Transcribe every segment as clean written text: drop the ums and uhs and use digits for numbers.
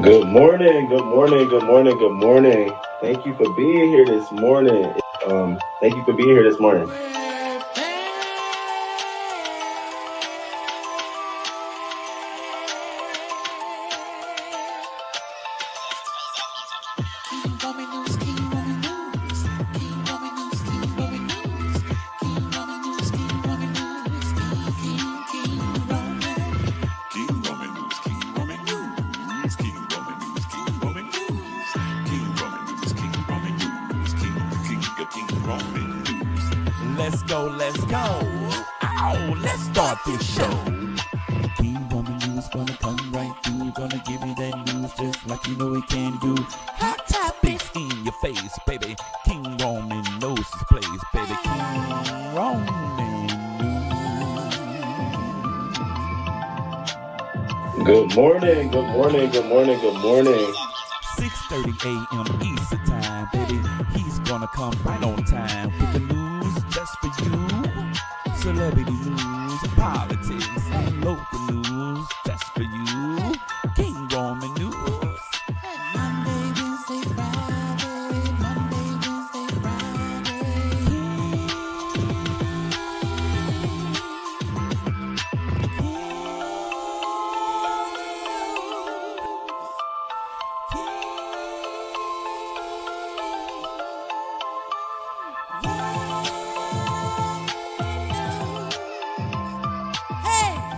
Good morning, good morning, good morning, good morning. Thank you for being here this morning. Thank you for being here this morning. Let's go, let's go. Oh, let's start this show. King Roman news gonna come right through. Gonna give you that news just like you know it can do. Hot topics in your face, baby. King Roman knows his place, baby. King Roman news. Good morning, good morning, good morning, good morning. 6:30 a.m. Eastern time, baby. He's gonna come right on time with the news just for you. Celebrity news, politics, and local news just for you. King Roman news. Monday, Wednesday, Friday. Monday, Wednesday,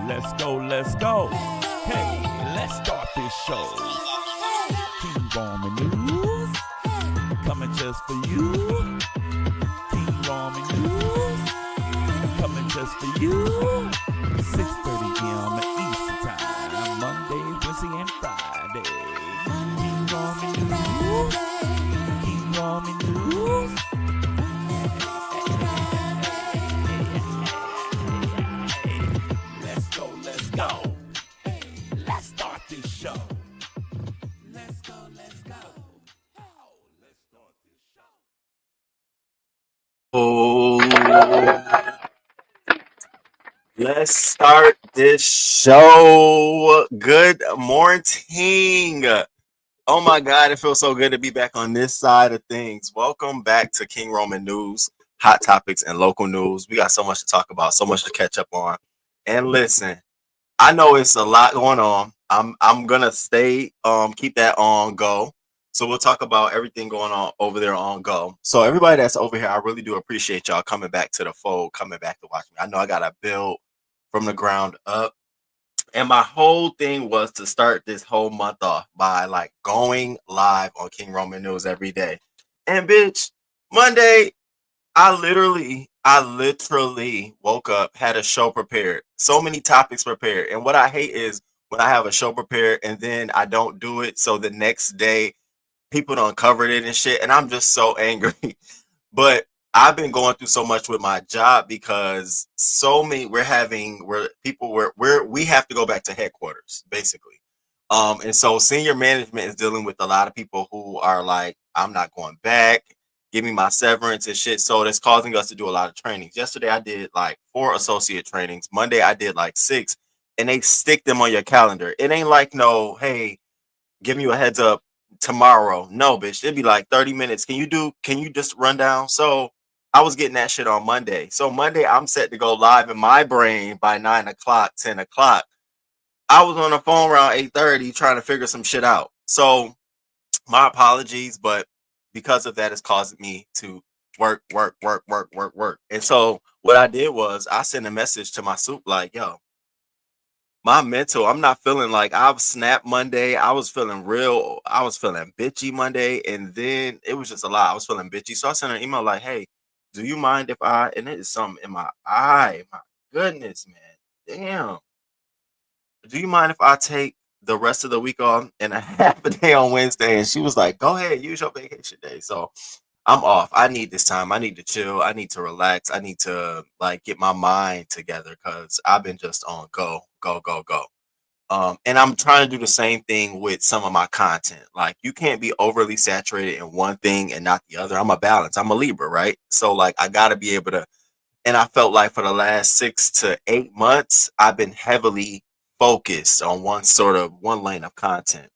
Let's go, let's go. Hey, let's start this show. King Roman News, coming just for you. King Roman News, coming just for you. 6:30 a.m. Eastern Time, Monday, Wednesday, and Friday. King Roman News, King Roman News. Let's go. Hey, let's start this show. Let's go, let's go. Oh, let's start this show. Oh, let's start this show. Good morning. Oh my God, it feels so good to be back on this side of things. Welcome back to King Roman News, hot topics and local news. We got so much to talk about, so much to catch up on. And listen, I know it's a lot going on. I'm gonna stay keep that on go. So we'll talk about everything going on over there on go. So everybody that's over here, I really do appreciate y'all coming back to the fold, coming back to watch me. I know I gotta build from the ground up. And my whole thing was to start this whole month off by like going live on King Roman News every day. And bitch, Monday, I literally woke up, had a show prepared, so many topics prepared. And what I hate is when I have a show prepared and then I don't do it. So the next day, people don't cover it and shit. And I'm just so angry. But I've been going through so much with my job because so many we have to go back to headquarters basically. And so senior management is dealing with a lot of people who are like, I'm not going back, give me my severance and shit. So that's causing us to do a lot of trainings. Yesterday I did like 4 associate trainings. Monday I did like 6, and they stick them on your calendar. It ain't like no, hey, giving you a heads up tomorrow. No, bitch. It'd be like 30 minutes. Can you just run down? So I was getting that shit on Monday. So Monday I'm set to go live in my brain by 9 o'clock, 10 o'clock. I was on the phone around 8:30 trying to figure some shit out. So my apologies, but because of that, it's causing me to work, work, work, work, work, work. And so what I did was I sent a message to my soup like, yo, my mental, I'm not feeling like I've snapped Monday. I was feeling bitchy Monday, and then it was just a lot. I was feeling bitchy. So I sent an email like, hey, do you mind if and it is something in my eye. My goodness, man. Damn. Do you mind if I take the rest of the week off and a half a day on Wednesday? And she was like, go ahead, use your vacation day. So I'm off. I need this time. I need to chill. I need to relax. I need to like get my mind together because I've been just on go, go, go, go. And I'm trying to do the same thing with some of my content. Like you can't be overly saturated in one thing and not the other. I'm a balance. I'm a Libra, right? So like I gotta be able to. And I felt like for the last 6 to 8 months, I've been heavily focused on one lane of content.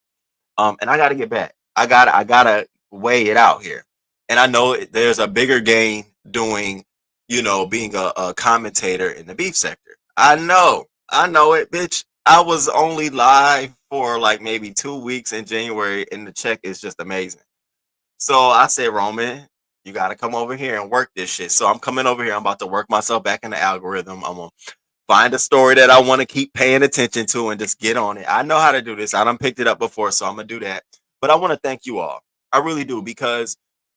And I got to get back. I gotta weigh it out here. And I know there's a bigger gain doing, being a commentator in the beef sector. I know it, bitch. I was only live for like maybe 2 weeks in January, and the check is just amazing. So I said, Roman, you got to come over here and work this shit. So I'm coming over here. I'm about to work myself back in the algorithm. I'm gonna find a story that I want to keep paying attention to and just get on it. I know how to do this. I done picked it up before, so I'm gonna do that. But I want to thank you all. I really do, because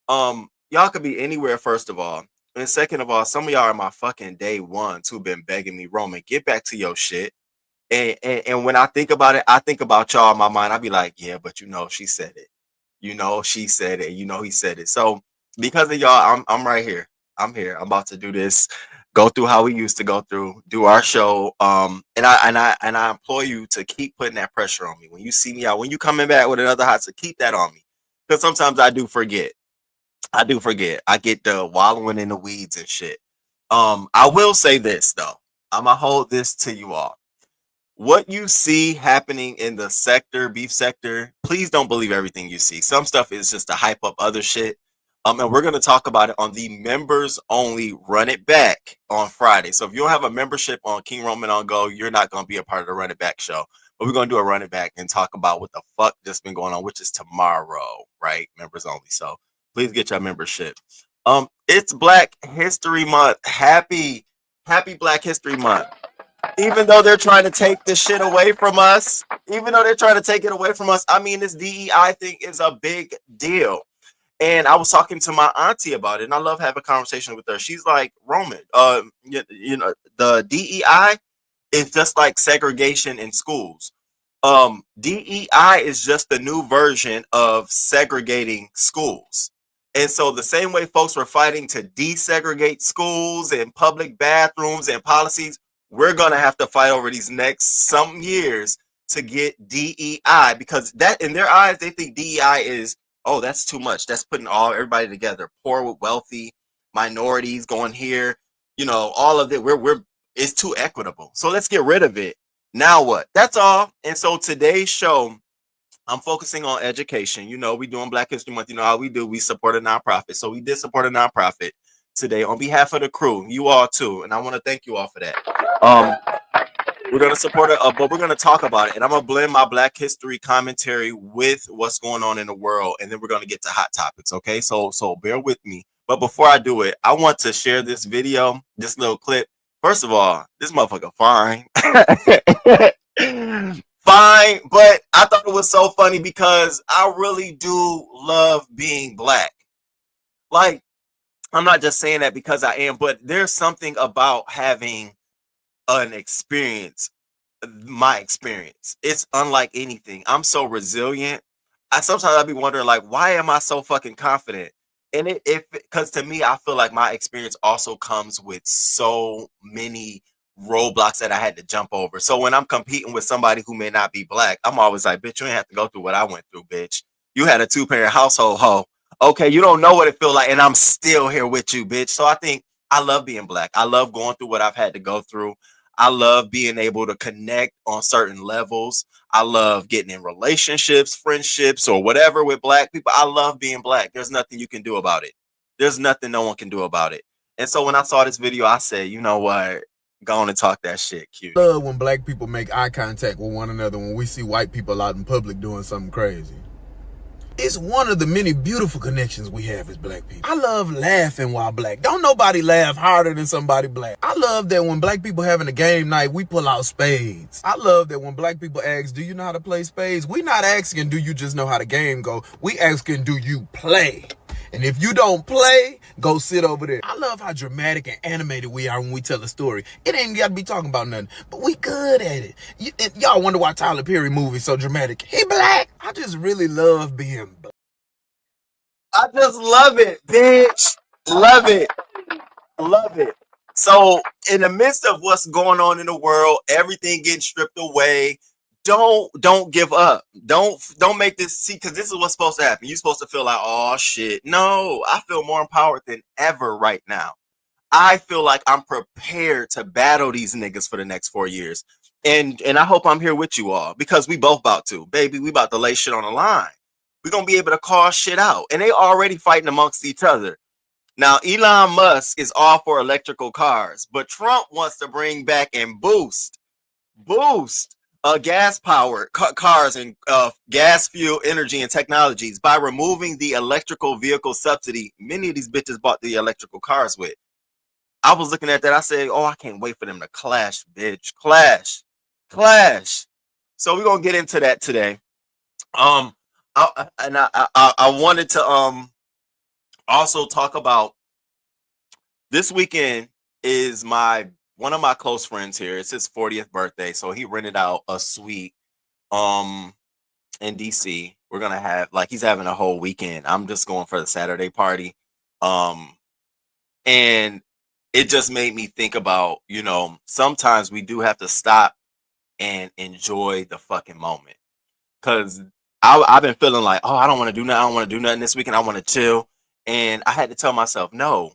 y'all could be anywhere, first of all. And second of all, some of y'all are my fucking day ones who've been begging me, Roman, get back to your shit. And when I think about it, I think about y'all in my mind. I be like, yeah, but she said it. She said it. He said it. So because of y'all, I'm right here. I'm here. I'm about to do this. Go through how we used to go through, do our show. And I implore you to keep putting that pressure on me. When you see me out, when you coming back with another hot, so keep that on me. Because sometimes I do forget. I get the wallowing in the weeds and shit. I will say this though. I'ma hold this to you all. What you see happening in the sector, beef sector, please don't believe everything you see. Some stuff is just to hype up other shit. And we're gonna talk about it on the members only Run It Back on Friday. So if you don't have a membership on King Roman on Go, you're not gonna be a part of the Run It Back show. But we're gonna do a Run It Back and talk about what the fuck just been going on, which is tomorrow, right? Members only. So please get your membership. It's Black History Month. Happy Black History Month. Even though they're trying to take this shit away from us, I mean, this DEI thing is a big deal. And I was talking to my auntie about it, and I love having a conversation with her. She's like, Roman, the DEI is just like segregation in schools. DEI is just the new version of segregating schools. And so the same way folks were fighting to desegregate schools and public bathrooms and policies, we're going to have to fight over these next some years to get DEI, because that in their eyes, they think DEI is, oh, that's too much. That's putting everybody together, poor with wealthy, minorities going here, all of it. It's too equitable. So let's get rid of it. Now what? That's all. And so today's show, I'm focusing on education. We doing Black History Month. You know how we do. We support a nonprofit. So we did support a nonprofit today on behalf of the crew, you all too. And I want to thank you all for that. We're going to support it, but we're going to talk about it. And I'm going to blend my Black history commentary with what's going on in the world. And then we're going to get to hot topics. Okay. So bear with me. But before I do it, I want to share this video, this little clip. First of all, this motherfucker fine. Fine. But I thought it was so funny because I really do love being Black. Like, I'm not just saying that because I am, but there's something about having an experience, my experience. It's unlike anything. I'm so resilient. Sometimes I'd be wondering, like, why am I so fucking confident? And because to me, I feel like my experience also comes with so many roadblocks that I had to jump over. So when I'm competing with somebody who may not be Black, I'm always like, bitch, you ain't have to go through what I went through, bitch. You had a 2-parent household, ho. Okay, you don't know what it feels like, and I'm still here with you, bitch. So I think I love being Black. I love going through what I've had to go through. I love being able to connect on certain levels. I love getting in relationships, friendships, or whatever with Black people. I love being Black. There's nothing you can do about it. There's nothing no one can do about it. And so when I saw this video, I said, you know what? Go on and talk that shit, cute. Love when Black people make eye contact with one another when we see white people out in public doing something crazy. It's one of the many beautiful connections we have as Black people. I love laughing while Black. Don't nobody laugh harder than somebody Black. I love that when Black people having a game night, we pull out spades. I love that when Black people ask, do you know how to play spades? We not asking, do you just know how the game go? We asking, do you play? And if you don't play, go sit over there. I love how dramatic and animated we are when we tell a story. It ain't got to be talking about nothing, but we good at it. Y'all wonder why Tyler Perry movie's so dramatic. He Black. I just really love being Black. I just love it, bitch. Love it. Love it. So in the midst of what's going on in the world, everything getting stripped away, don't give up. Don't make this, see, because this is what's supposed to happen. You're supposed to feel like, oh shit. No, I feel more empowered than ever right now. I feel like I'm prepared to battle these niggas for the next 4 years. And I hope I'm here with you all because we both about to, baby. We about to lay shit on the line. We're gonna be able to call shit out. And they already fighting amongst each other. Now, Elon Musk is all for electrical cars, but Trump wants to bring back and boost gas powered cars and gas fuel energy and technologies by removing the electrical vehicle subsidy many of these bitches bought the electrical cars with. I was looking at that. I said, oh, I can't wait for them to clash, bitch. Clash. So we're going to get into that today. I wanted to also talk about this weekend is one of my close friends here. It's his 40th birthday, so he rented out a suite in DC. We're gonna have he's having a whole weekend. I'm just going for the Saturday party. And it just made me think about, sometimes we do have to stop and enjoy the fucking moment. Cause I've been feeling like, oh, I don't want to do nothing. I don't want to do nothing this weekend. I want to chill. And I had to tell myself, no,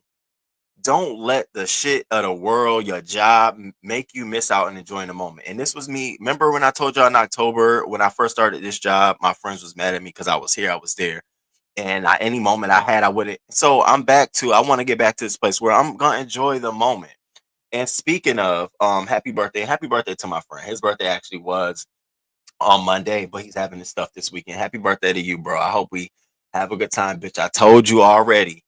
don't let the shit of the world, your job, make you miss out and enjoying the moment. And this was me. Remember when I told y'all in October, when I first started this job, my friends was mad at me because I was here, I was there. And any moment I had, I wouldn't. So I want to get back to this place where I'm going to enjoy the moment. And speaking of, happy birthday to my friend. His birthday actually was on Monday, but he's having his stuff this weekend. Happy birthday to you, bro. I hope we have a good time, bitch. I told you already.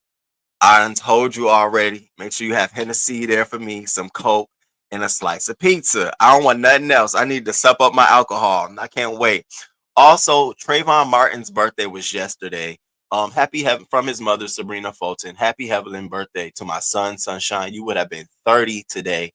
Make sure you have Hennessy there for me, some Coke, and a slice of pizza. I don't want nothing else. I need to sup up my alcohol. I can't wait. Also, Trayvon Martin's birthday was yesterday. Happy heaven from his mother, Sabrina Fulton. Happy heavenly birthday to my son, Sunshine. You would have been 30 today,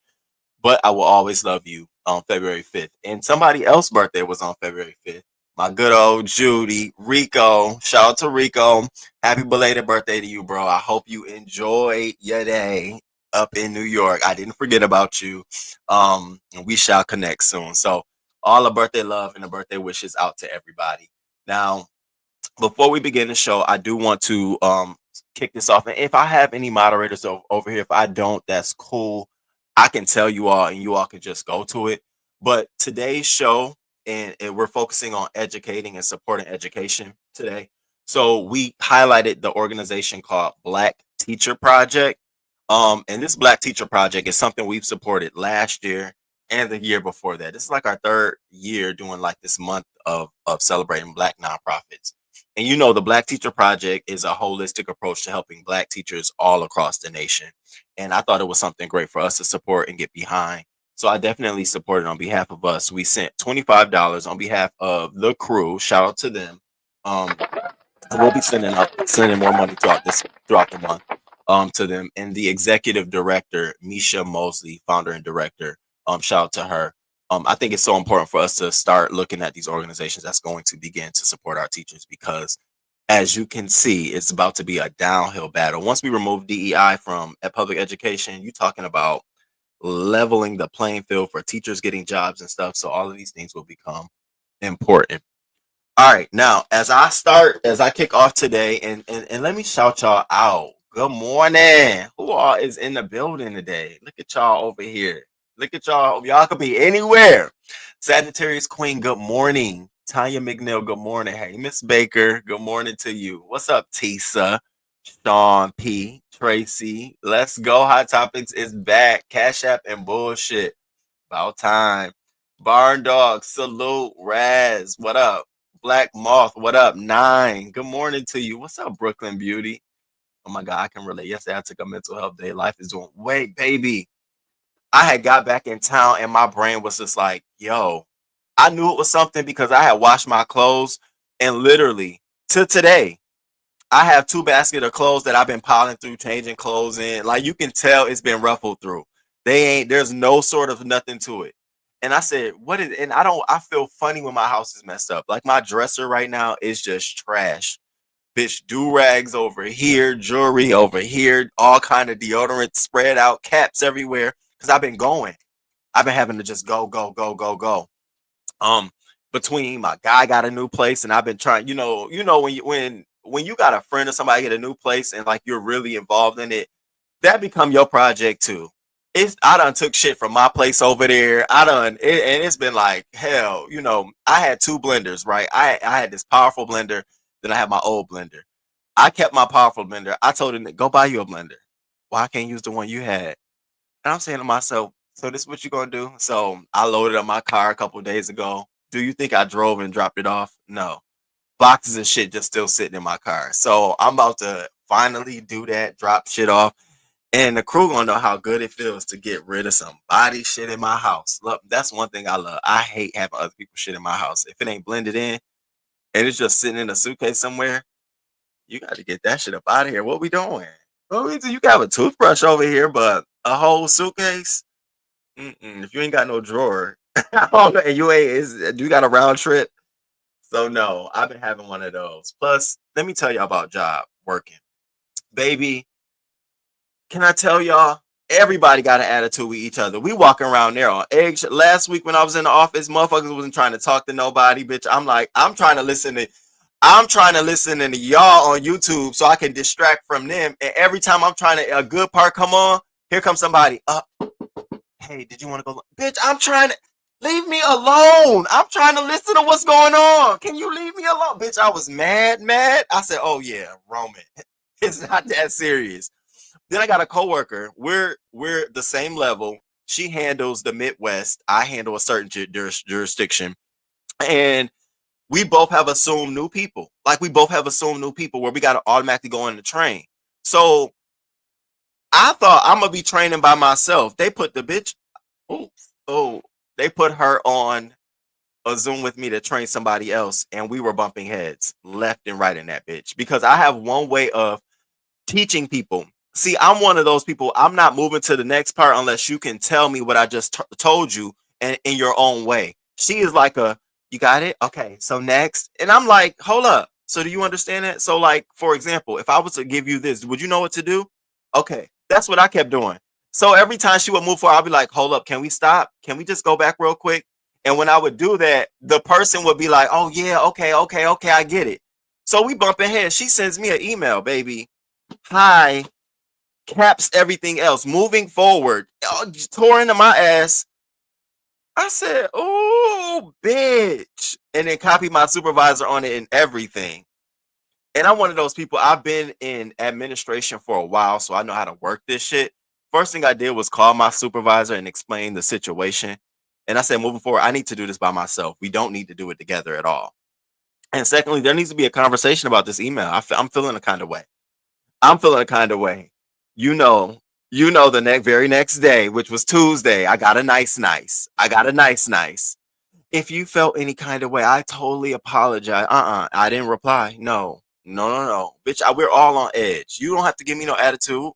but I will always love you on February 5th. And somebody else's birthday was on February 5th. My good old Judy, Rico. Shout out to Rico. Happy belated birthday to you, bro. I hope you enjoy your day up in New York. I didn't forget about you. And we shall connect soon. So all the birthday love and the birthday wishes out to everybody. Now, before we begin the show, I do want to kick this off. And if I have any moderators over here, if I don't, that's cool. I can tell you all and you all can just go to it. But today's show, and we're focusing on educating and supporting education today. So we highlighted the organization called Black Teacher Project. And this Black Teacher Project is something we've supported last year and the year before that. This is like our third year doing like this month of celebrating Black nonprofits. And the Black Teacher Project is a holistic approach to helping Black teachers all across the nation. And I thought it was something great for us to support and get behind. So I definitely supported on behalf of us. We sent $25 on behalf of the crew. Shout out to them. We'll be sending more money throughout the month to them. And the executive director, Misha Mosley, founder and director, shout out to her. I think it's so important for us to start looking at these organizations that's going to begin to support our teachers because, as you can see, it's about to be a downhill battle. Once we remove DEI from public education, you're talking about leveling the playing field for teachers getting jobs and stuff. So all of these things will become important. All right. Now, as I kick off today, and let me shout y'all out. Good morning. Who all is in the building today? Look at y'all over here. Look at y'all. Y'all could be anywhere. Sagittarius Queen, good morning. Tanya McNeil, good morning. Hey, Miss Baker, good morning to you. What's up, Tisa? Sean P. Tracy. Let's go. Hot Topics is back. Cash App and bullshit. About time. Barn Dog, salute. Raz, what up? Black Moth, what up? 9. Good morning to you. What's up, Brooklyn Beauty? Oh my God, I can relate. Yesterday I took a mental health day. Life is doing. Wait, baby. I had got back in town and my brain was just like, yo, I knew it was something because I had washed my clothes and literally to today, I have 2 baskets of clothes that I've been piling through, changing clothes in. Like you can tell it's been ruffled through. There's no sort of nothing to it. And I said, I feel funny when my house is messed up. Like my dresser right now is just trash. Bitch, do-rags over here, jewelry over here, all kind of deodorant spread out, caps everywhere. Cause I've been having to just go. Between my guy got a new place and I've been trying, when you got a friend or somebody get a new place and like you're really involved in it, that become your project too. I done took shit from my place over there. And it's been like hell. You know, I had 2 blenders, right? I had this powerful blender, then I had my old blender. I kept my powerful blender. I told him, go buy you a blender. Why I can't use the one you had? And I'm saying to myself, so this is what you gonna do? So I loaded up my car a couple of days ago. Do you think I drove and dropped it off? No. Boxes and shit just still sitting in my car. So I'm about to finally do that, drop shit off. And the crew gonna know how good it feels to get rid of some body shit in my house. Look, that's one thing I love. I hate having other people shit in my house. If it ain't blended in and it's just sitting in a suitcase somewhere, you got to get that shit up out of here. What we doing? You got a toothbrush over here, but a whole suitcase? If you ain't got no drawer, and you got a round trip. So no, I've been having one of those. Plus, let me tell y'all about job working. Baby, can I tell y'all? Everybody got an attitude with each other. We walking around there on eggs. Last week when I was in the office, motherfuckers wasn't trying to talk to nobody, bitch. I'm trying to listen to y'all on YouTube so I can distract from them. And every time I'm trying to, a good part come on, here comes somebody. Hey, did you want to go? Bitch, I'm trying to, leave me alone. I'm trying to listen to what's going on. Can you leave me alone? Bitch, I was mad. I said, oh yeah, Roman. It's not that serious. Then I got a coworker. We're the same level. She handles the Midwest. I handle a certain jurisdiction. And we both have assumed new people. Like we both have assumed new people where we got to automatically go on the train. So I thought I'm going to be training by myself. They put the bitch. They put her on a Zoom with me to train somebody else. And we were bumping heads left and right in that bitch. Because I have one way of teaching people. See, I'm one of those people. I'm not moving to the next part unless you can tell me what I just told you and in your own way. She is like you got it? Okay, so next. And I'm like, hold up. So do you understand that? So like, for example, if I was to give you this, would you know what to do? Okay, that's what I kept doing. So every time she would move forward, I'll be like, hold up, can we stop? Can we just go back real quick? And when I would do that, the person would be like, oh yeah, okay, I get it. So we bump ahead. She sends me an email, baby. Hi. Caps everything else. Moving forward. Tore into my ass. I said, oh, bitch. And then copy my supervisor on it and everything. And I'm one of those people. I've been in administration for a while, so I know how to work this shit. First thing I did was call my supervisor and explain the situation. And I said, moving forward, I need to do this by myself. We don't need to do it together at all. And secondly, there needs to be a conversation about this email. I'm feeling a kind of way. You know, the very next day, which was Tuesday, I got a nice. If you felt any kind of way, I totally apologize. I didn't reply. No. Bitch, we're all on edge. You don't have to give me no attitude.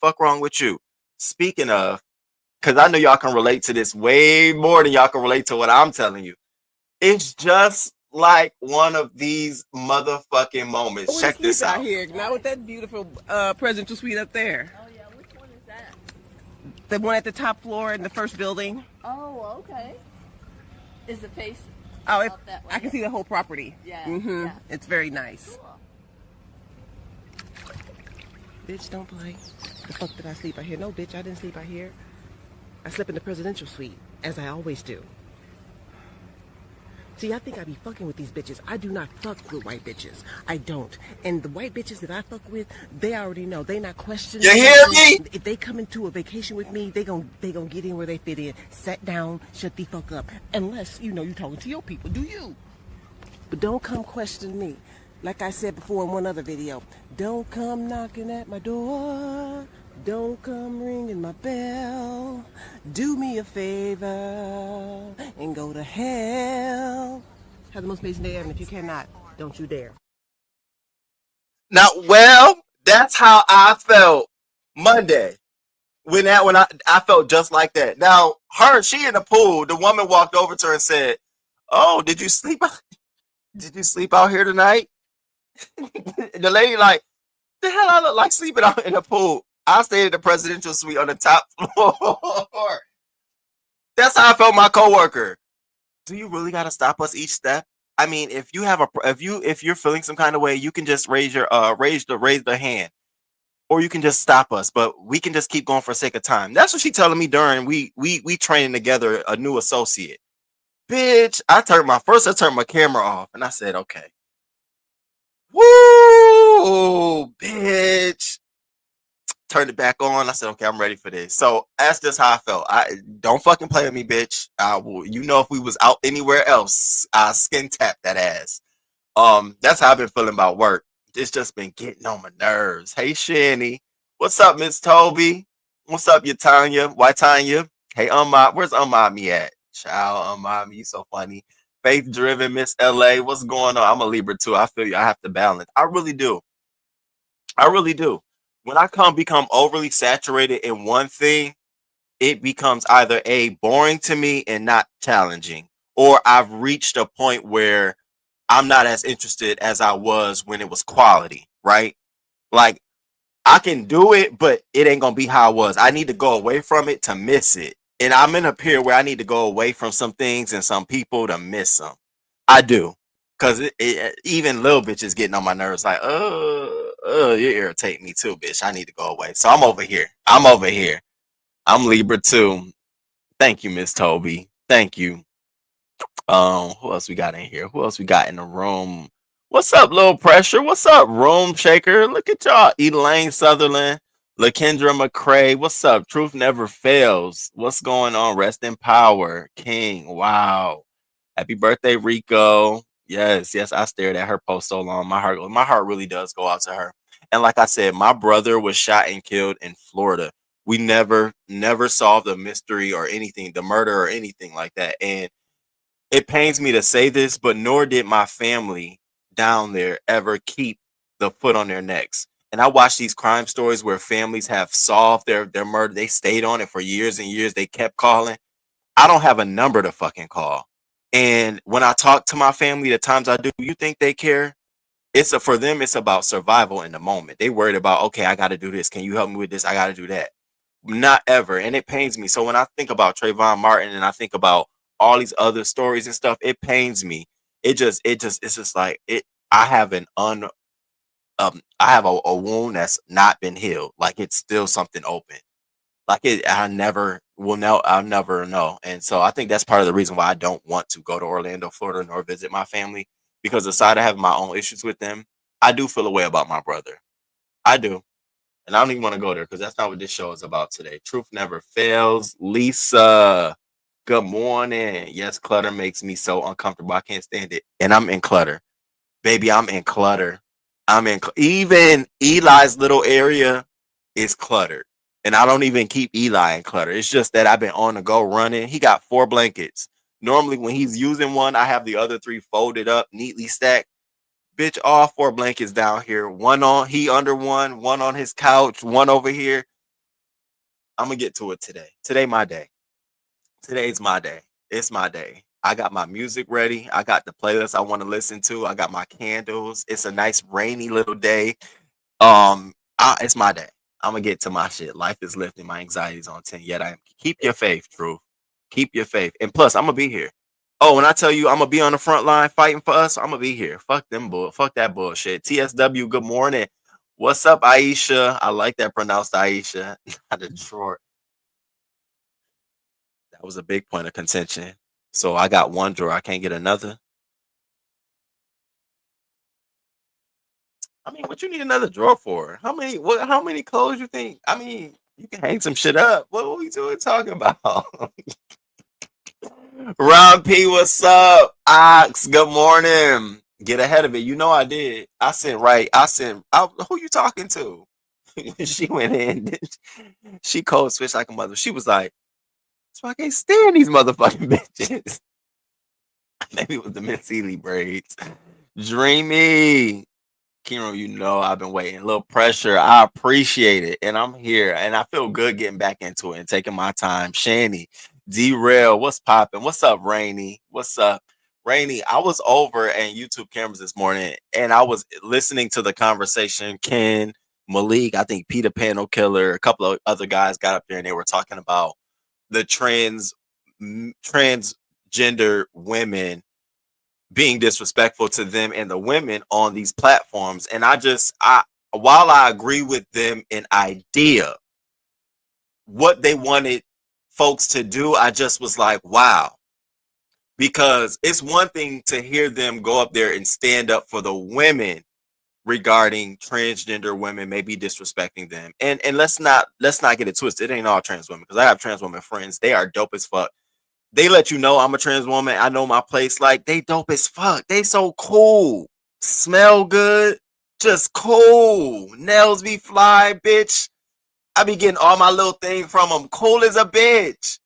Fuck wrong with you. Speaking of, because I know y'all can relate to this way more than y'all can relate to what I'm telling you. It's just like one of these motherfucking moments. Check this out. Here, not with that beautiful presidential suite up there. Oh yeah, which one is that? The one at the top floor in the first building. Oh, okay. Is the face? Oh, up that way? I can see the whole property. Yeah. Mm-hmm. Yeah. It's very nice. Cool. Bitch, don't play. The fuck did I sleep out here? No, bitch, I didn't sleep out here. I slept in the presidential suite, as I always do. See, I think I be fucking with these bitches. I do not fuck with white bitches. I don't. And the white bitches that I fuck with, they already know. They not questioning. You hear me? If they come into a vacation with me, they gon' get in where they fit in. Sit down, shut the fuck up. Unless, you talking to your people. Do you? But don't come question me. Like I said before in one other video, don't come knocking at my door. Don't come ringing my bell. Do me a favor and go to hell. Have the most amazing day ever, and if you cannot, don't you dare. Now, that's how I felt Monday. When I felt just like that. Now, she in the pool, the woman walked over to her and said, oh, did you sleep out here tonight? The lady like, the hell I look like sleeping out in the pool? I stayed in the presidential suite on the top floor. That's how I felt my coworker. Do you really got to stop us each step? I mean, if you're feeling some kind of way, you can just raise the hand. or you can just stop us, but we can just keep going for the sake of time. That's what she telling me during we training together a new associate. Bitch, I turned my camera off and I said, okay. Woo, bitch. Turned it back on. I said, okay, I'm ready for this. So that's just how I felt. I don't fucking play with me, bitch. I will, you know, if we was out anywhere else, I skin tap that ass. That's how I've been feeling about work. It's just been getting on my nerves. Hey, Shani. What's up, Miss Toby? What's up, you Tanya? Why Tanya? Hey, where's Me at? Child, Me, you so funny. Faith driven, Miss LA. What's going on? I'm a Libra too. I feel you. I have to balance. I really do. I really do. When I become overly saturated in one thing, it becomes either A, boring to me and not challenging, or I've reached a point where I'm not as interested as I was when it was quality, right? Like I can do it, but it ain't gonna be how it was. I need to go away from it to miss it. And I'm in a period where I need to go away from some things and some people to miss them. I do. Cause even little bitches getting on my nerves, like, you irritate me too, bitch. I need to go away. So I'm over here. I'm Libra too. Thank you, Miss Toby. Thank you. Who else we got in here? Who else we got in the room? What's up, Low Pressure? What's up, Room Shaker? Look at y'all. Elaine Sutherland, LaKendra McCrae. What's up? Truth never fails. What's going on? Rest in power. King. Wow. Happy birthday, Rico. Yes, I stared at her post so long. My heart really does go out to her. And like I said, my brother was shot and killed in Florida. We never solved the mystery or anything, the murder or anything like that. And it pains me to say this, but nor did my family down there ever keep the foot on their necks. And I watch these crime stories where families have solved their murder. They stayed on it for years and years. They kept calling. I don't have a number to fucking call. And when I talk to my family, the times I do, you think they care? For them, it's about survival in the moment. They worried about, okay, I got to do this. Can you help me with this? I got to do that. Not ever. And it pains me. So when I think about Trayvon Martin and I think about all these other stories and stuff, it pains me. It's just like it. I have a wound that's not been healed. Like it's still something open. Like I'll never know. And so I think that's part of the reason why I don't want to go to Orlando, Florida, nor visit my family, because aside of having my own issues with them, I do feel a way about my brother. I do. And I don't even want to go there because that's not what this show is about today. Truth never fails. Lisa, good morning. Yes, clutter makes me so uncomfortable. I can't stand it. And I'm in clutter. Baby, I'm in clutter. Even Eli's little area is cluttered. And I don't even keep Eli in clutter. It's just that I've been on the go running. He got 4 blankets. Normally, when he's using one, I have the other 3 folded up, neatly stacked. Bitch, all 4 blankets down here. He under one on his couch, one over here. I'm gonna get to it today. Today's my day. It's my day. I got my music ready. I got the playlist I want to listen to. I got my candles. It's a nice rainy little day. It's my day. I'm gonna get to my shit. Life is lifting. My anxiety's on 10. Yet I am. Keep your faith, Truth. Keep your faith. And plus, I'm gonna be here. Oh, when I tell you I'm gonna be on the front line fighting for us, I'm gonna be here. Fuck that bullshit. TSW, good morning. What's up, Aisha? I like that pronounced Aisha. Not a drawer. That was a big point of contention. So I got one drawer. I can't get another. I mean, what you need another drawer for? How many clothes you think? I mean, you can hang some shit up. What are we talking about? Ron P, what's up? Ox, good morning. Get ahead of it. You know I did. Who you talking to? She went in. She code switched like a mother. She was like, so I can't stand these motherfucking bitches. Maybe it was the Miss Sealy braids. Dreamy. Kiro, you know I've been waiting. A little pressure. I appreciate it. And I'm here. And I feel good getting back into it and taking my time. Shani, D-Rail, what's popping? What's up, Rainy? What's up? Rainy, I was over at YouTube Cameras this morning and I was listening to the conversation. Ken, Malik, I think Peter Panel Killer, a couple of other guys got up there and they were talking about the transgender women being disrespectful to them and the women on these platforms. And while I agree with them in idea, what they wanted folks to do, I just was like, wow. Because it's one thing to hear them go up there and stand up for the women regarding transgender women, maybe disrespecting them. And let's not get it twisted. It ain't all trans women, because I have trans women friends. They are dope as fuck. They let you know I'm a trans woman. I know my place. Like, they dope as fuck. They so cool. Smell good. Just cool. Nails be fly, bitch. I be getting all my little things from them. Cool as a bitch.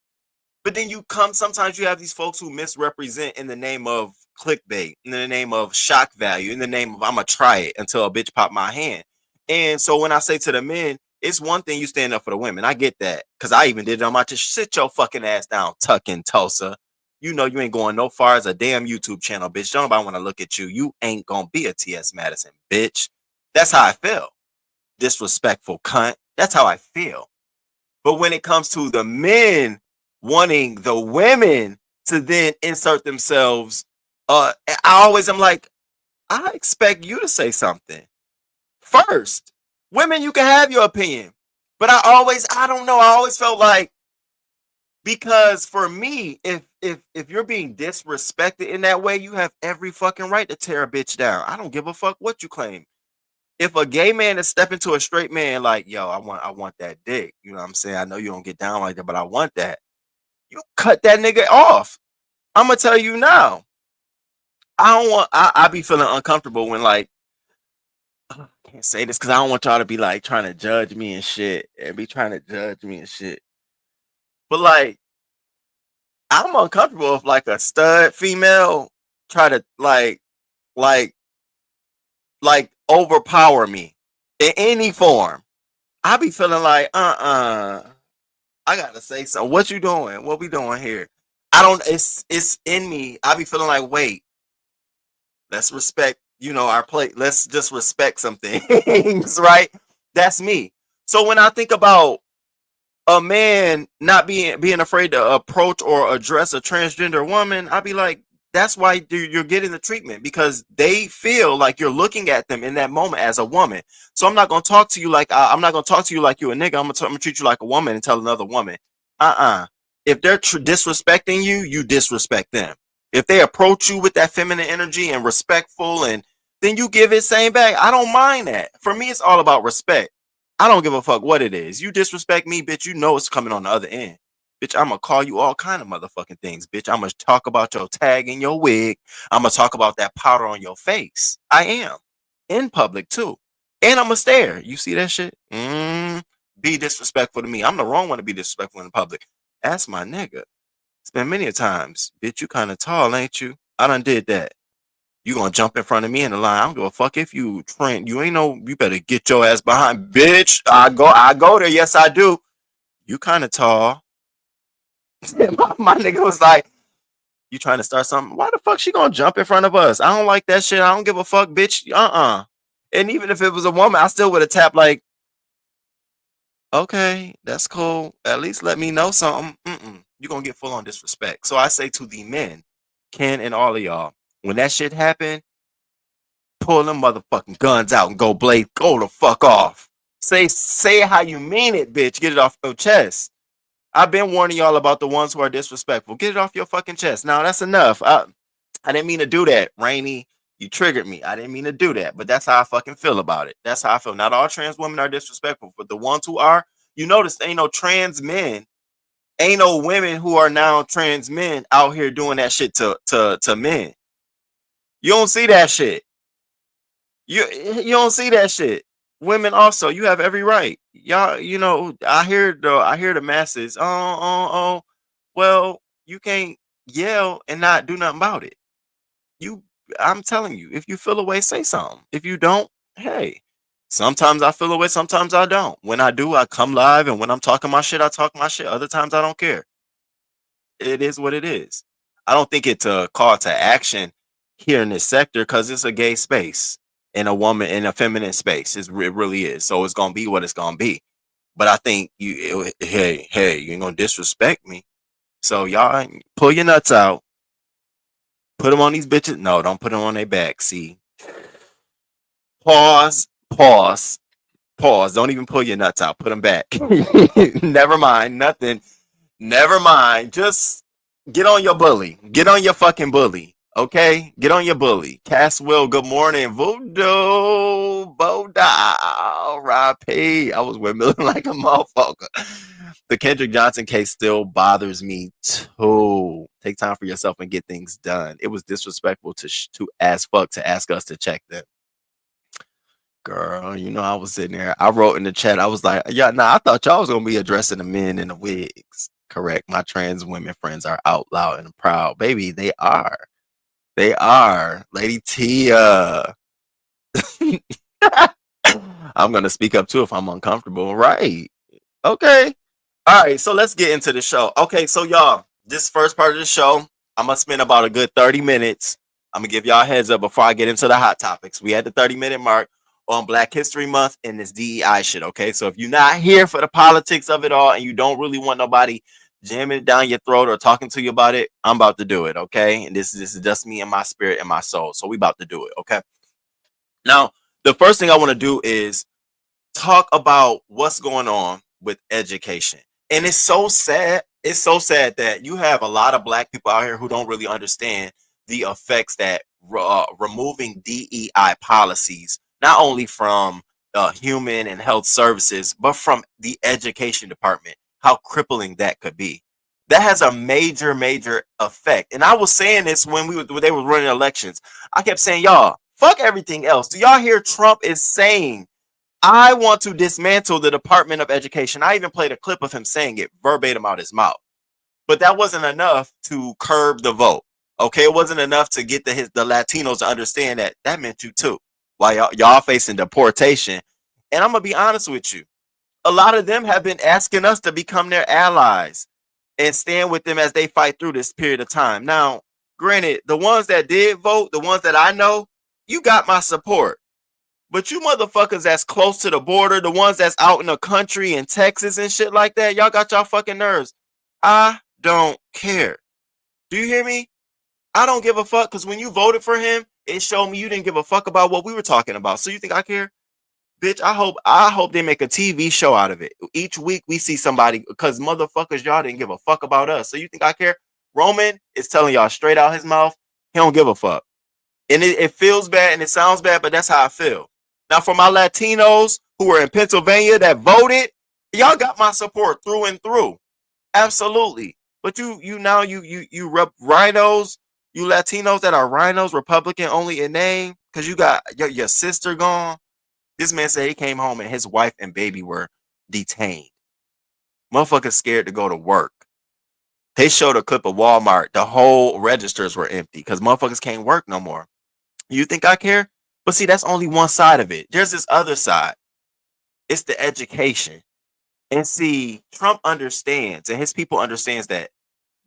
But then sometimes you have these folks who misrepresent in the name of clickbait, in the name of shock value, in the name of I'm going to try it until a bitch pop my hand. And so when I say to the men, it's one thing you stand up for the women. I get that. Because I even did it on my just sit your fucking ass down, tucking Tulsa. You know you ain't going no far as a damn YouTube channel, bitch. Don't nobody want to look at you. You ain't going to be a T.S. Madison, bitch. That's how I feel. Disrespectful cunt. That's how I feel. But when it comes to the men wanting the women to then insert themselves, I always am like, I expect you to say something first. Women, you can have your opinion, but I don't know. I always felt like, because for me, if you're being disrespected in that way, you have every fucking right to tear a bitch down. I don't give a fuck what you claim. If a gay man is stepping to a straight man like, yo, I want that dick. You know what I'm saying? I know you don't get down like that, but I want that. You cut that nigga off. I'm gonna tell you now. I be feeling uncomfortable when, like, I can't say this because I don't want y'all to be like trying to judge me and shit and be trying to judge me and shit. But like, I'm uncomfortable if like a stud female try to like overpower me in any form. I be feeling like, I gotta say something. What you doing? What we doing here? It's in me. I be feeling like, wait, let's respect, our plate. Let's just respect some things, right? That's me. So when I think about a man not being afraid to approach or address a transgender woman, I be like, that's why you're getting the treatment, because they feel like you're looking at them in that moment as a woman. So I'm not gonna talk to you like I'm not gonna talk to you like you a nigga. I'm gonna treat you like a woman and tell another woman, if they're disrespecting you, you disrespect them. If they approach you with that feminine energy and respectful, and then you give it same back, I don't mind that. For me, it's all about respect. I don't give a fuck what it is. You disrespect me, bitch, you know it's coming on the other end. Bitch, I'm going to call you all kind of motherfucking things. Bitch, I'm going to talk about your tag in your wig. I'm going to talk about that powder on your face. I am. In public, too. And I'm going to stare. You see that shit? Be disrespectful to me. I'm the wrong one to be disrespectful in public. That's my nigga. It's been many a times. Bitch, you kind of tall, ain't you? I done did that. You gonna jump in front of me in the line. I don't give a fuck if you train. You ain't no, you better get your ass behind. Bitch, I go there. Yes, I do. You kind of tall. my nigga was like, you trying to start something? Why the fuck she gonna jump in front of us? I don't like that shit. I don't give a fuck, bitch. And even if it was a woman, I still would have tapped like, okay, that's cool. At least let me know something. You're gonna get full on disrespect. So I say to the men, Ken and all of y'all, when that shit happen, pull them motherfucking guns out and go the fuck off. Say it how you mean it, bitch. Get it off your chest. I've been warning y'all about the ones who are disrespectful. Get it off your fucking chest. Now that's enough. I didn't mean to do that, Rainy. You triggered me. I didn't mean to do that, but that's how I fucking feel about it. That's how I feel. Not all trans women are disrespectful, but the ones who are, you notice ain't no trans men, ain't no women who are now trans men out here doing that shit to men. You don't see that shit. You don't see that shit. Women also, you have every right. Y'all, I hear the masses. Well, you can't yell and not do nothing about it. I'm telling you, if you feel a way, say something. If you don't, hey. Sometimes I feel a way, sometimes I don't. When I do, I come live, and when I'm talking my shit, I talk my shit. Other times I don't care. It is what it is. I don't think it's a call to action here in this sector, because it's a gay space and a woman in a feminine space. It really is. So it's gonna be what it's gonna be. But I think you ain't gonna disrespect me. So y'all pull your nuts out, put them on these bitches. No, don't put them on their back. See, pause. Pause. Pause. Don't even pull your nuts out. Put them back. Never mind. Nothing. Never mind. Just get on your bully. Get on your fucking bully. Okay? Get on your bully. Cass Will, good morning. Voodoo. Boda. R.I.P. I was windmilling like a motherfucker. The Kendrick Johnson case still bothers me too. Take time for yourself and get things done. It was disrespectful to as fuck to ask us to check them. Girl, you know I was sitting there. I wrote in the chat. I was like, yeah, nah, I thought y'all was gonna be addressing the men in the wigs. Correct. My trans women friends are out loud and proud. Baby, they are. They are. Lady Tia. I'm gonna speak up too if I'm uncomfortable. Right. Okay. All right, so let's get into the show. Okay, so y'all, this first part of the show, I'm gonna spend about a good 30 minutes. I'm gonna give y'all a heads up before I get into the hot topics. We had the 30-minute mark on Black History Month and this DEI shit, okay? So if you're not here for the politics of it all and you don't really want nobody jamming it down your throat or talking to you about it, I'm about to do it, okay? And this is just me and my spirit and my soul. So we about to do it, okay? Now, the first thing I want to do is talk about what's going on with education. And it's so sad. It's so sad that you have a lot of Black people out here who don't really understand the effects that removing DEI policies, not only from human and health services, but from the education department, how crippling that could be. That has a major, major effect. And I was saying this when they were running elections. I kept saying, y'all, fuck everything else. Do y'all hear Trump is saying, I want to dismantle the Department of Education? I even played a clip of him saying it verbatim out his mouth. But that wasn't enough to curb the vote. Okay, it wasn't enough to get the Latinos to understand that meant you too. While y'all facing deportation. And I'm going to be honest with you. A lot of them have been asking us to become their allies and stand with them as they fight through this period of time. Now, granted, the ones that did vote, the ones that I know, you got my support. But you motherfuckers that's close to the border, the ones that's out in the country in Texas and shit like that, y'all got y'all fucking nerves. I don't care. Do you hear me? I don't give a fuck, because when you voted for him, it showed me you didn't give a fuck about what we were talking about. So you think I care? Bitch, I hope they make a TV show out of it. Each week we see somebody, because motherfuckers, y'all didn't give a fuck about us. So you think I care? Roman is telling y'all straight out his mouth, he don't give a fuck. And it feels bad and it sounds bad, but that's how I feel. Now, for my Latinos who were in Pennsylvania that voted, y'all got my support through and through. Absolutely. But you rep rhinos, you Latinos that are rhinos, Republican only in name, because you got your sister gone. This man said he came home and his wife and baby were detained. Motherfuckers scared to go to work. They showed a clip of Walmart. The whole registers were empty because motherfuckers can't work no more. You think I care? But see, that's only one side of it. There's this other side. It's the education. And see, Trump understands, and his people understands that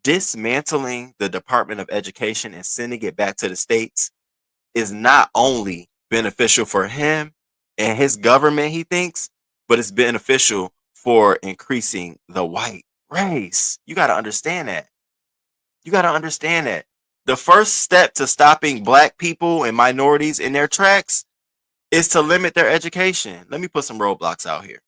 dismantling the Department of Education and sending it back to the states is not only beneficial for him and his government, he thinks, but it's beneficial for increasing the white race. You got to understand that. You got to understand that. The first step to stopping Black people and minorities in their tracks is to limit their education. Let me put some roadblocks out here.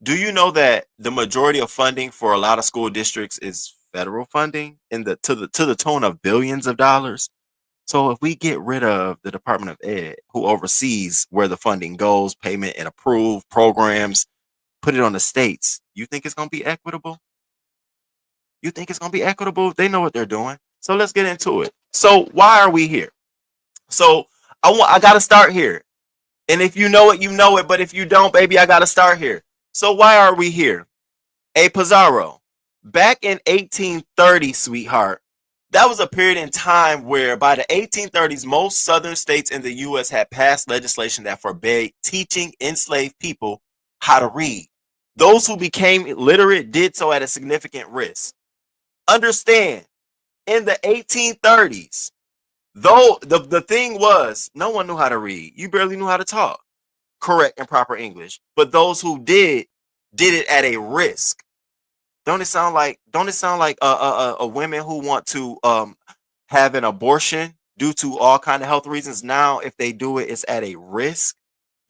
Do you know that the majority of funding for a lot of school districts is federal funding to the tone of billions of dollars? So if we get rid of the Department of Ed, who oversees where the funding goes, payment and approved programs, put it on the states, you think it's going to be equitable? You think it's going to be equitable? They know what they're doing. So let's get into it. So why are we here? So I got to start here. And if you know it, you know it. But if you don't, baby, I got to start here. So why are we here? Hey, Pizarro, back in 1830, sweetheart, that was a period in time where by the 1830s, most southern states in the U.S. had passed legislation that forbade teaching enslaved people how to read. Those who became illiterate did so at a significant risk. Understand, in the 1830s, though the thing was, no one knew how to read. You barely knew how to talk correct and proper English. But those who did it at a risk. Don't it sound like women who want to have an abortion due to all kind of health reasons. Now, if they do it, it's at a risk.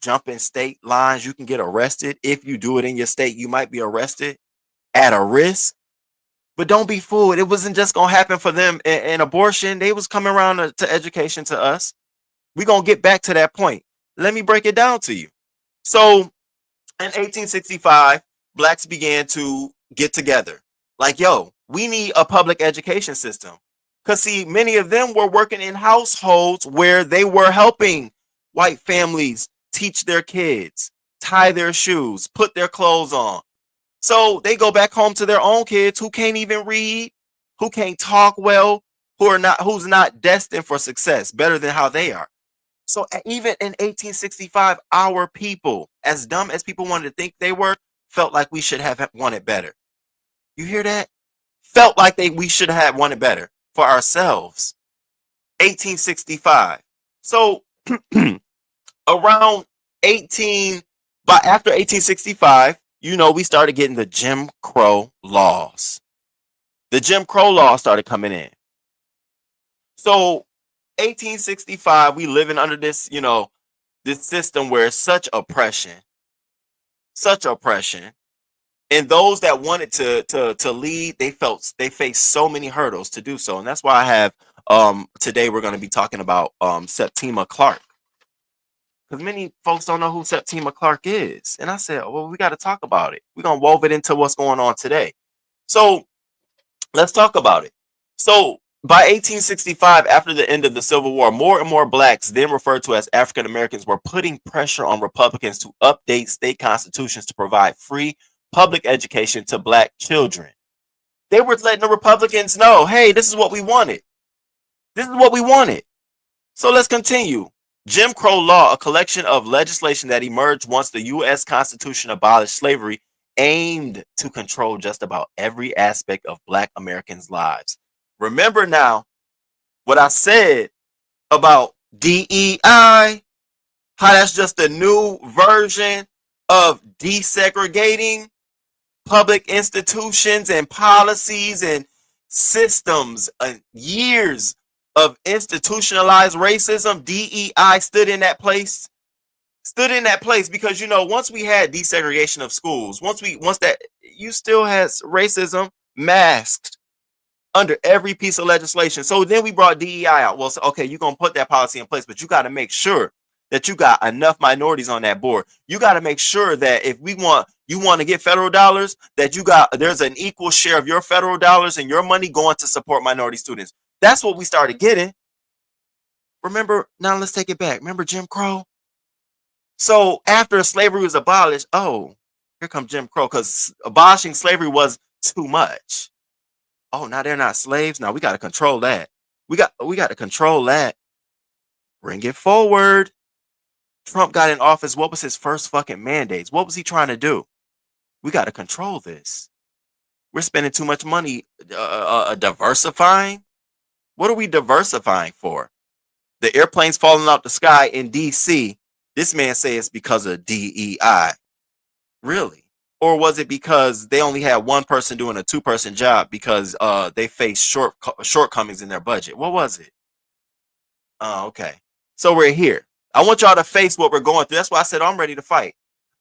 Jumping state lines, you can get arrested. If you do it in your state, you might be arrested at a risk. But don't be fooled. It wasn't just going to happen for them in abortion. They was coming around to education to us. We're going to get back to that point. Let me break it down to you. So in 1865, blacks began to get together. Like, yo, we need a public education system. Because, see, many of them were working in households where they were helping white families teach their kids, tie their shoes, put their clothes on. So they go back home to their own kids who can't even read, who can't talk well, who's not destined for success, better than how they are. So even in 1865, our people, as dumb as people wanted to think they were, felt like we should have wanted better. You hear that? Felt like we should have wanted better for ourselves. 1865. So around after 1865, we started getting the Jim Crow laws. The Jim Crow laws started coming in. So 1865, we living under this, this system where it's such oppression. And those that wanted to lead, they faced so many hurdles to do so. And that's why I have today we're going to be talking about Septima Clark. Because many folks don't know who Septima Clark is. And I said, well, we got to talk about it. We're going to wove it into what's going on today. So let's talk about it. So by 1865, after the end of the Civil War, more and more blacks, then referred to as African Americans, were putting pressure on Republicans to update state constitutions to provide free public education to black children. They were letting the Republicans know, hey, this is what we wanted. This is what we wanted. So let's continue. Jim Crow law, a collection of legislation that emerged once the U.S. Constitution abolished slavery, aimed to control just about every aspect of black Americans' lives. Remember now what I said about DEI, how that's just a new version of desegregating public institutions and policies and systems and years of institutionalized racism. DEI stood in that place because once we had desegregation of schools, once that, you still has racism masked under every piece of legislation. So then we brought DEI out. Well, so, okay, you're gonna put that policy in place, but you got to make sure that you got enough minorities on that board. You got to make sure that if you want to get federal dollars, that there's an equal share of your federal dollars and your money going to support minority students. That's what we started getting. Remember, now let's take it back. Remember Jim Crow? So after slavery was abolished, here comes Jim Crow, because abolishing slavery was too much. Oh, now they're not slaves. Now we got to control that. We got to control that. Bring it forward. Trump got in office. What was his first fucking mandates? What was he trying to do? We got to control this. We're spending too much money diversifying. What are we diversifying for? The airplanes falling out the sky in D.C. This man says it's because of DEI. Really? Or was it because they only had one person doing a two-person job because they faced shortcomings in their budget? What was it? Oh, okay. So we're here. I want y'all to face what we're going through. That's why I said I'm ready to fight.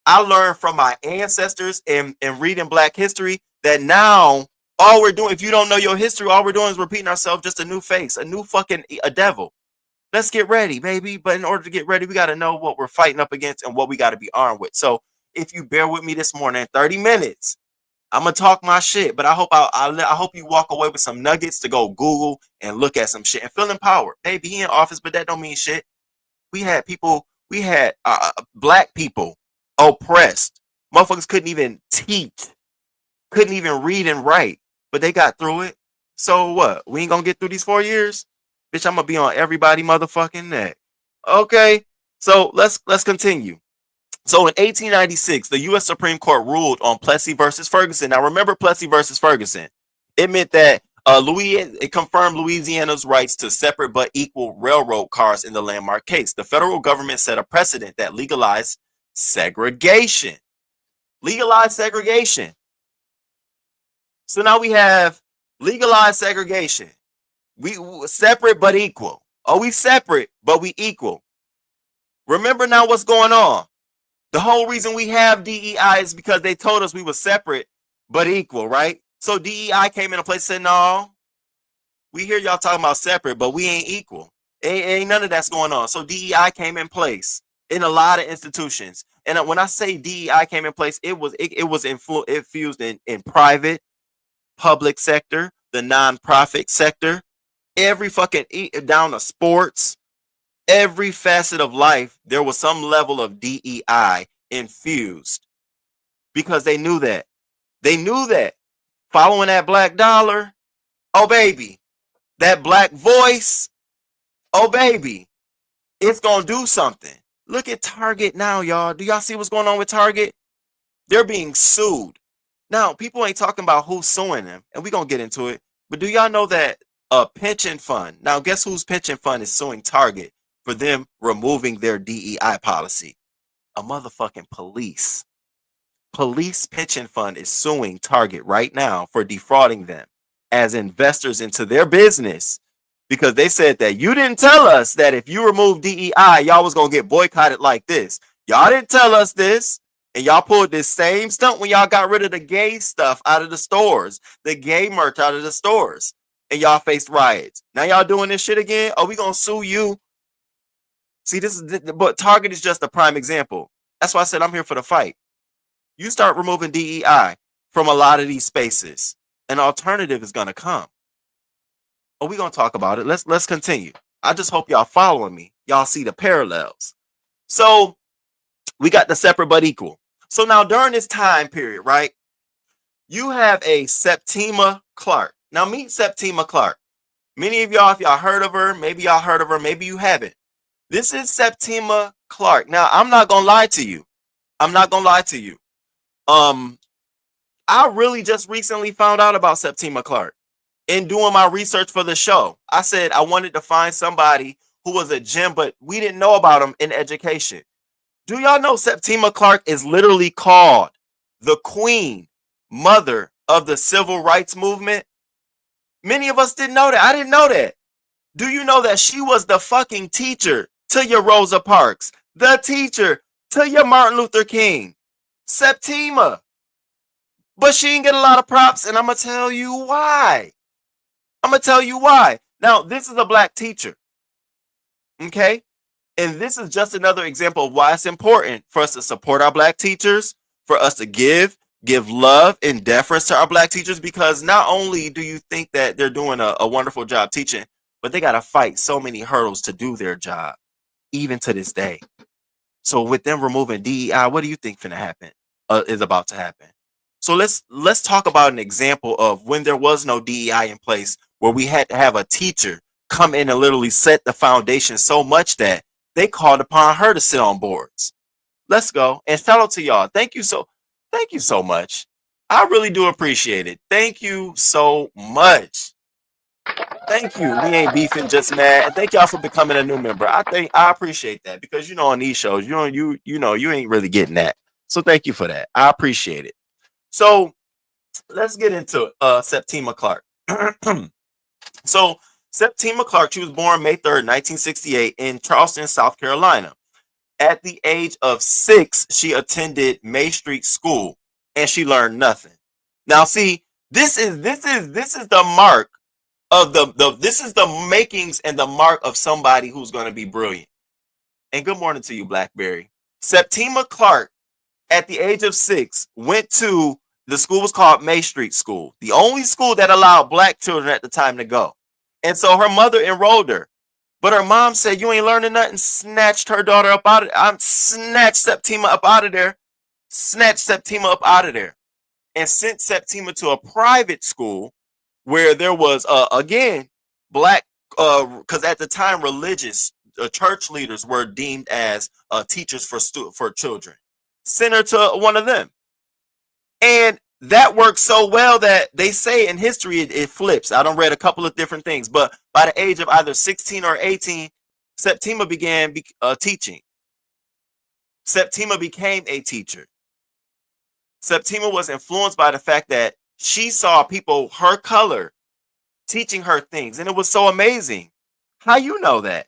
I learned from my ancestors and reading Black history that now all we're doing, if you don't know your history, all we're doing is repeating ourselves, just a new face, a new fucking devil. Let's get ready, baby. But in order to get ready, we got to know what we're fighting up against and what we got to be armed with. So if you bear with me this morning, 30 minutes, I'm gonna talk my shit. But I hope you walk away with some nuggets to go Google and look at some shit and feel empowered. Maybe he in office, but that don't mean shit. We had black people oppressed. Motherfuckers couldn't even teach, couldn't even read and write, but they got through it. So what? We ain't gonna get through these 4 years? Bitch, I'm gonna be on everybody motherfucking neck. Okay, so let's continue. So in 1896, the U.S. Supreme Court ruled on Plessy versus Ferguson. Now remember Plessy versus Ferguson. It meant that it confirmed Louisiana's rights to separate but equal railroad cars in the landmark case. The federal government set a precedent that legalized segregation. Legalized segregation. So now we have legalized segregation. We separate but equal. Are we separate, but we equal? Remember now what's going on. The whole reason we have DEI is because they told us we were separate, but equal, right? So DEI came into place and said, no, we hear y'all talking about separate, but we ain't equal. Ain't none of that's going on. So DEI came in place in a lot of institutions. And when I say DEI came in place, it was infused in private, public sector, the nonprofit sector, every fucking down to sports, every facet of life. There was some level of DEI infused because they knew that. They knew that following that black dollar, oh baby, that black voice, oh baby, it's gonna do something. Look at Target now, y'all. Do y'all see what's going on with Target? They're being sued. Now, people ain't talking about who's suing them, and we're gonna get into it. But do y'all know that a pension fund, now guess whose pension fund is suing Target for them removing their DEI policy? A motherfucking police. Police pension fund is suing Target right now for defrauding them as investors into their business because they said that you didn't tell us that if you remove DEI, y'all was going to get boycotted like this. Y'all didn't tell us this. And y'all pulled this same stunt when y'all got rid of the gay stuff out of the stores, the gay merch out of the stores, and y'all faced riots. Now y'all doing this shit again? Oh, we going to sue you? See, but Target is just a prime example. That's why I said I'm here for the fight. You start removing DEI from a lot of these spaces, an alternative is going to come. Oh, we're going to talk about it. Let's continue. I just hope y'all following me. Y'all see the parallels. So we got the separate but equal. So now during this time period, right, you have a Septima Clark. Now meet Septima Clark. Many of y'all, if y'all heard of her, maybe y'all heard of her, maybe you haven't. This is Septima Clark. Now, I'm not going to lie to you. I'm not going to lie to you. I really just recently found out about Septima Clark in doing my research for the show. I said I wanted to find somebody who was a gem, but we didn't know about him in education. Do y'all know Septima Clark is literally called the Queen Mother of the Civil Rights Movement? Many of us didn't know that. I didn't know that. Do you know that she was the fucking teacher to your Rosa Parks, the teacher to your Martin Luther King? Septima. But she didn't get a lot of props, and I'm going to tell you why. Now, this is a black teacher. Okay? And this is just another example of why it's important for us to support our black teachers, for us to give love and deference to our black teachers, because not only do you think that they're doing a wonderful job teaching, but they got to fight so many hurdles to do their job, even to this day. So with them removing DEI, what do you think is about to happen? So let's talk about an example of when there was no DEI in place, where we had to have a teacher come in and literally set the foundation so much that they called upon her to sit on boards. Let's go. And shout out to y'all. Thank you so much. I really do appreciate it. Thank you so much. Thank you. We ain't beefing, just mad. And thank y'all for becoming a new member. I appreciate that, because on these shows, you ain't really getting that. So thank you for that. I appreciate it. So let's get into Septima Clark. So Septima Clark, she was born May 3rd, 1968 in Charleston, South Carolina. At the age of 6, she attended May Street School, and she learned nothing. Now, see, this is the mark of this is the makings and the mark of somebody who's going to be brilliant. And good morning to you, Blackberry. Septima Clark, at the age of 6, went to the school was called May Street School, the only school that allowed black children at the time to go. And so her mother enrolled her. But her mom said, you ain't learning nothing, snatched her daughter up out of there. Snatched Septima up out of there. And sent Septima to a private school where there was, again, black, because at the time, religious church leaders were deemed as teachers for children. Sent her to one of them. And that worked so well that they say in history it flips. I done read a couple of different things, but by the age of either 16 or 18, Septima began teaching. Septima became a teacher. Septima was influenced by the fact that she saw people her color teaching her things, and it was so amazing. How you know that?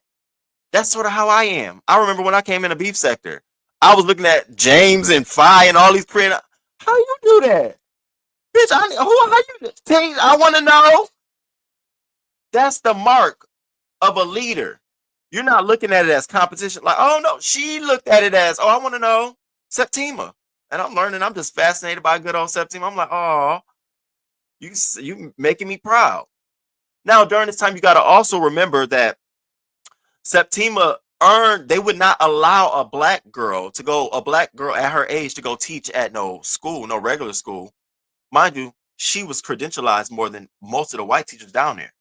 That's sort of how I am. I remember when I came in the beef sector, I was looking at James and Phi and all these print. How you do that? Bitch, how you I want to know. That's the mark of a leader. You're not looking at it as competition. Like, oh no, she looked at it as, oh, I want to know Septima. And I'm learning. I'm just fascinated by good old Septima. I'm like, oh, you making me proud. Now, during this time, you got to also remember that Septima they would not allow a black girl at her age to go teach at no school, no regular school. Mind you, she was credentialized more than most of the white teachers down there.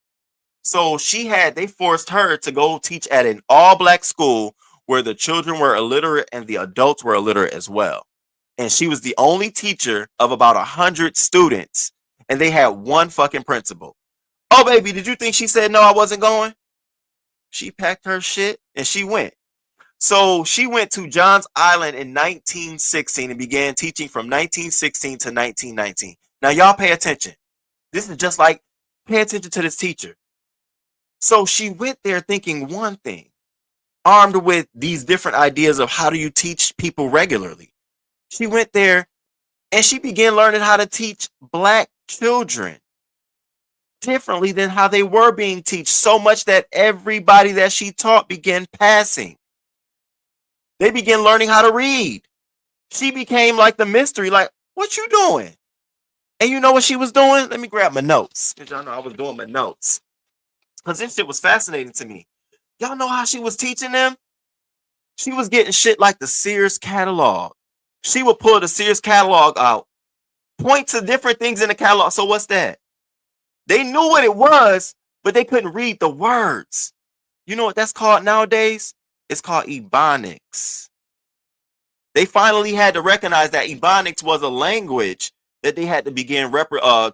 So they forced her to go teach at an all black school where the children were illiterate and the adults were illiterate as well. And she was the only teacher of about 100 students. And they had one fucking principal. Oh, baby, did you think she said no, I wasn't going? She packed her shit and she went. So she went to Johns Island in 1916 and began teaching from 1916 to 1919. Now, y'all pay attention. This is just like, pay attention to this teacher. So she went there thinking one thing, armed with these different ideas of how do you teach people regularly. She went there and she began learning how to teach black children differently than how they were being taught, so much that everybody that she taught began passing. They began learning how to read. She became like the mystery, like, what you doing? And you know what she was doing? Let me grab my notes, because y'all know I was doing my notes. Because this shit was fascinating to me. Y'all know how she was teaching them? She was getting shit like the Sears catalog. She would pull the Sears catalog out, point to different things in the catalog. So what's that? They knew what it was, but they couldn't read the words. You know what that's called nowadays? It's called Ebonics. They finally had to recognize that Ebonics was a language that they had to begin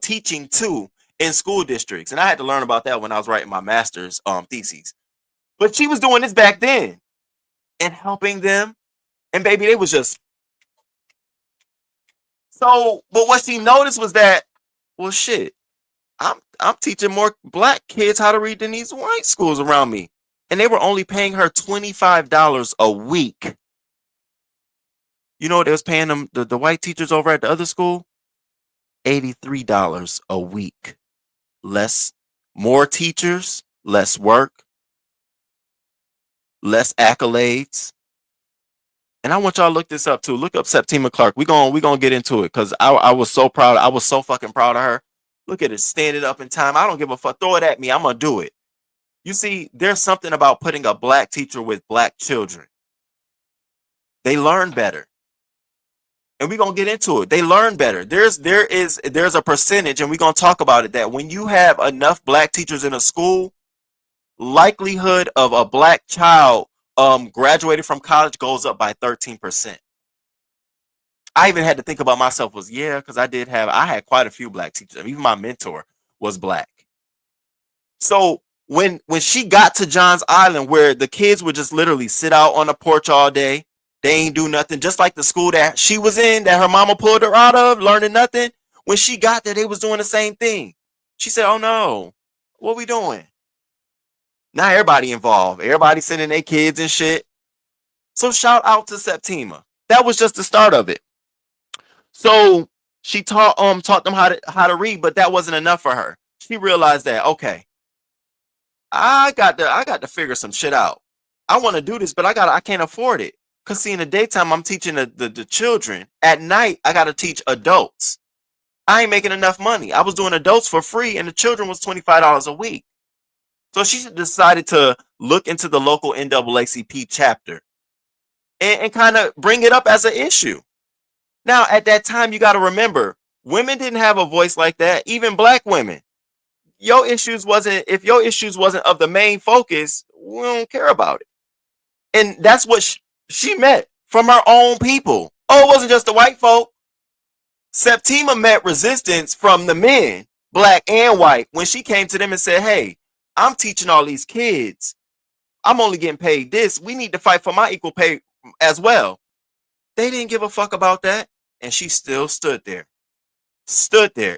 teaching to in school districts. And I had to learn about that when I was writing my master's thesis. But she was doing this back then and helping them. And baby, they was just... So, but what she noticed was that, well, shit, I'm teaching more black kids how to read than these white schools around me. And they were only paying her $25 a week. You know what they was paying them, the white teachers over at the other school? $83 a week. More teachers, less work, less accolades. And I want y'all to look this up too. Look up Septima Clark. We're gonna get into it because I was so proud. I was so fucking proud of her. Look at it, standing up in time. I don't give a fuck. Throw it at me. I'm gonna do it. You see, there's something about putting a black teacher with black children. They learn better. And we're gonna get into it. They learn better. There's a percentage, and we're gonna talk about it, that when you have enough black teachers in a school, likelihood of a black child graduated from college goes up by 13%. I even had to think about myself because I had quite a few black teachers. Even my mentor was black. So when she got to Johns Island, where the kids would just literally sit out on the porch all day, they ain't do nothing, just like the school that she was in, that her mama pulled her out of, learning nothing. When she got there, they was doing the same thing. She said, oh no, what we doing? Now everybody involved. Everybody sending their kids and shit. So shout out to Septima. That was just the start of it. So she taught them how to read, but that wasn't enough for her. She realized that, okay, I got to figure some shit out. I want to do this, but I can't afford it. Cause see, in the daytime I'm teaching the children. At night I got to teach adults. I ain't making enough money. I was doing adults for free, and the children was $25 a week. So she decided to look into the local NAACP chapter and kind of bring it up as an issue. Now, at that time, you got to remember, women didn't have a voice like that. Even black women. If your issues wasn't of the main focus, we don't care about it. And that's what she met from her own people. Oh, it wasn't just the white folk. Septima met resistance from the men, black and white, when she came to them and said, hey, I'm teaching all these kids. I'm only getting paid this. We need to fight for my equal pay as well. They didn't give a fuck about that. And she still stood there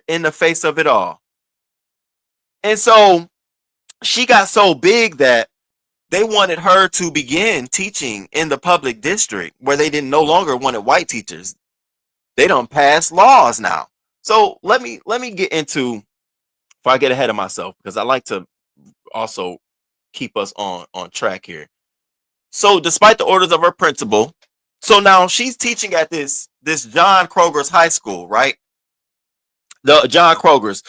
in the face of it all. And so She got so big that they wanted her to begin teaching in the public district where they didn't no longer wanted white teachers. They don't pass laws now. So let me get into, before I get ahead of myself, because I like to also keep us on track here. So despite the orders of her principal, so now she's teaching at this John Kroger's high school, right? The John Kroger's.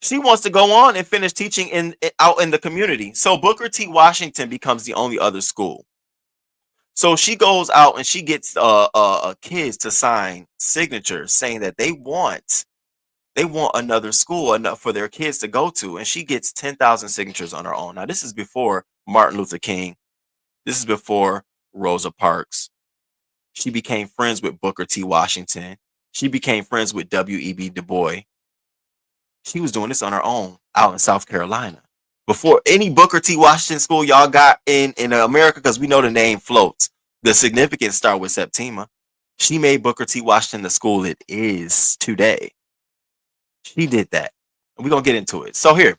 She wants to go on and finish teaching out in the community. So Booker T. Washington becomes the only other school. So she goes out and she gets kids to sign signatures saying that they want another school enough for their kids to go to, and she gets 10,000 signatures on her own. Now this is before Martin Luther King. This is before Rosa Parks. She became friends with Booker T. Washington. She became friends with W.E.B. Du Bois. She was doing this on her own out in South Carolina. Before any Booker T. Washington school y'all got in America, because we know the name floats. The significance start with Septima. She made Booker T. Washington the school it is today. She did that. And we're going to get into it. So here.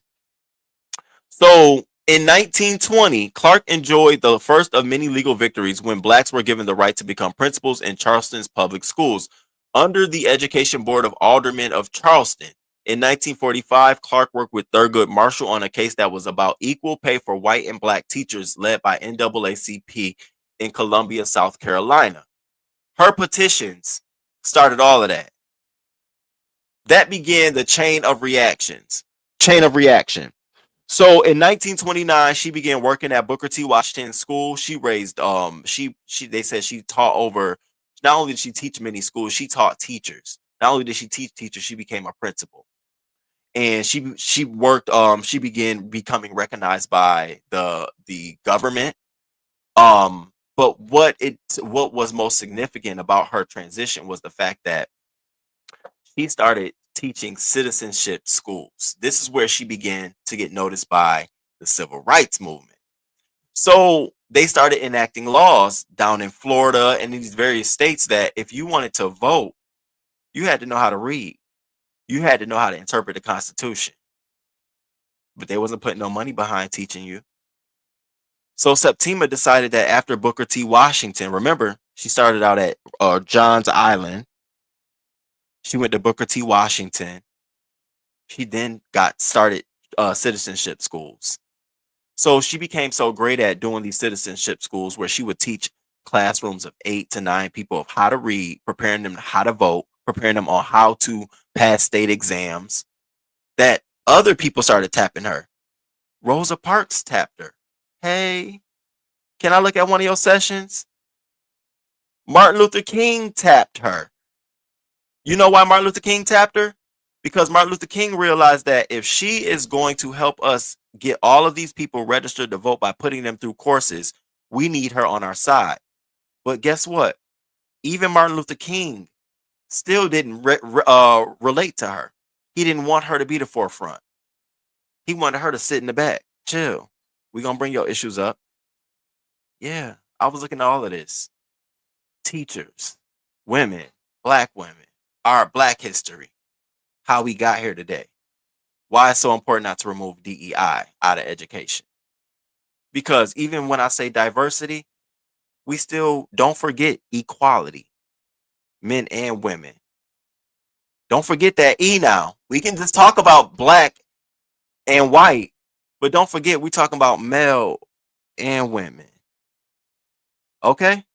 So in 1920, Clark enjoyed the first of many legal victories when blacks were given the right to become principals in Charleston's public schools under the Education Board of Aldermen of Charleston. In 1945, Clark worked with Thurgood Marshall on a case that was about equal pay for white and black teachers led by NAACP in Columbia, South Carolina. Her petitions started all of that. That began the chain of reaction. So in 1929, she began working at Booker T. Washington School. She raised they said she taught over, not only did she teach many schools, she taught teachers. Not only did she teach teachers, she became a principal. And she worked she began becoming recognized by the government. But what was most significant about her transition was the fact that she started teaching citizenship schools. This is where she began to get noticed by the civil rights movement. So they started enacting laws down in Florida and in these various states that if you wanted to vote, you had to know how to read. You had to know how to interpret the Constitution. But they wasn't putting no money behind teaching you. So Septima decided that after Booker T. Washington, remember, she started out at John's Island. She went to Booker T. Washington. She then got started citizenship schools. So she became so great at doing these citizenship schools where she would teach classrooms of 8 to 9 people of how to read, preparing them how to vote, preparing them on how to pass state exams, that other people started tapping her. Rosa Parks tapped her. Hey, can I look at one of your sessions? Martin Luther King tapped her. You know why Martin Luther King tapped her? Because Martin Luther King realized that if she is going to help us get all of these people registered to vote by putting them through courses, we need her on our side. But guess what? Even Martin Luther King still didn't relate to her. He didn't want her to be the forefront. He wanted her to sit in the back. Chill. We're going to bring your issues up. Yeah, I was looking at all of this. Teachers, women, black women, our black history, how we got here today. Why it's so important not to remove DEI out of education. Because even when I say diversity, we still don't forget equality. Men and women. Don't forget that E now. We can just talk about black and white, but don't forget we're talking about male and women. Okay?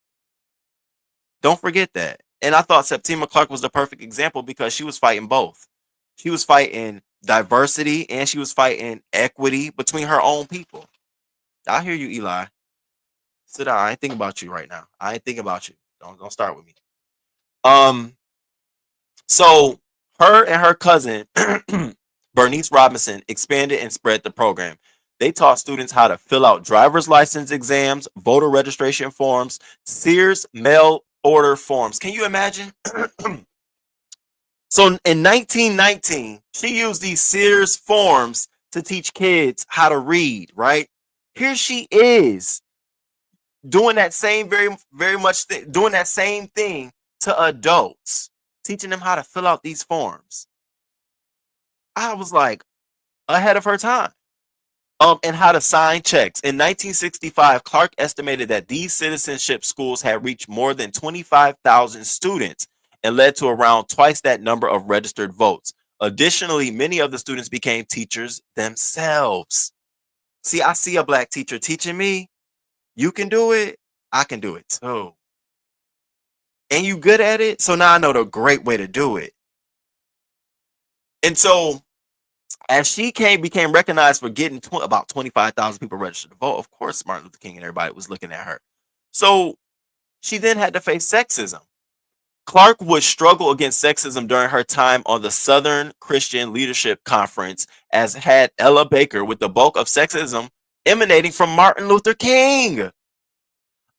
Don't forget that. And I thought Septima Clark was the perfect example because she was fighting both. She was fighting diversity and she was fighting equity between her own people. I hear you, Eli. Sit down. I ain't thinking about you right now. I ain't thinking about you. Don't start with me. So her and her cousin Bernice Robinson expanded and spread the program. They taught students how to fill out driver's license exams, voter registration forms, Sears mail order forms. Can you imagine? So in 1919, she used these Sears forms to teach kids how to read, right? Here she is doing that same doing that same thing to adults, teaching them how to fill out these forms. I was like ahead of her time. And how to sign checks. In 1965, Clark estimated that these citizenship schools had reached more than 25,000 students and led to around twice that number of registered votes. Additionally, many of the students became teachers themselves. See, I see a black teacher teaching me. You can do it. I can do it too. And you good at it. So now I know the great way to do it. And so as she became recognized for getting about 25,000 people registered to vote, of course, Martin Luther King and everybody was looking at her. So she then had to face sexism. Clark would struggle against sexism during her time on the Southern Christian Leadership Conference, as had Ella Baker, with the bulk of sexism emanating from Martin Luther King.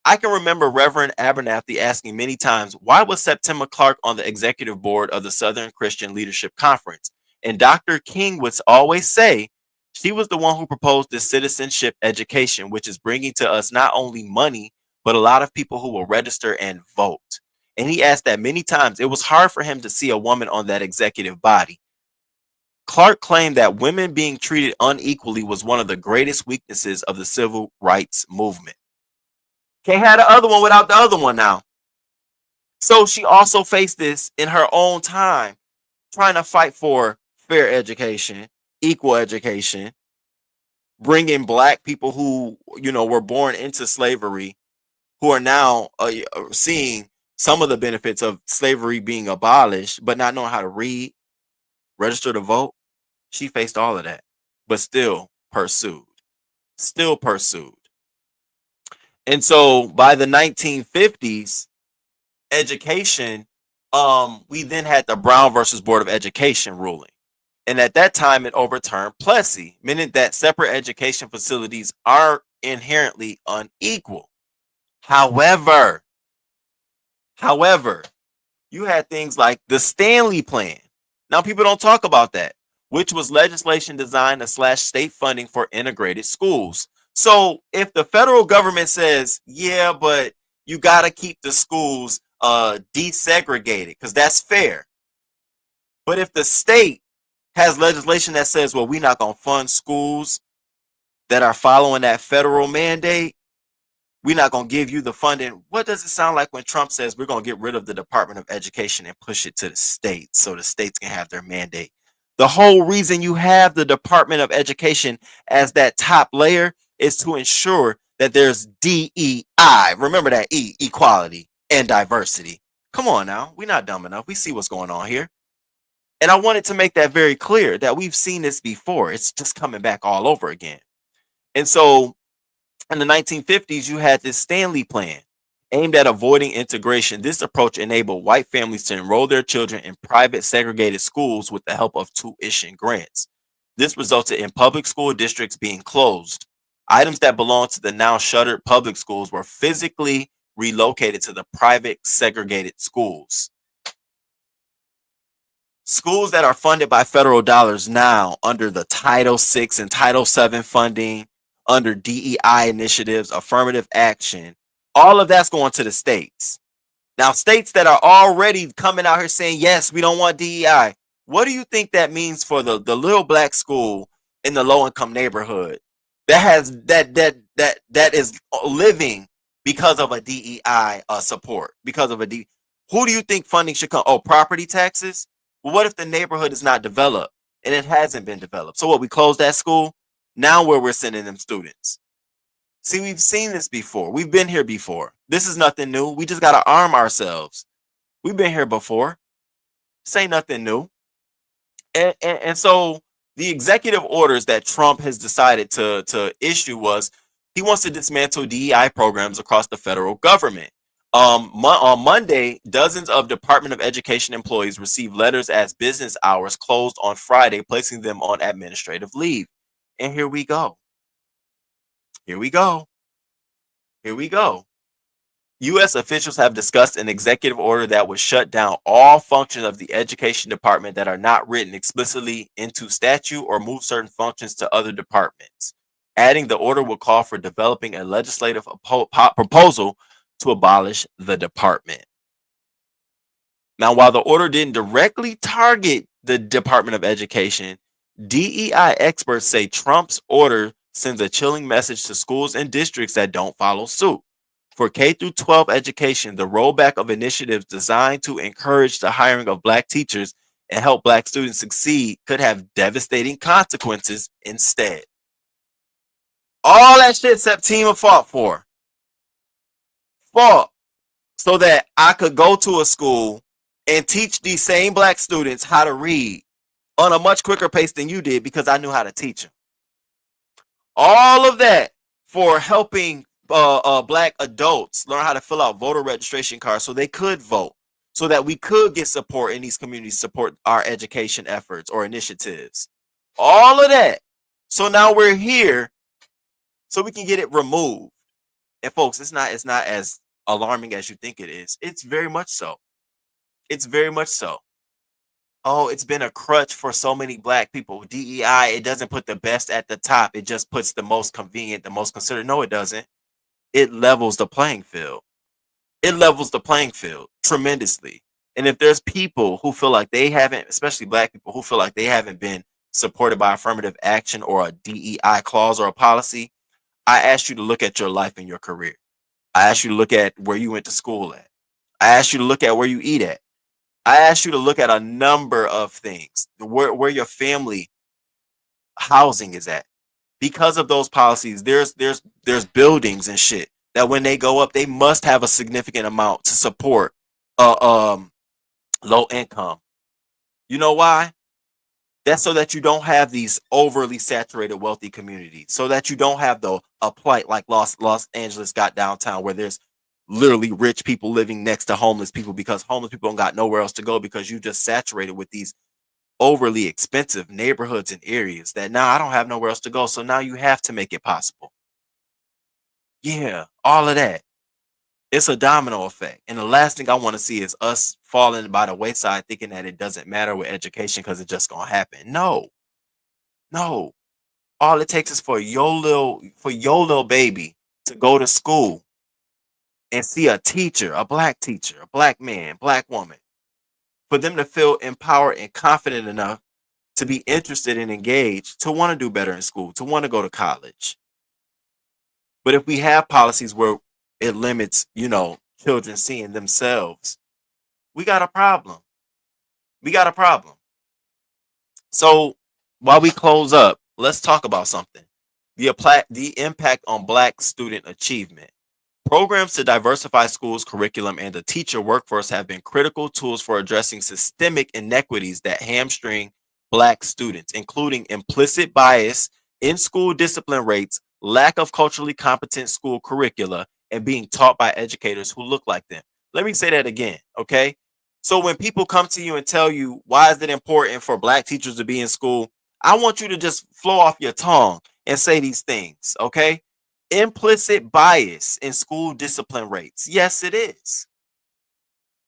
I can remember Reverend Abernathy asking many times, why was Septima Clark on the executive board of the Southern Christian Leadership Conference? And Dr. King would always say, she was the one who proposed this citizenship education, which is bringing to us not only money, but a lot of people who will register and vote. And he asked that many times. It was hard for him to see a woman on that executive body. Clark claimed that women being treated unequally was one of the greatest weaknesses of the civil rights movement. Can't have the other one without the other one now. So she also faced this in her own time, trying to fight for fair education, equal education, bringing black people who, were born into slavery, who are now seeing some of the benefits of slavery being abolished, but not knowing how to read, register to vote. She faced all of that, but still pursued. And so by the 1950s, education, we then had the Brown versus Board of Education ruling. And at that time, it overturned Plessy, meaning that separate education facilities are inherently unequal. However, you had things like the Stanley Plan. Now, people don't talk about that, which was legislation designed to slash state funding for integrated schools. So if the federal government says, yeah, but you got to keep the schools desegregated because that's fair. But if the state has legislation that says, well, we're not going to fund schools that are following that federal mandate, we're not going to give you the funding. What does it sound like when Trump says we're going to get rid of the Department of Education and push it to the states so the states can have their mandate? The whole reason you have the Department of Education as that top layer is to ensure that there's DEI. Remember that E, equality and diversity. Come on now. We're not dumb enough. We see what's going on here. And I wanted to make that very clear that we've seen this before. It's just coming back all over again. And so in the 1950s, you had this Stanley Plan aimed at avoiding integration. This approach enabled white families to enroll their children in private segregated schools with the help of tuition grants. This resulted in public school districts being closed. Items that belonged to the now shuttered public schools were physically relocated to the private segregated schools. Schools that are funded by federal dollars now under the Title VI and Title VII funding, under DEI initiatives, affirmative action, all of that's going to the states. Now, states that are already coming out here saying, yes, we don't want DEI. What do you think that means for the little black school in the low income neighborhood that has that is living because of a DEI support, because of who do you think funding should come? Oh, property taxes? Well, what if the neighborhood is not developed and it hasn't been developed? So what, we close that school? Now where we're sending them students. See, we've seen this before. We've been here before. This is nothing new. We just got to arm ourselves. We've been here before. This ain't nothing new. And so the executive orders that Trump has decided to issue was he wants to dismantle DEI programs across the federal government. On Monday, dozens of Department of Education employees received letters as business hours closed on Friday, placing them on administrative leave. And here we go. U.S. officials have discussed an executive order that would shut down all functions of the Education Department that are not written explicitly into statute or move certain functions to other departments. Adding, the order will call for developing a legislative proposal to abolish the department. Now, while the order didn't directly target the Department of Education, DEI experts say Trump's order sends a chilling message to schools and districts that don't follow suit. For K through 12 education, the rollback of initiatives designed to encourage the hiring of black teachers and help black students succeed could have devastating consequences instead. All that shit Septima fought for. Fought so that I could go to a school and teach these same black students how to read on a much quicker pace than you did because I knew how to teach them. All of that for helping black adults learn how to fill out voter registration cards so they could vote, so that we could get support in these communities, support our education efforts or initiatives. All of that. So now we're here so we can get it removed. And folks, it's not as alarming as you think it is. It's very much so. It's very much so. Oh, it's been a crutch for so many black people. DEI, it doesn't put the best at the top. It just puts the most convenient, the most considered. No, it doesn't. It levels the playing field. It levels the playing field tremendously. And if there's people who feel like they haven't, especially black people who feel like they haven't been supported by affirmative action or a DEI clause or a policy, I ask you to look at your life and your career. I ask you to look at where you went to school at. I ask you to look at where you eat at. I ask you to look at a number of things, where your family housing is at. Because of those policies, there's buildings and shit that when they go up, they must have a significant amount to support low income. You know why? That's so that you don't have these overly saturated wealthy communities, so that you don't have a plight like Los Angeles got downtown, where there's literally rich people living next to homeless people because homeless people don't got nowhere else to go because you just saturated with these overly expensive neighborhoods and areas that now I don't have nowhere else to go. So now you have to make it possible. Yeah, all of that. It's a domino effect. And the last thing I want to see is us falling by the wayside thinking that it doesn't matter with education because it's just going to happen. No. All it takes is for your little baby to go to school and see a teacher, a black man, black woman, for them to feel empowered and confident enough to be interested and engaged, to want to do better in school, to want to go to college. But if we have policies where it limits, children seeing themselves, we got a problem. So while we close up, let's talk about something. The impact on black student achievement. Programs to diversify schools' curriculum and the teacher workforce have been critical tools for addressing systemic inequities that hamstring black students, including implicit bias in school discipline rates, lack of culturally competent school curricula, and being taught by educators who look like them. Let me say that again, okay? So when people come to you and tell you, why is it important for black teachers to be in school? I want you to just flow off your tongue and say these things, okay? Implicit bias in school discipline rates. Yes, it is.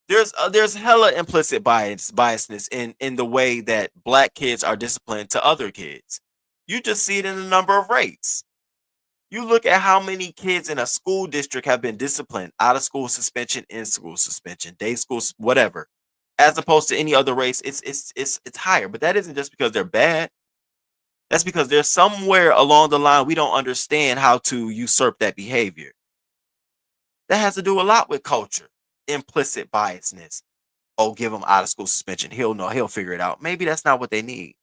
There's hella implicit biasness in the way that black kids are disciplined to other kids. You just see it in the number of rates. You look at how many kids in a school district have been disciplined, out of school suspension, in school suspension, day school, whatever, as opposed to any other race. It's higher, but that isn't just because they're bad. That's because there's somewhere along the line we don't understand how to usurp that behavior. That has to do a lot with culture, implicit biasness. Oh, give him out of school suspension. He'll know. He'll figure it out. Maybe that's not what they need.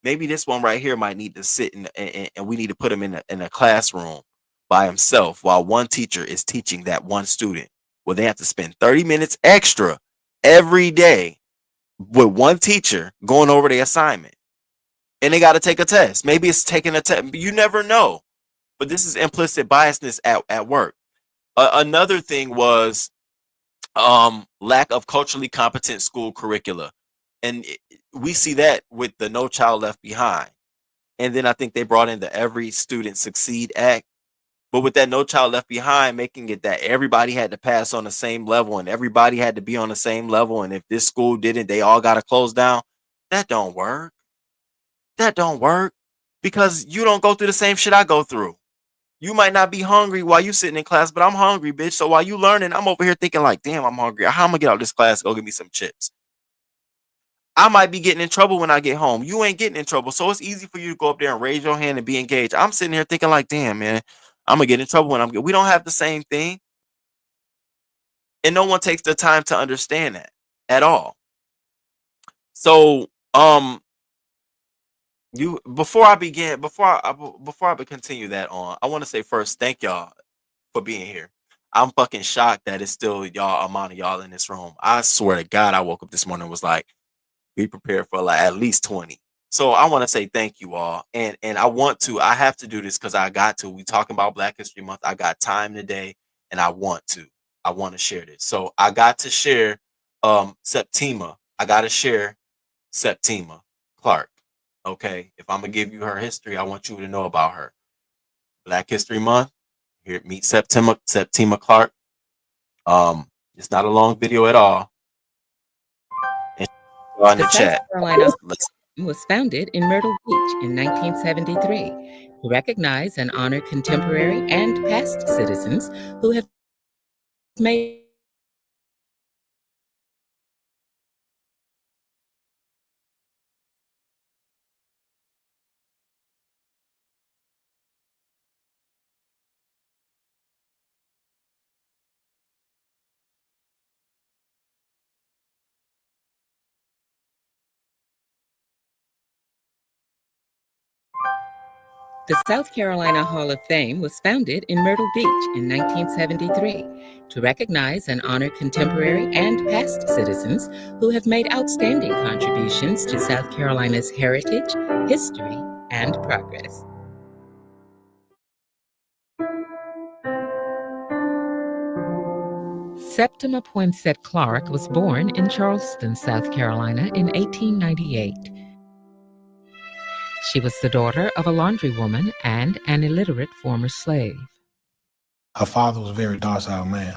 Maybe this one right here might need to sit and we need to put him in a classroom by himself while one teacher is teaching that one student. Well, they have to spend 30 minutes extra every day with one teacher going over the assignment. And they got to take a test. Maybe it's taking a test. You never know. But this is implicit biasness at work. Another thing was lack of culturally competent school curricula. And we see that with the No Child Left Behind. And then I think they brought in the Every Student Succeed Act. But with that No Child Left Behind, making it that everybody had to pass on the same level and everybody had to be on the same level. And if this school didn't, they all got to close down. That don't work. That don't work because you don't go through the same shit I go through. You might not be hungry while you sitting in class, but I'm hungry, bitch. So while you learning, I'm over here thinking like, damn, I'm hungry. How am I gonna get out of this class? Go get me some chips. I might be getting in trouble when I get home. You ain't getting in trouble. So it's easy for you to go up there and raise your hand and be engaged. I'm sitting here thinking like, damn, man, I'm going to get in trouble when we don't have the same thing. And no one takes the time to understand that at all. So, before I continue that on, I want to say first, thank y'all for being here. I'm fucking shocked that it's still y'all amount of y'all in this room. I swear to God, I woke up this morning and was like, be prepared for like at least 20. So I want to say thank you all. And I have to do this because I got to. We talking about Black History Month. I got time today and I want to share this. So I got to share Septima. I got to share Septima Clark. Okay. If I'm going to give you her history, I want you to know about her. Black History Month. Here, meet Septima Clark. It's not a long video at all. And on the chat. South Carolina was founded in Myrtle Beach in 1973 to recognize and honor contemporary and past citizens who have made The South Carolina Hall of Fame was founded in Myrtle Beach in 1973 to recognize and honor contemporary and past citizens who have made outstanding contributions to South Carolina's heritage, history, and progress. Septima Poinsett Clark was born in Charleston, South Carolina in 1898. She was the daughter of a laundrywoman and an illiterate former slave. Her father was a very docile man,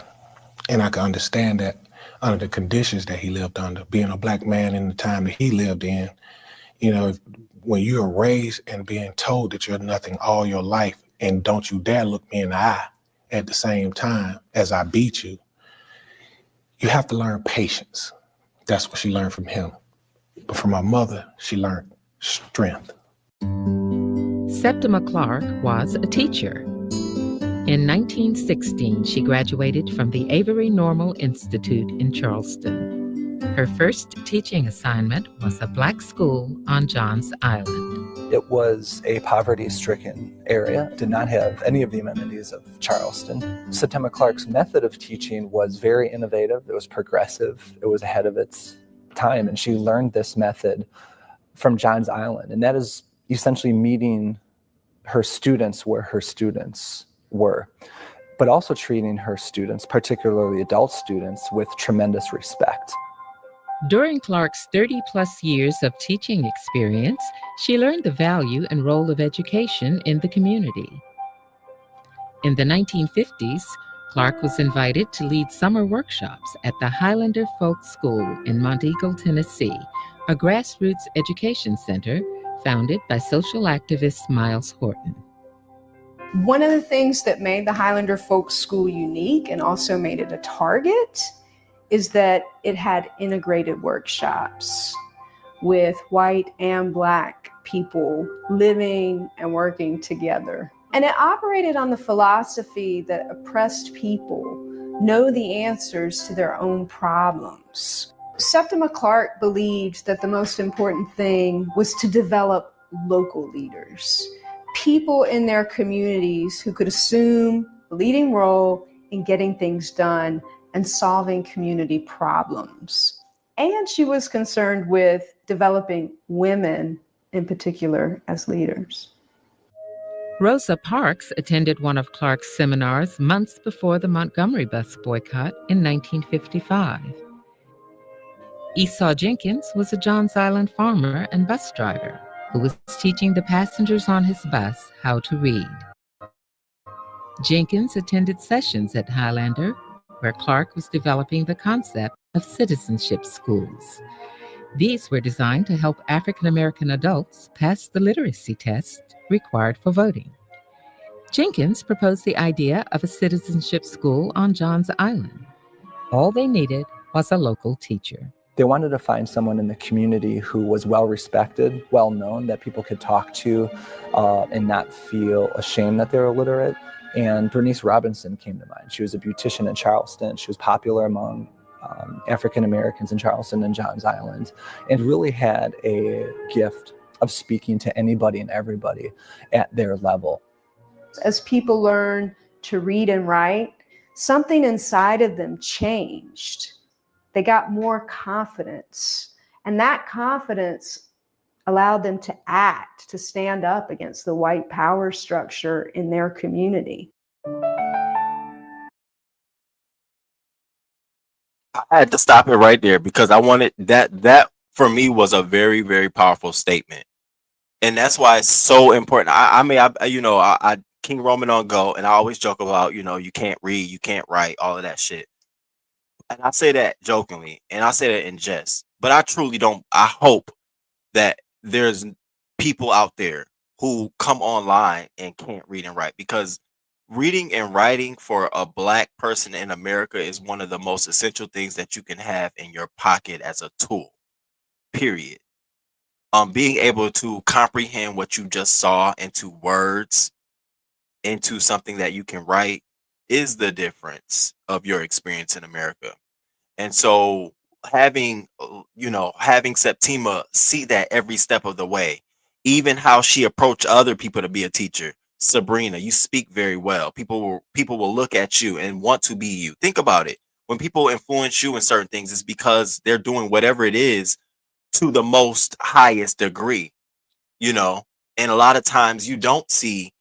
and I could understand that under the conditions that he lived under, being a Black man in the time that he lived in. You know, when you are raised and being told that you're nothing all your life, and don't you dare look me in the eye at the same time as I beat you, you have to learn patience. That's what she learned from him. But from her mother, she learned strength. Septima Clark was a teacher. In 1916, she graduated from the Avery Normal Institute in Charleston. Her first teaching assignment was a Black school on Johns Island. It was a poverty-stricken area, did not have any of the amenities of Charleston. Septima Clark's method of teaching was very innovative, it was progressive, it was ahead of its time, and she learned this method from Johns Island, and that is essentially meeting her students where her students were, but also treating her students, particularly adult students, with tremendous respect. During Clark's 30-plus years of teaching experience, she learned the value and role of education in the community. In the 1950s, Clark was invited to lead summer workshops at the Highlander Folk School in Monteagle, Tennessee, a grassroots education center founded by social activist Miles Horton. One of the things that made the Highlander Folk School unique and also made it a target is that it had integrated workshops with white and Black people living and working together. And it operated on the philosophy that oppressed people know the answers to their own problems. Septima Clark believed that the most important thing was to develop local leaders, people in their communities who could assume a leading role in getting things done and solving community problems. And she was concerned with developing women in particular as leaders. Rosa Parks attended one of Clark's seminars months before the Montgomery bus boycott in 1955. Esau Jenkins was a Johns Island farmer and bus driver who was teaching the passengers on his bus how to read. Jenkins attended sessions at Highlander, where Clark was developing the concept of citizenship schools. These were designed to help African American adults pass the literacy test required for voting. Jenkins proposed the idea of a citizenship school on Johns Island. All they needed was a local teacher. They wanted to find someone in the community who was well respected, well known, that people could talk to and not feel ashamed that they were illiterate. And Bernice Robinson came to mind. She was a beautician in Charleston. She was popular among African Americans in Charleston and Johns Island, and really had a gift of speaking to anybody and everybody at their level. As people learn to read and write, something inside of them changed. They got more confidence, and that confidence allowed them to act, to stand up against the white power structure in their community. I had to stop it right there because I wanted that for me was a very, very powerful statement. And that's why it's so important. I King Roman on Go, and I always joke about, you can't read, you can't write, all of that shit. And I say that jokingly, and I say that in jest. But I truly don't. I hope that there's people out there who come online and can't read and write, because reading and writing for a Black person in America is one of the most essential things that you can have in your pocket as a tool. Period. Being able to comprehend what you just saw into words, into something that you can write, is the difference of your experience in America. And so having Septima see that every step of the way, even how she approached other people to be a teacher. Sabrina, you speak very well. People will look at you and want to be you. Think about it. When people influence you in certain things, it's because they're doing whatever it is to the most highest degree, and a lot of times you don't see,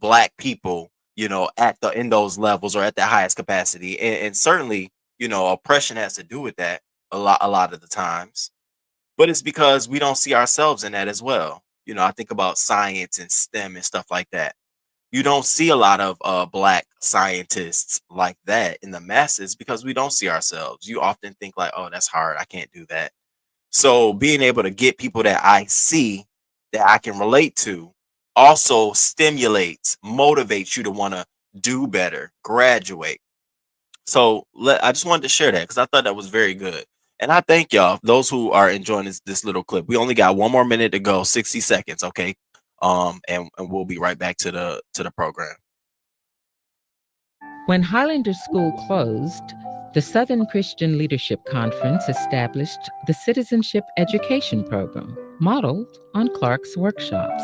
Black people, in those levels or at the highest capacity. And certainly, oppression has to do with that a lot of the times. But it's because we don't see ourselves in that as well. I think about science and STEM and stuff like that. You don't see a lot of Black scientists like that in the masses because we don't see ourselves. You often think like, oh, that's hard, I can't do that. So being able to get people that I see, that I can relate to, also stimulates, motivates you to want to do better, graduate. So I just wanted to share that because I thought that was very good. And I thank y'all, those who are enjoying this little clip. We only got 1 more minute to go, 60 seconds, okay? And we'll be right back to the program. When Highlander School closed, the Southern Christian Leadership Conference established the Citizenship Education Program, modeled on Clark's workshops.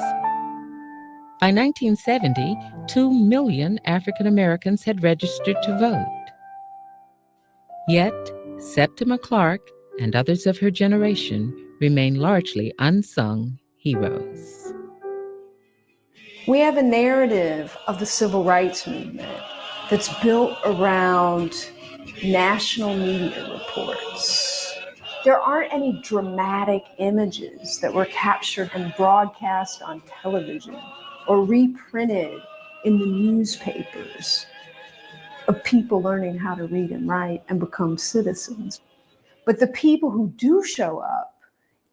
By 1970, 2 million African Americans had registered to vote. Yet, Septima Clark and others of her generation remain largely unsung heroes. We have a narrative of the civil rights movement that's built around national media reports. There aren't any dramatic images that were captured and broadcast on television or reprinted in the newspapers of people learning how to read and write and become citizens. But the people who do show up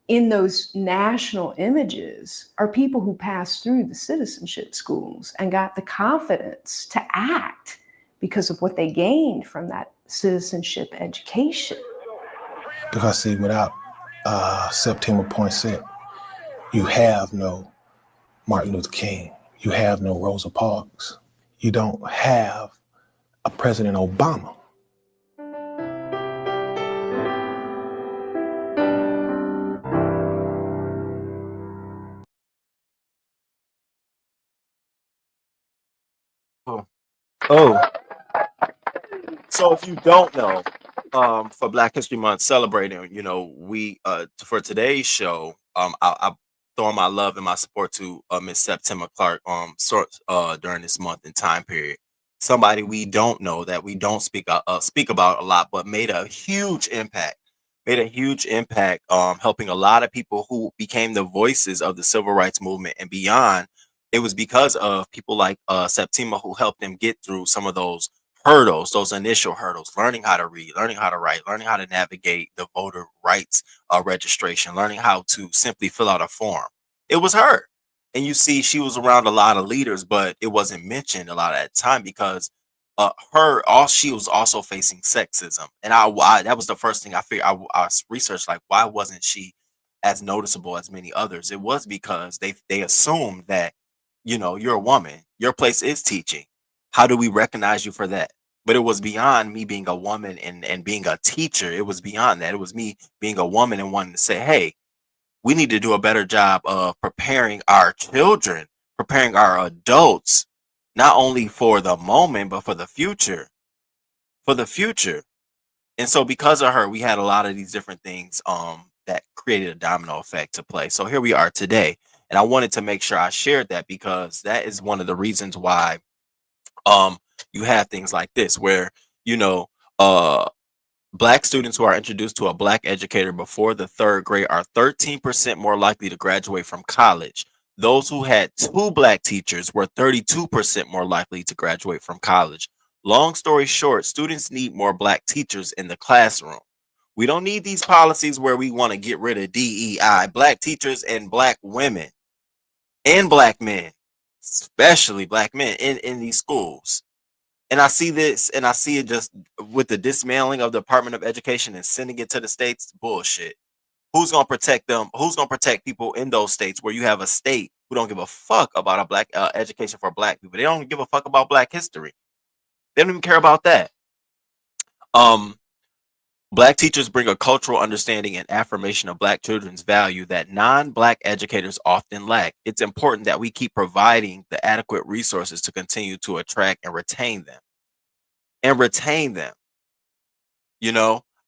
in those national images are people who passed through the citizenship schools and got the confidence to act because of what they gained from that citizenship education. Because see, without Septima Poinsett, you have no Martin Luther King, you have no Rosa Parks, you don't have a President Obama. Oh, so if you don't know, for Black History Month celebrating, we for today's show, I throwing my love and my support to Miss Septima Clark during this month and time period. Somebody we don't know, that we don't speak about a lot, but made a huge impact. Helping a lot of people who became the voices of the civil rights movement and beyond. It was because of people like Septima who helped them get through some of those hurdles, those initial hurdles, learning how to read, learning how to write, learning how to navigate the voter rights registration, learning how to simply fill out a form. It was her. And you see, she was around a lot of leaders, but it wasn't mentioned a lot at the time because she was also facing sexism, and that was the first thing I figured. I researched, like, why wasn't she as noticeable as many others? It was because they assumed that, you're a woman, your place is teaching. How do we recognize you for that? But it was beyond me being a woman and being a teacher. It was beyond that. It was me being a woman and wanting to say, hey, we need to do a better job of preparing our children, preparing our adults, not only for the moment, but for the future. For the future. And so because of her, we had a lot of these different things that created a domino effect to play. So here we are today. And I wanted to make sure I shared that, because that is one of the reasons why you have things like this where, Black students who are introduced to a Black educator before the 3rd grade are 13% more likely to graduate from college. Those who had 2 Black teachers were 32% more likely to graduate from college. Long story short, students need more Black teachers in the classroom. We don't need these policies where we want to get rid of DEI. Black teachers and Black women and Black men, especially Black men in these schools. And I see this, and I see it just with the dismantling of the Department of Education and sending it to the states. Bullshit. Who's going to protect them? Who's going to protect people in those states where you have a state who don't give a fuck about a Black education for Black people? They don't give a fuck about Black history. They don't even care about that. Black teachers bring a cultural understanding and affirmation of Black children's value that non-Black educators often lack. It's important that we keep providing the adequate resources to continue to attract and retain them.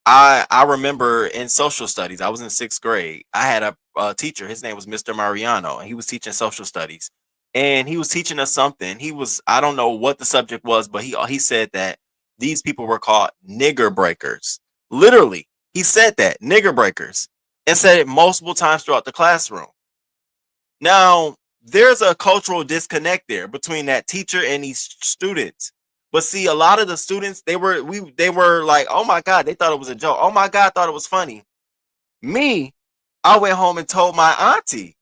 I remember in social studies, I was in 6th grade. I had a teacher. His name was Mr. Mariano, and he was teaching social studies. And he was teaching us something. I don't know what the subject was, but he said that these people were called nigger breakers. Literally, he said that, nigger breakers, and said it multiple times throughout the classroom. Now, there's a cultural disconnect there between that teacher and these students. But see, a lot of the students, they were like, oh my God, they thought it was a joke. Oh my God, I thought it was funny. Me, I went home and told my auntie.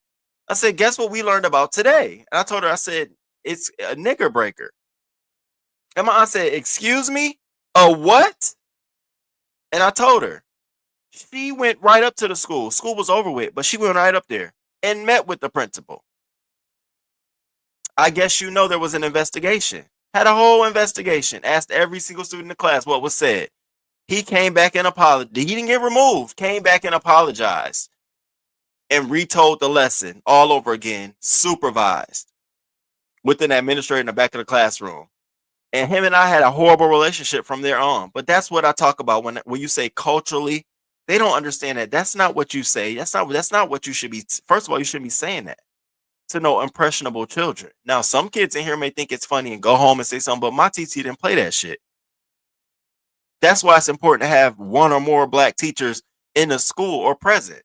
I said, guess what we learned about today? And I told her, I said, it's a nigger breaker. And my aunt said, excuse me? A what? And I told her. She went right up to the school. School was over with, but she went right up there and met with the principal. I guess there was an investigation. Had a whole investigation. Asked every single student in the class what was said. He came back and apologized. He didn't get removed. Came back and apologized. And retold the lesson all over again, supervised, with an administrator in the back of the classroom. And him and I had a horrible relationship from there on. But that's what I talk about when you say culturally. They don't understand that. That's not what you say. That's not what you should be. First of all, you shouldn't be saying that to no impressionable children. Now, some kids in here may think it's funny and go home and say something, but my TT didn't play that shit. That's why it's important to have one or more Black teachers in the school or present.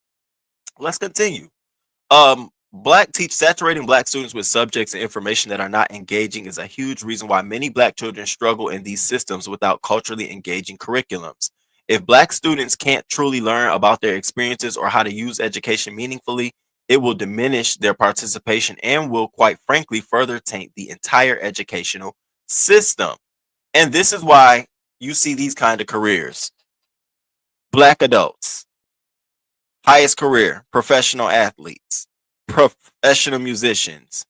Let's continue. Saturating Black students with subjects and information that are not engaging is a huge reason why many Black children struggle in these systems without culturally engaging curriculums. If Black students can't truly learn about their experiences or how to use education meaningfully, it will diminish their participation and will, quite frankly, further taint the entire educational system. And this is why you see these kind of careers. Black adults, highest career, professional athletes, professional musicians.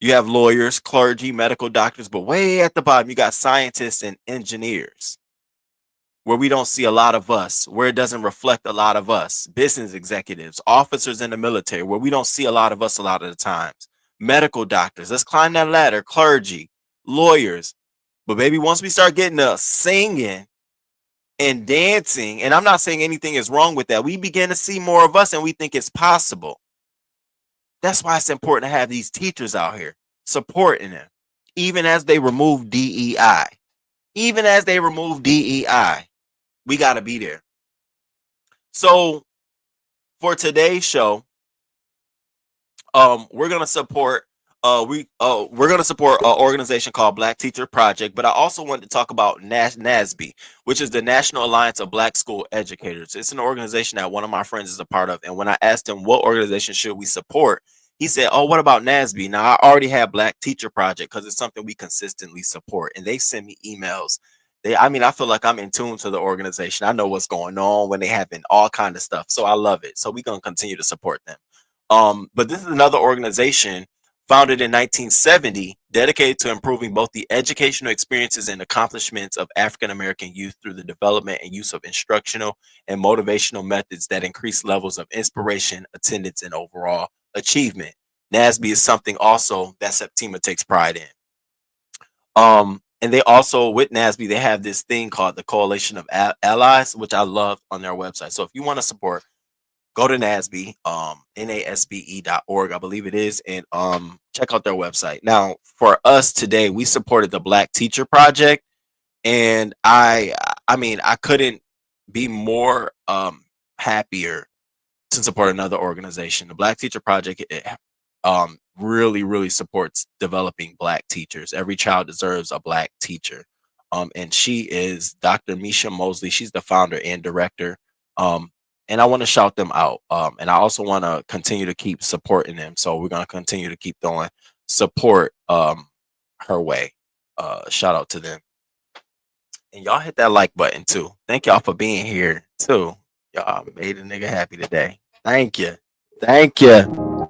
You have lawyers, clergy, medical doctors, but way at the bottom, you got scientists and engineers, where we don't see a lot of us, where it doesn't reflect a lot of us. Business executives, officers in the military, where we don't see a lot of us a lot of the times. Medical doctors, let's climb that ladder. Clergy, lawyers. But baby, once we start getting to singing and dancing, and I'm not saying anything is wrong with that, we begin to see more of us and we think it's possible. That's why it's important to have these teachers out here supporting them, even as they remove DEI. Even as they remove DEI, we got to be there. So for today's show, we're going to support we're going to support an organization called Black Teacher Project, but I also wanted to talk about NASB, which is the National Alliance of Black School Educators. It's an organization that one of my friends is a part of, and when I asked him what organization should we support, He said, "Oh, what about NASB?" Now I already have Black Teacher Project because it's something we consistently support, and they send me emails. I feel like I'm in tune to the organization. I know what's going on when they having all kind of stuff, so I love it. So we're gonna continue to support them. But this is another organization founded in 1970, dedicated to improving both the educational experiences and accomplishments of African American youth through the development and use of instructional and motivational methods that increase levels of inspiration, attendance, and overall achievement. NASB is something also that Septima takes pride in. And they also, with NASB, they have this thing called the Coalition of Allies, which I love on their website. So if you want to support, go to NASB, NASBE.org, I believe it is, and check out their website. Now, for us today, we supported the Black Teacher Project, and I couldn't be more happier to support another organization. The Black Teacher Project really supports developing Black teachers. Every child deserves a Black teacher. And she is Dr. Misha Mosley. She's the founder and director. And I want to shout them out. And I also want to continue to keep supporting them. So we're going to continue to keep throwing support her way. Shout out to them. And y'all hit that like button too. Thank y'all for being here too. Y'all made a nigga happy today. Thank you. Thank you.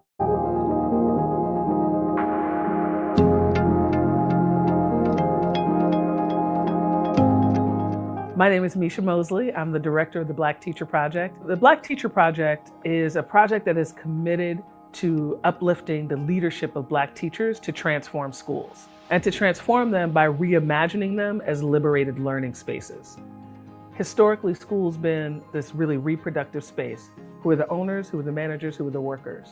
My name is Misha Mosley. I'm the director of the Black Teacher Project. The Black Teacher Project is a project that is committed to uplifting the leadership of Black teachers to transform schools and to transform them by reimagining them as liberated learning spaces. Historically, school's been this really reproductive space. Who are the owners, who are the managers, who are the workers?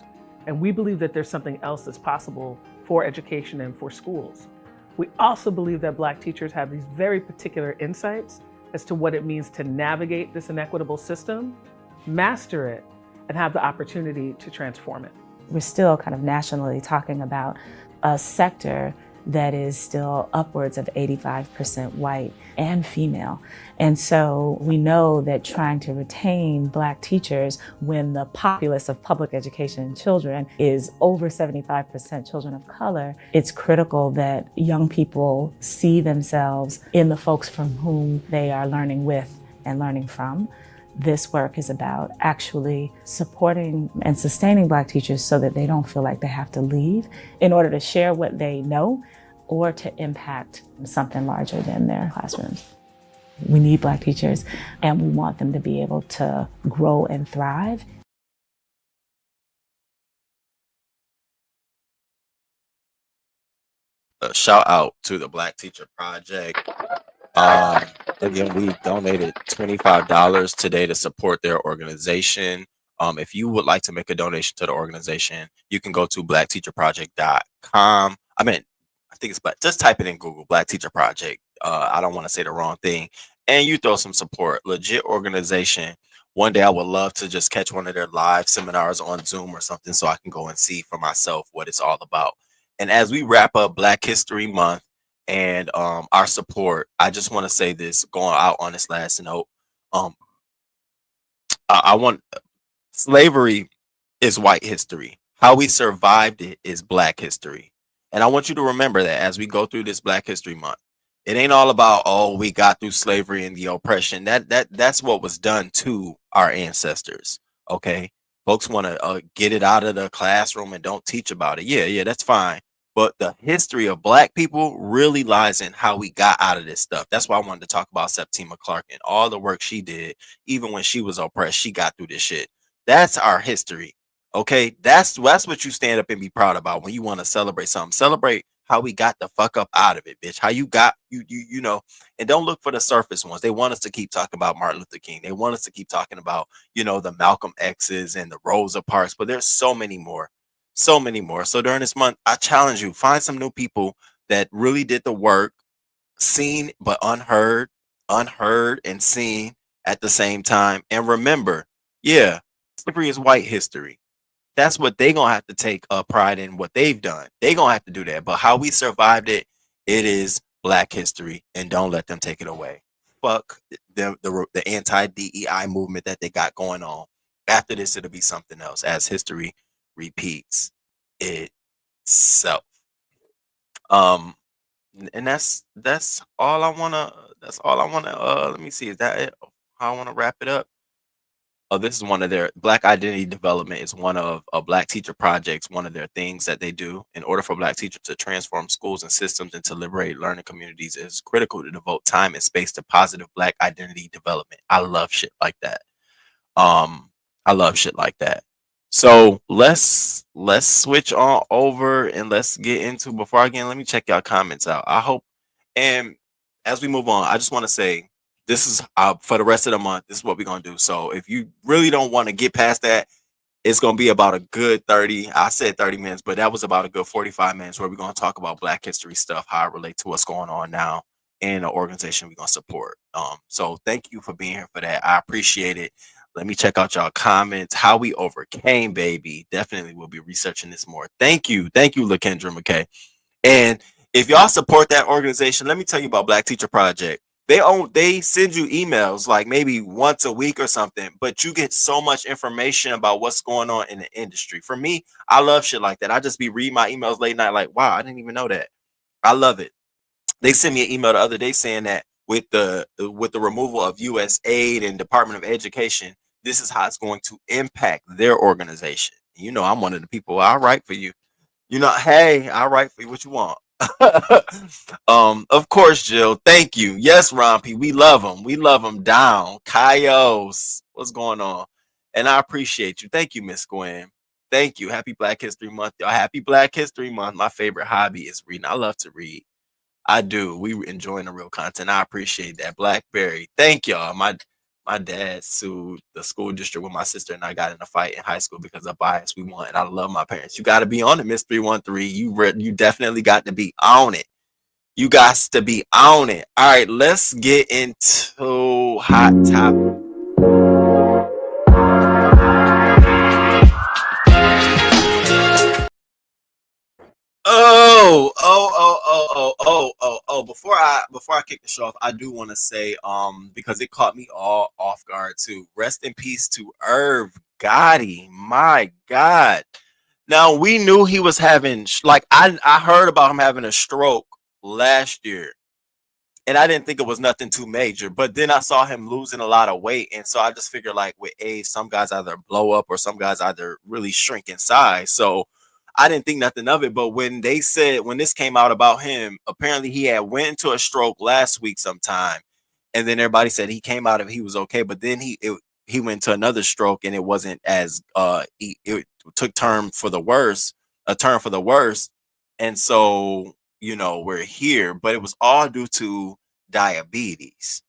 And we believe that there's something else that's possible for education and for schools. We also believe that Black teachers have these very particular insights as to what it means to navigate this inequitable system, master it, and have the opportunity to transform it. We're still kind of nationally talking about a sector that is still upwards of 85% white and female. And so we know that trying to retain Black teachers when the populace of public education children is over 75% children of color, it's critical that young people see themselves in the folks from whom they are learning with and learning from. This work is about actually supporting and sustaining Black teachers so that they don't feel like they have to leave in order to share what they know or to impact something larger than their classrooms. We need Black teachers, and we want them to be able to grow and thrive. A shout out to the Black Teacher Project. Again, we donated $25 today to support their organization. If you would like to make a donation to the organization, you can go to blackteacherproject.com. I think it's just type it in Google, Black Teacher Project. I don't want to say the wrong thing. And you throw some support. Legit organization. One day I would love to just catch one of their live seminars on Zoom or something so I can go and see for myself what it's all about. And as we wrap up Black History Month and our support, I just want to say this, going out on this last note. Slavery is white history. How we survived it is Black history. And I want you to remember that as we go through this Black History Month. It ain't all about, oh, we got through slavery and the oppression. That's what was done to our ancestors. Okay. Folks want to get it out of the classroom and don't teach about it. Yeah, that's fine. But the history of Black people really lies in how we got out of this stuff. That's why I wanted to talk about Septima Clark and all the work she did. Even when she was oppressed, she got through this shit. That's our history. Okay, that's what you stand up and be proud about when you want to celebrate something. Celebrate how we got the fuck up out of it, bitch. How you got you know, and don't look for the surface ones. They want us to keep talking about Martin Luther King. They want us to keep talking about, the Malcolm X's and the Rosa Parks, but there's so many more. So many more. So during this month, I challenge you, find some new people that really did the work, seen but unheard and seen at the same time. And remember, slavery is white history. That's what they gonna have to take pride in what they've done. They gonna have to do that. But how we survived it, it is Black history, and don't let them take it away. Fuck the anti-DEI movement that they got going on. After this, it'll be something else as history repeats. itself. And that's all I wanna. That's all I wanna. Let me see. Is that it? How I wanna wrap it up? This is one of their Black identity development is one of Black teacher projects. One of their things that they do in order for Black teachers to transform schools and systems and to liberate learning communities is critical to devote time and space to positive Black identity development. I love shit like that. I love shit like that. So let's switch on over and let's get into before again. Let me check y'all comments out. I hope, and as we move on, I just want to say this is for the rest of the month. This is what we're gonna do. So if you really don't want to get past that, it's gonna be about a good 30. I said 30 minutes, but that was about a good 45 minutes where we're gonna talk about Black history stuff, how it relates to what's going on now in the organization we're gonna support. So thank you for being here for that. I appreciate it. Let me check out y'all comments. How we overcame, baby. Definitely will be researching this more. Thank you, LaKendra McKay. And if y'all support that organization, let me tell you about Black Teacher Project. They send you emails like maybe once a week or something, but you get so much information about what's going on in the industry. For me, I love shit like that. I just be reading my emails late night like, wow, I didn't even know that. I love it. They sent me an email the other day saying that with the removal of U.S. aid and Department of Education, this is how it's going to impact their organization. You know, I'm one of the people. I'll write for you. You know, hey, I'll write for you. What you want? Of course, Jill. Thank you. Yes, Rompy. We love them. We love them down. Kaios. What's going on? And I appreciate you. Thank you, Miss Gwen. Thank you. Happy Black History Month, y'all. Happy Black History Month. My favorite hobby is reading. I love to read. I do. We enjoying the real content. I appreciate that. Blackberry. Thank y'all. My dad sued the school district when my sister and I got in a fight in high school because of bias we want. And I love my parents. You got to be on it, Miss 313. You definitely got to be on it. You got to be on it. All right, let's get into hot topic. Before I kick the show off, I do want to say, because it caught me all off guard too. Rest in peace to Irv Gotti. My God. Now we knew he was having I heard about him having a stroke last year. And I didn't think it was nothing too major, but then I saw him losing a lot of weight. And so I just figured like with age, some guys either blow up or some guys either really shrink in size. So I didn't think nothing of it. But when this came out about him, apparently he had went into a stroke last week sometime. And then everybody said he came out of he was okay. But then he went to another stroke and it wasn't as it took a turn for the worse. And so, you know, we're here, but it was all due to diabetes.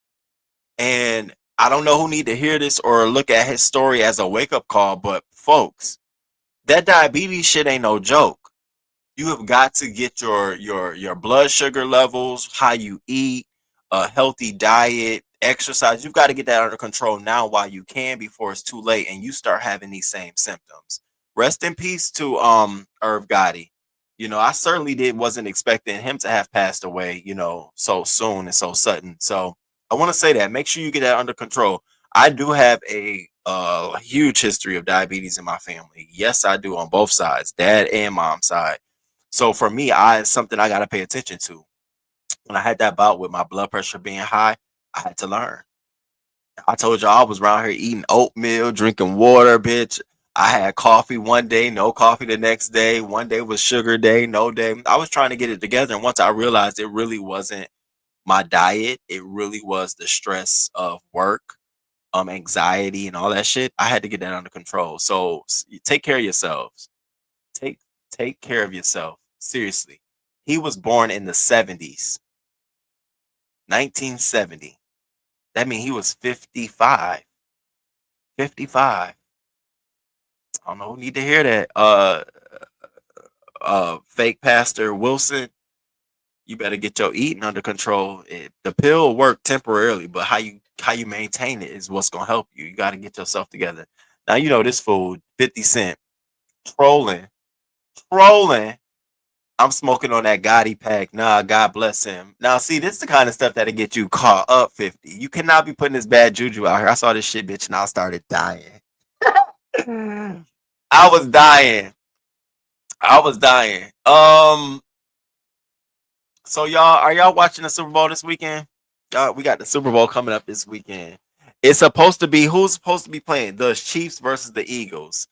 And I don't know who need to hear this or look at his story as a wake-up call, but folks, that diabetes shit ain't no joke. You have got to get your blood sugar levels, how you eat, a healthy diet, exercise. You've got to get that under control now while you can before it's too late and you start having these same symptoms. Rest in peace to Irv Gotti. You know, I certainly wasn't expecting him to have passed away, you know, so soon and so sudden. So I want to say that. Make sure you get that under control. I do have a huge history of diabetes in my family. Yes, I do on both sides, dad and mom side. So for me, it's something I got to pay attention to. When I had that bout with my blood pressure being high, I had to learn. I told y'all I was around here eating oatmeal, drinking water, bitch. I had coffee one day, no coffee the next day. One day was sugar day, no day. I was trying to get it together. And once I realized it really wasn't my diet, it really was the stress of work, anxiety and all that shit. I had to get that under control. So take care of yourselves. Take care of yourself. Seriously. He was born in the 70s. 1970. That means he was 55. 55. I don't know who need to hear that. Fake Pastor Wilson, you better get your eating under control. The pill will work temporarily, but how you maintain it is what's gonna help you. You got to get yourself together. Now you know this fool, 50 Cent, trolling. I'm smoking on that Gotti pack. Nah, God bless him. Now, see, this is the kind of stuff that'll get you caught up 50. You cannot be putting this bad juju out here. I saw this shit, bitch, and I started dying. I was dying. I was dying. So are y'all watching the Super Bowl this weekend? We got the Super Bowl coming up this weekend. It's supposed to be who's supposed to be playing? The Chiefs versus the Eagles.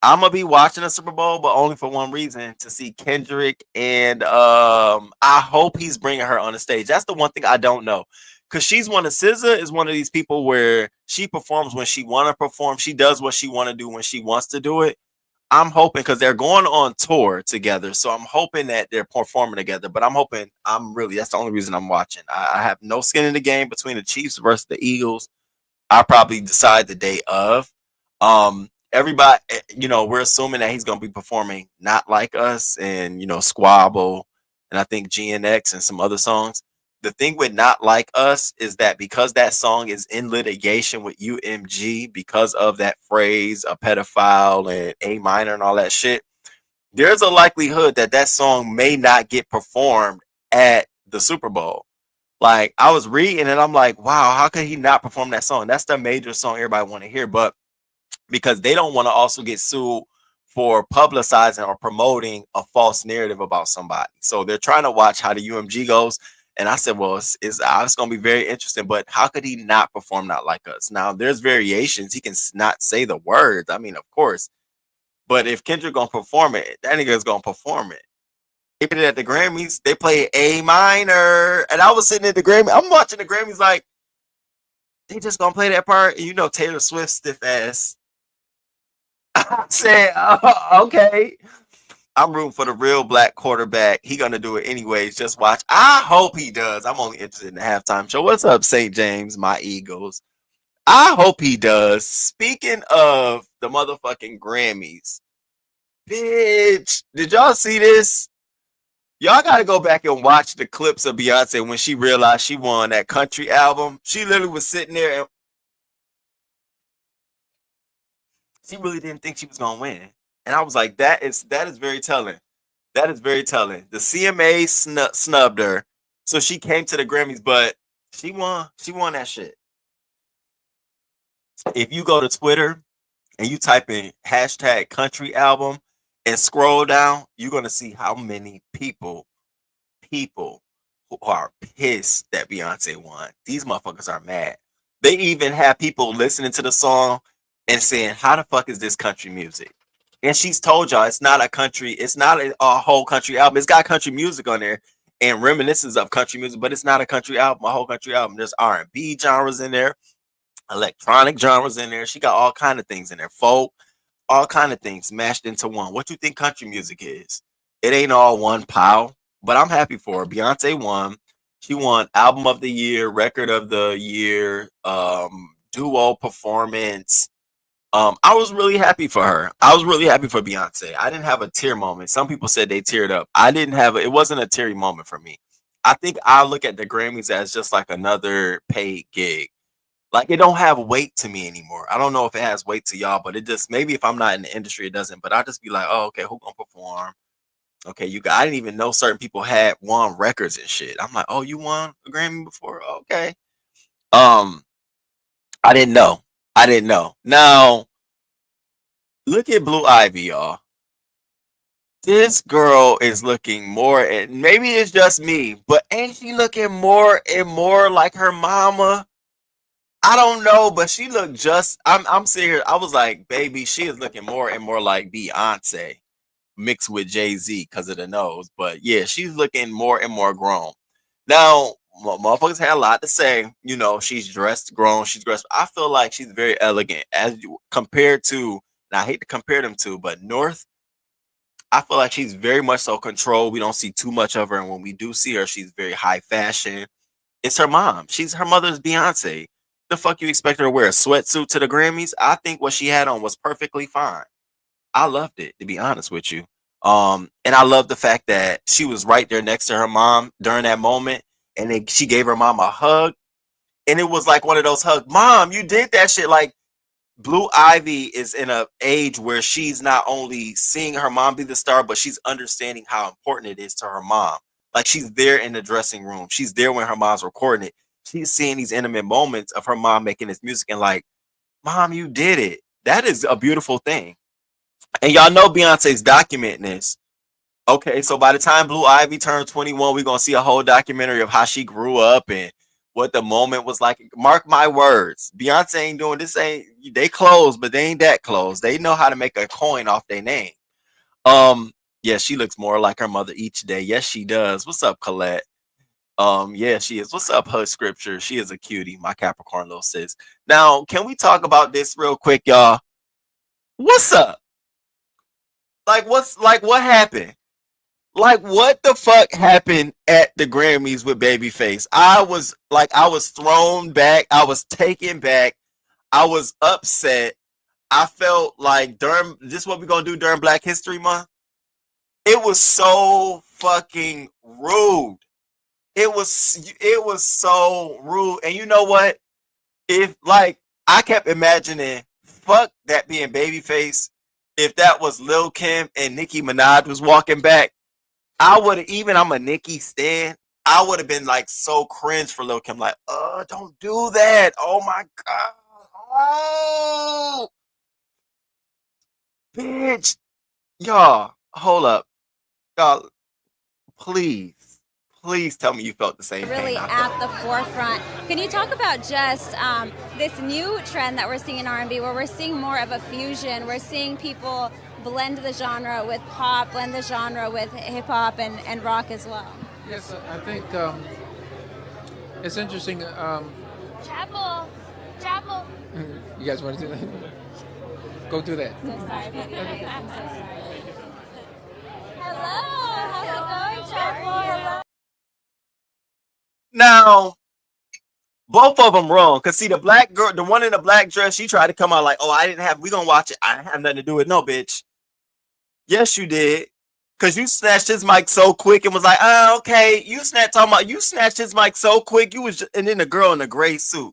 I'm gonna be watching the Super Bowl, but only for one reason, to see Kendrick, and I hope he's bringing her on the stage. That's the one thing I don't know, because SZA is one of these people where she performs when she want to perform. She does what she want to do when she wants to do it. I'm hoping, because they're going on tour together, so I'm hoping that they're performing together. But that's the only reason I'm watching. I have no skin in the game between the Chiefs versus the Eagles. I'll probably decide the day of. Everybody, we're assuming that he's gonna be performing Not Like Us and Squabble, and I think GNX and some other songs. The thing with Not Like Us is that because that song is in litigation with UMG because of that phrase, a pedophile and A minor and all that shit, there's a likelihood that that song may not get performed at the Super Bowl. Like, I was reading and I'm like, wow, how could he not perform that song? That's the major song everybody want to hear, but because they don't want to also get sued for publicizing or promoting a false narrative about somebody. So they're trying to watch how the UMG goes. And I said, well, it's going to be very interesting, but how could he not perform Not Like Us? Now, there's variations. He can not say the words. I mean, of course. But if Kendrick going to perform it, that nigga's going to perform it. They put it at the Grammys. They play A minor. And I was sitting at the Grammys. I'm watching the Grammys like, they just going to play that part. And Taylor Swift stiff ass. I said, oh, okay. I'm rooting for the real black quarterback. He gonna do it anyways. Just watch. I hope he does. I'm only interested in the halftime show. What's up, St. James, my Eagles? I hope he does. Speaking of the motherfucking Grammys, bitch, did y'all see this? Y'all gotta go back and watch the clips of Beyonce when she realized she won that country album. She literally was sitting there and she really didn't think she was gonna win. And I was like, that is very telling. That is very telling. The CMA snubbed her, so she came to the Grammys, but she won. She won that shit. If you go to Twitter and you type in hashtag country album and scroll down, you're gonna see how many people who are pissed that Beyonce won. These motherfuckers are mad. They even have people listening to the song and saying, how the fuck is this country music? And she's told y'all it's not a whole country album. It's got country music on there and reminiscences of country music, but it's not a country album, a whole country album. There's R&B genres in there, electronic genres in there. She got all kind of things in there, folk, all kind of things mashed into one. What you think country music is? It ain't all one pile, but I'm happy for her. Beyonce won. She won Album of the Year, Record of the Year, Duo Performance. I was really happy for her. I was really happy for Beyonce. I didn't have a tear moment. Some people said they teared up. It wasn't a teary moment for me. I think I look at the Grammys as just like another paid gig. Like, it don't have weight to me anymore. I don't know if it has weight to y'all, but it just, maybe if I'm not in the industry, it doesn't. But I just be like, oh, okay, who gonna perform? Okay, I didn't even know certain people had won records and shit. I'm like, oh, you won a Grammy before? Okay. I didn't know. Now, look at Blue Ivy, y'all. This girl is looking more, and maybe it's just me, but ain't she looking more and more like her mama? I don't know, but she looked just, I'm sitting here, I was like, baby, she is looking more and more like Beyonce mixed with JayZ because of the nose. But yeah, she's looking more and more grown. Now, motherfuckers had a lot to say. She's dressed grown. I feel like she's very elegant compared to, and I hate to compare them to, but North, I feel like she's very much so controlled. We don't see too much of her. And when we do see her, she's very high fashion. It's her mom. Her mother's Beyonce. The fuck you expect her to wear a sweatsuit to the Grammys? I think what she had on was perfectly fine. I loved it, to be honest with you. And I love the fact that she was right there next to her mom during that moment. And then she gave her mom a hug. And it was like one of those hugs. Mom, you did that shit. Like, Blue Ivy is in an age where she's not only seeing her mom be the star, but she's understanding how important it is to her mom. Like, she's there in the dressing room. She's there when her mom's recording it. She's seeing these intimate moments of her mom making this music and like, Mom, you did it. That is a beautiful thing. And y'all know Beyonce's documenting this. Okay, so by the time Blue Ivy turned 21, we're gonna see a whole documentary of how she grew up and what the moment was like. Mark my words, Beyonce ain't doing this. Ain't they close, but they ain't that close. They know how to make a coin off their name. Yeah, she looks more like her mother each day. Yes, she does. What's up, Colette? Yeah, she is. What's up, her scripture? She is a cutie, my Capricorn little sis. Now, can we talk about this real quick, y'all? What's up? Like, what happened? Like, what the fuck happened at the Grammys with Babyface? I was thrown back. I was taken back. I was upset. I felt like during this is what we're gonna do during Black History Month. It was so fucking rude. It was so rude. And you know what? If like I kept imagining, fuck that being Babyface. If that was Lil Kim and Nicki Minaj was walking back, I would have even I'm a Nicki stan. I would have been like so cringe for Lil Kim, like, don't do that. Oh my god. Oh bitch. Y'all, hold up. Y'all, please tell me you felt the same really thing. At the forefront. Can you talk about just this new trend that we're seeing in R&B where we're seeing more of a fusion? We're seeing people blend the genre with pop, blend the genre with hip-hop and rock as well. Yes, I think it's interesting. Chapel. You guys want to do that? Go do that. So sorry, baby. I'm so sorry. Hello, how's it going, Chapel? Now, both of them wrong. Cause see, the black girl, the one in the black dress, she tried to come out like, we gonna watch it. I didn't have nothing to do with it. No, bitch. Yes, you did. Cause you snatched his mic so quick and was like, okay. You snatched his mic so quick. And then the girl in the gray suit.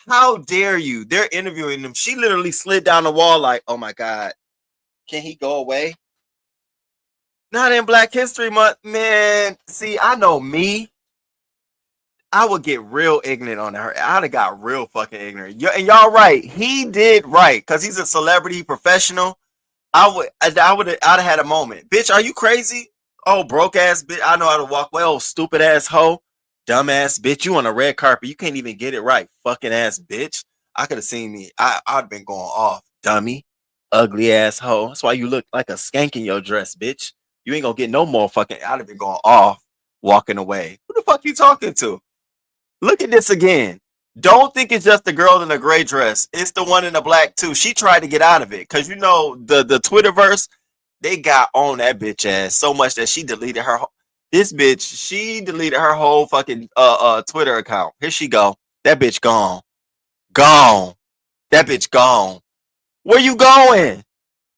How dare you? They're interviewing him. She literally slid down the wall like, oh my God, can he go away? Not in Black History Month, man. See, I know me. I would get real ignorant on her. I'd have got real fucking ignorant. And y'all right. He did right. Cause he's a celebrity professional. I'd have had a moment. Bitch, are you crazy? Oh, broke ass bitch. I know how to walk well. Stupid ass hoe. Dumb ass bitch. You on a red carpet. You can't even get it right. Fucking ass bitch. I could have seen me. I'd have been going off. Dummy. Ugly ass hoe. That's why you look like a skank in your dress, bitch. You ain't gonna get no more fucking. I'd have been going off. Walking away. Who the fuck you talking to? Look at this again. Don't think it's just the girl in the gray dress. It's the one in the black too. She tried to get out of it. Cause you know the Twitterverse, they got on that bitch ass so much that she deleted her. This bitch, she deleted her whole fucking Twitter account. Here she go. That bitch gone. Gone. That bitch gone. Where you going?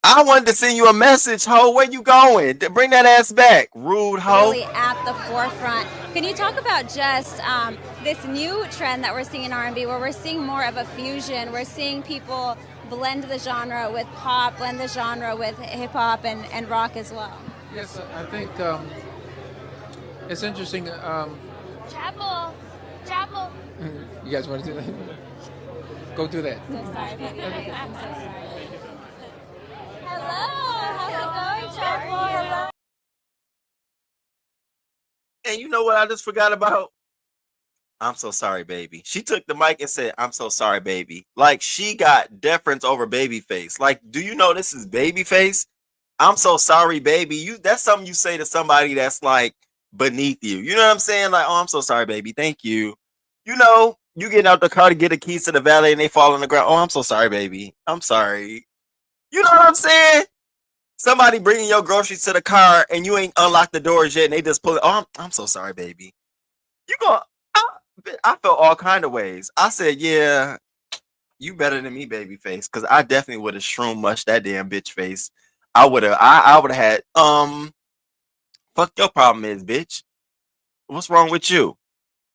I wanted to send you a message, ho. Where you going? Bring that ass back, rude ho. Really at the forefront. Can you talk about just this new trend that we're seeing in R&B where we're seeing more of a fusion? We're seeing people blend the genre with pop, blend the genre with hip-hop and rock as well. Yes, I think it's interesting. Chapel. You guys want to do that? Go do that. So sorry, baby. I'm so sorry. Hello, how's it going, Chapel? And you know what I just forgot about? I'm so sorry, baby. She took the mic and said, I'm so sorry, baby. Like, she got deference over Babyface. Like, do you know this is Babyface? I'm so sorry, baby. That's something you say to somebody that's like beneath you. You know what I'm saying? Like, oh, I'm so sorry, baby. Thank you. You know, you get out the car to get the keys to the valet and they fall on the ground. Oh, I'm so sorry, baby. I'm sorry. You know what I'm saying? Somebody bringing your groceries to the car and you ain't unlocked the doors yet and they just pull it. Oh, I'm so sorry, baby. I felt all kind of ways. I said, yeah, you better than me, Babyface, because I definitely would have shroom mushed that damn bitch face. I would have had, fuck your problem is, bitch. What's wrong with you?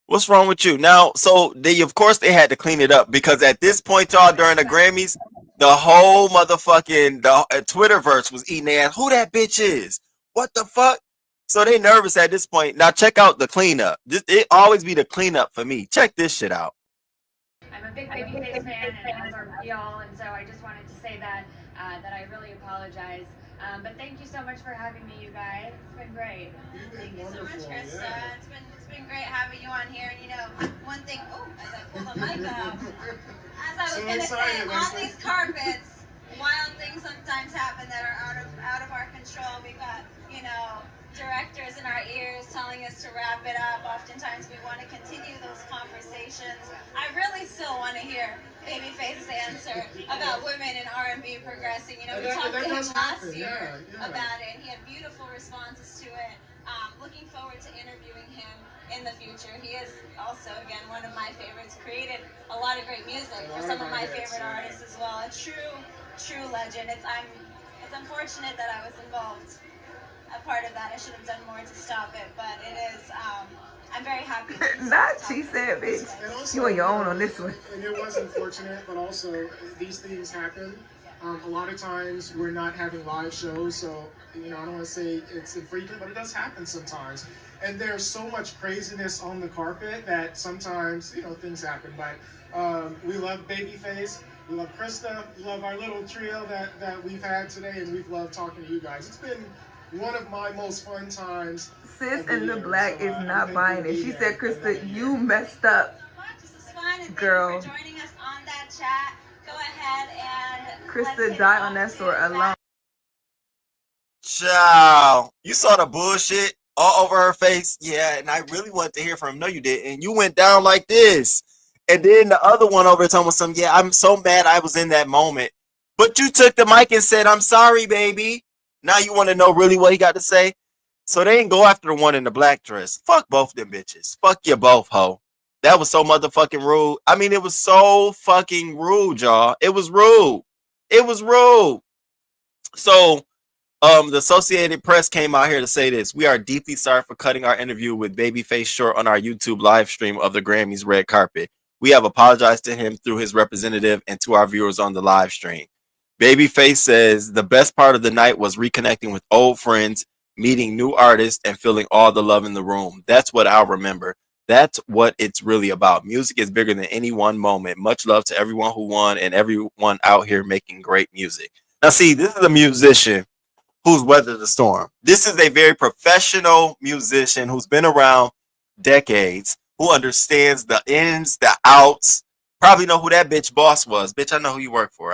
What's wrong with you? Now, so of course they had to clean it up because at this point, y'all, during the Grammys, the whole motherfucking Twitterverse was eating their ass. Who that bitch is? What the fuck? So they nervous at this point. Now check out the cleanup. It always be the cleanup for me. Check this shit out. I'm a big Babyface fan, and as are we all, and so I just wanted to say that I really apologize But thank you so much for having me, you guys. It's been great. Thank you so much, Krista. Yeah. It's been great having you on here. And you know, one thing. Oh, as I pull the mic up, as I was gonna say, on these carpets, wild things sometimes happen that are out of our control. We've got, you know, directors in our ears telling us to wrap it up. Oftentimes we want to continue those conversations. I really still want to hear Babyface's answer about women in R&B progressing. You know, we talked to him last year about it, and he had beautiful responses to it. Looking forward to interviewing him in the future. He is also, again, one of my favorites. Created a lot of great music for some of my favorite artists as well. A true legend. It's unfortunate that I was involved. A part of that. I should have done more to stop it, but it is. I'm very happy. Not, she said, bitch. You on your own on this one. And it was unfortunate, but also these things happen. A lot of times we're not having live shows, so you know I don't want to say it's infrequent, but it does happen sometimes. And there's so much craziness on the carpet that sometimes you know things happen. But we love Babyface. We love Krista. We love our little trio that we've had today, and we've loved talking to you guys. It's been one of my most fun times. Sis in the black is not buying it. She said, Krista, you messed up. Girl. Thank you for joining us on that chat. Go ahead and Krista died on that sword alone. Ciao. You saw the bullshit all over her face? Yeah, and I really wanted to hear from him. No, you didn't. And you went down like this. And then the other one over talking about something. Yeah, I'm so mad I was in that moment. But you took the mic and said, I'm sorry, baby. Now you want to know really what he got to say? So they didn't go after the one in the black dress. Fuck both them bitches. Fuck you both, ho. That was so motherfucking rude. I mean, it was so fucking rude, y'all. It was rude. It was rude. So the Associated Press came out here to say this. We are deeply sorry for cutting our interview with Babyface short on our YouTube live stream of the Grammys red carpet. We have apologized to him through his representative and to our viewers on the live stream. Babyface says the best part of the night was reconnecting with old friends, meeting new artists, and feeling all the love in the room. That's what I'll remember. That's what it's really about. Music is bigger than any one moment. Much love to everyone who won and everyone out here making great music. Now, see, this is a musician who's weathered the storm. This is a very professional musician who's been around decades, who understands the ins, the outs. Probably know who that bitch boss was. Bitch, I know who you work for.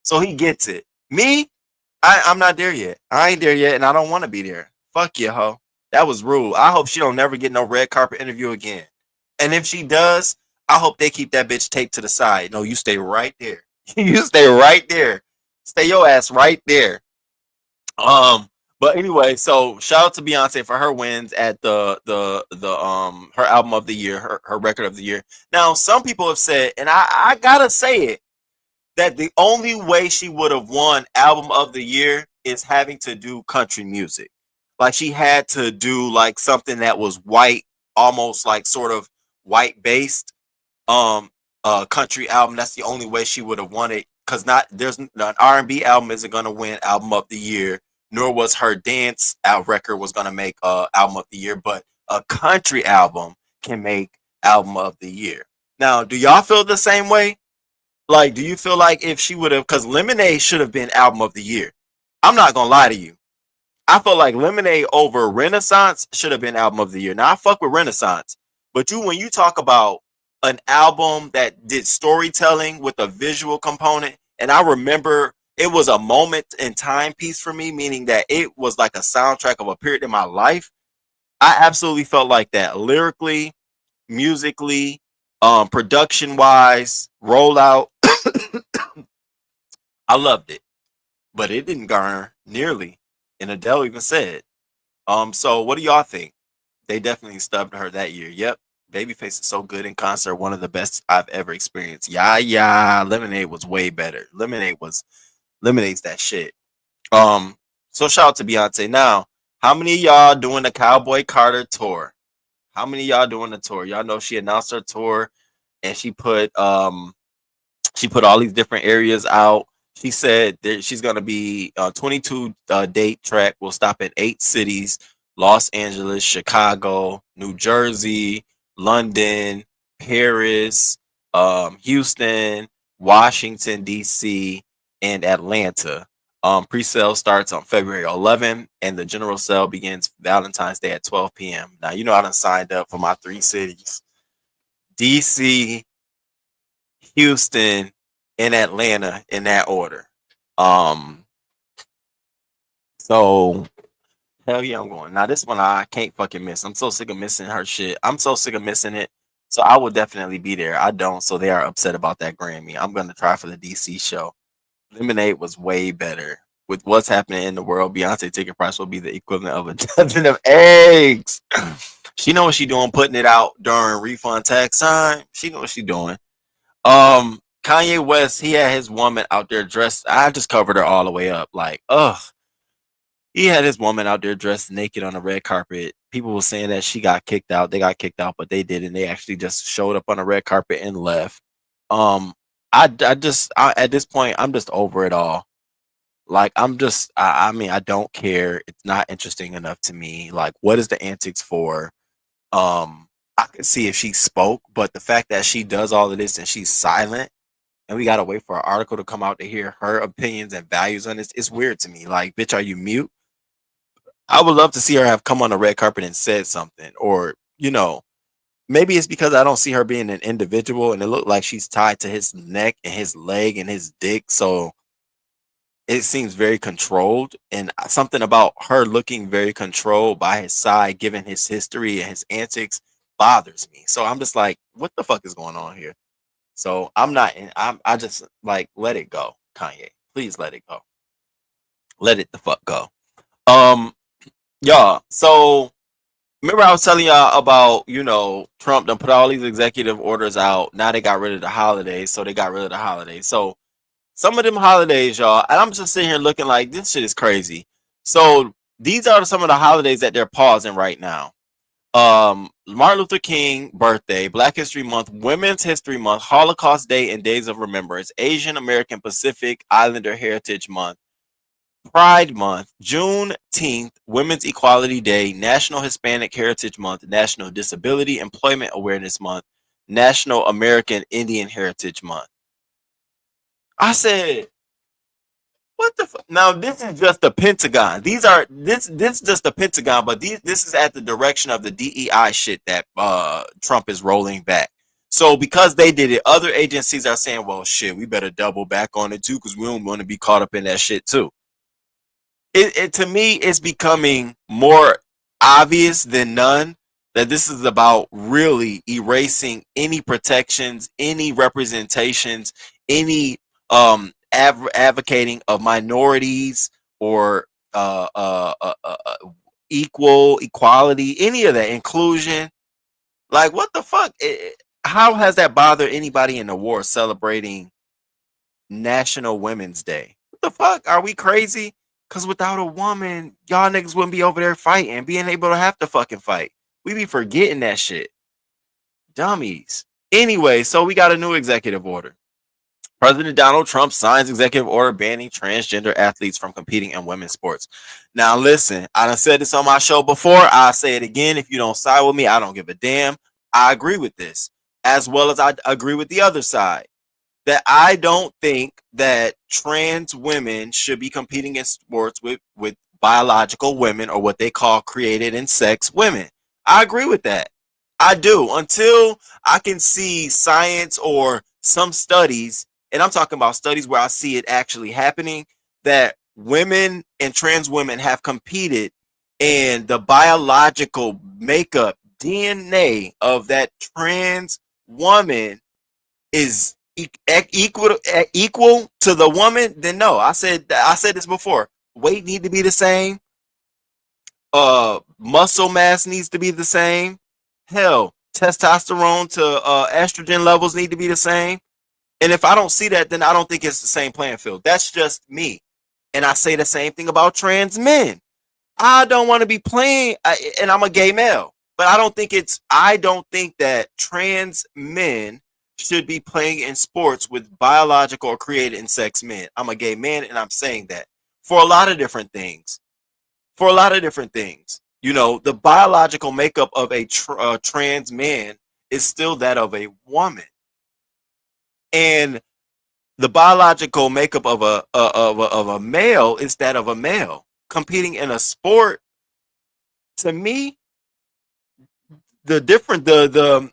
So he gets it. Me, I'm not there yet. I ain't there yet, and I don't want to be there. Fuck you, ho. That was rude. I hope she don't never get no red carpet interview again. And if she does, I hope they keep that bitch taped to the side. No, you stay right there. You stay right there. Stay your ass right there. But anyway, so shout out to Beyonce for her wins at the her album of the year, her record of the year. Now, some people have said, and I gotta say it, that the only way she would have won album of the year is having to do country music. Like she had to do like something that was white, almost like sort of white based country album. That's the only way she would have won it, because there's an R&B album isn't gonna win album of the year, nor was her dance record was gonna make album of the year, but a country album can make album of the year. Now, do y'all feel the same way? Like, do you feel like if she would have, because Lemonade should have been album of the year. I'm not gonna lie to you. I feel like Lemonade over Renaissance should have been album of the year. Now I fuck with Renaissance, but when you talk about an album that did storytelling with a visual component, and I remember it was a moment in time piece for me, meaning that it was like a soundtrack of a period in my life. I absolutely felt like that lyrically, musically, production wise, rollout. I loved it, but it didn't garner nearly. And Adele even said, so what do y'all think? They definitely stubbed her that year. Yep. Babyface is so good in concert. One of the best I've ever experienced. Yeah. Lemonade was way better. Lemonade's that shit. So shout out to Beyonce. Now, how many of y'all doing the Cowboy Carter tour? How many of y'all doing the tour? Y'all know she announced her tour and she put all these different areas out. She said that she's going to be 22 date track. Will stop at 8 cities: Los Angeles, Chicago, New Jersey, London, Paris, Houston, Washington, D.C., and Atlanta. Pre-sale starts on February 11th, and the general sale begins Valentine's Day at 12 p.m. Now, you know I done signed up for my 3 cities: DC, Houston, and Atlanta in that order. Um, so hell yeah, I'm going. Now this one I can't fucking miss. I'm so sick of missing her shit. I'm so sick of missing it. So I will definitely be there. I don't, so they are upset about that Grammy. I'm gonna try for the DC show. Lemonade was way better. With what's happening in the world, Beyonce ticket price will be the equivalent of a dozen of eggs. She know what she doing, putting it out during refund tax time. She know what she doing. Kanye West, he had his woman out there dressed. I just covered her all the way up. Like, ugh. He had his woman out there dressed naked on the red carpet. People were saying that she got kicked out. They got kicked out, but they didn't. They actually just showed up on the red carpet and left. I at this point, I'm just over it all. Like, I mean, I don't care. It's not interesting enough to me. Like, what is the antics for? I could see if she spoke, but the fact that she does all of this and she's silent, and we gotta wait for an article to come out to hear her opinions and values on this, it's weird to me. Like, bitch, are you mute? I would love to see her have come on the red carpet and said something, or maybe it's because I don't see her being an individual, and it looked like she's tied to his neck and his leg and his dick, so it seems very controlled, and something about her looking very controlled by his side, given his history and his antics, bothers me. So I'm just like, what the fuck is going on here? So I'm not in. I just like, let it go, Kanye. Please let it go. Let it the fuck go. Y'all. So remember I was telling y'all about, Trump done put all these executive orders out. Now they got rid of the holidays, so they got rid of the holidays. So some of them holidays, y'all, and I'm just sitting here looking like this shit is crazy. So these are some of the holidays that they're pausing right now. Martin Luther King birthday, Black History Month, Women's History Month, Holocaust Day and Days of Remembrance, Asian American Pacific Islander Heritage Month, Pride Month, Juneteenth, Women's Equality Day, National Hispanic Heritage Month, National Disability Employment Awareness Month, National American Indian Heritage Month. I said, what the fuck? Now this is just the Pentagon. This is just the Pentagon, but this is at the direction of the DEI shit that Trump is rolling back. So because they did it, other agencies are saying, well, shit, we better double back on it too, because we don't want to be caught up in that shit too. It to me, it's becoming more obvious than none that this is about really erasing any protections, any representations, any advocating of minorities or equality, any of that, inclusion. Like, what the fuck? How has that bothered anybody in the war celebrating National Women's Day? What the fuck? Are we crazy? Because without a woman, y'all niggas wouldn't be over there fighting, being able to have to fucking fight. We be forgetting that shit. Dummies. Anyway, so we got a new executive order. President Donald Trump signs executive order banning transgender athletes from competing in women's sports. Now, listen, I done said this on my show before. I'll say it again. If you don't side with me, I don't give a damn. I agree with this, as well as I agree with the other side, that I don't think that trans women should be competing in sports with biological women, or what they call created in sex women. I agree with that. I do, until I can see science or some studies, and I'm talking about studies where I see it actually happening, that women and trans women have competed, and the biological makeup, DNA of that trans woman is equal to the woman, then no. I said this before. Weight need to be the same. Muscle mass needs to be the same. Hell, testosterone to estrogen levels need to be the same. And if I don't see that, then I don't think it's the same playing field. That's just me. And I say the same thing about trans men. I don't want to be playing, and I'm a gay male, but I don't think that trans men should be playing in sports with biological or created in sex men. I'm a gay man, and I'm saying that for a lot of different things. The biological makeup of a trans man is still that of a woman. And the biological makeup of a male is that of a male competing in a sport. To me, the different the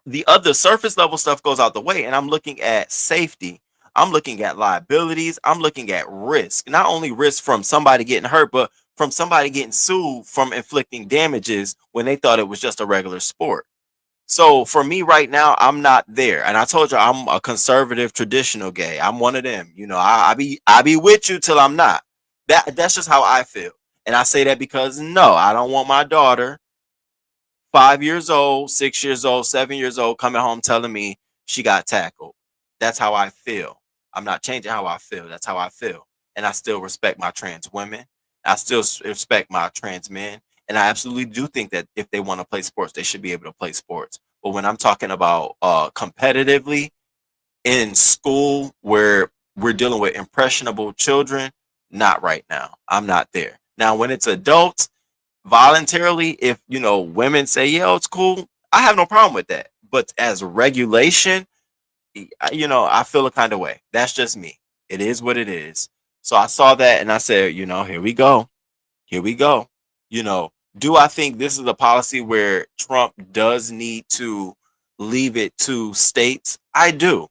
the other surface level stuff goes out the way, and I'm looking at safety. I'm looking at liabilities. I'm looking at risk. Not only risk from somebody getting hurt, but from somebody getting sued from inflicting damages when they thought it was just a regular sport. So for me right now, I'm not there. And I told you I'm a conservative traditional gay. I'm one of them. You know, I be with you till I'm not. That's just how I feel. And I say that because no, I don't want my daughter 5 years old, 6 years old, 7 years old, coming home telling me she got tackled. That's how I feel. I'm not changing how I feel. That's how I feel. And I still respect my trans women. I still respect my trans men. And I absolutely do think that if they want to play sports, they should be able to play sports. But when I'm talking about competitively in school where we're dealing with impressionable children, not right now. I'm not there. Now, when it's adults, voluntarily, if women say, yeah, it's cool, I have no problem with that. But as regulation, I feel a kind of way. That's just me. It is what it is. So I saw that and I said, here we go. Here we go. Do I think this is a policy where Trump does need to leave it to states? I do.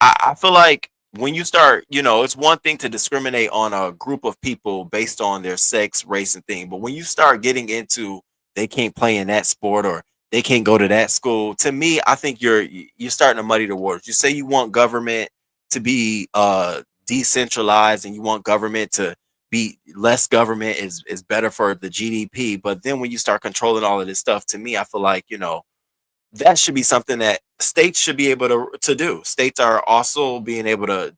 I feel like when you start, it's one thing to discriminate on a group of people based on their sex, race, and thing. But when you start getting into they can't play in that sport or they can't go to that school, to me, I think you're starting to muddy the waters. You say you want government to be decentralized and you want government to be less government is better for the GDP. But then when you start controlling all of this stuff, to me, I feel like, that should be something that states should be able to do. States are also being able to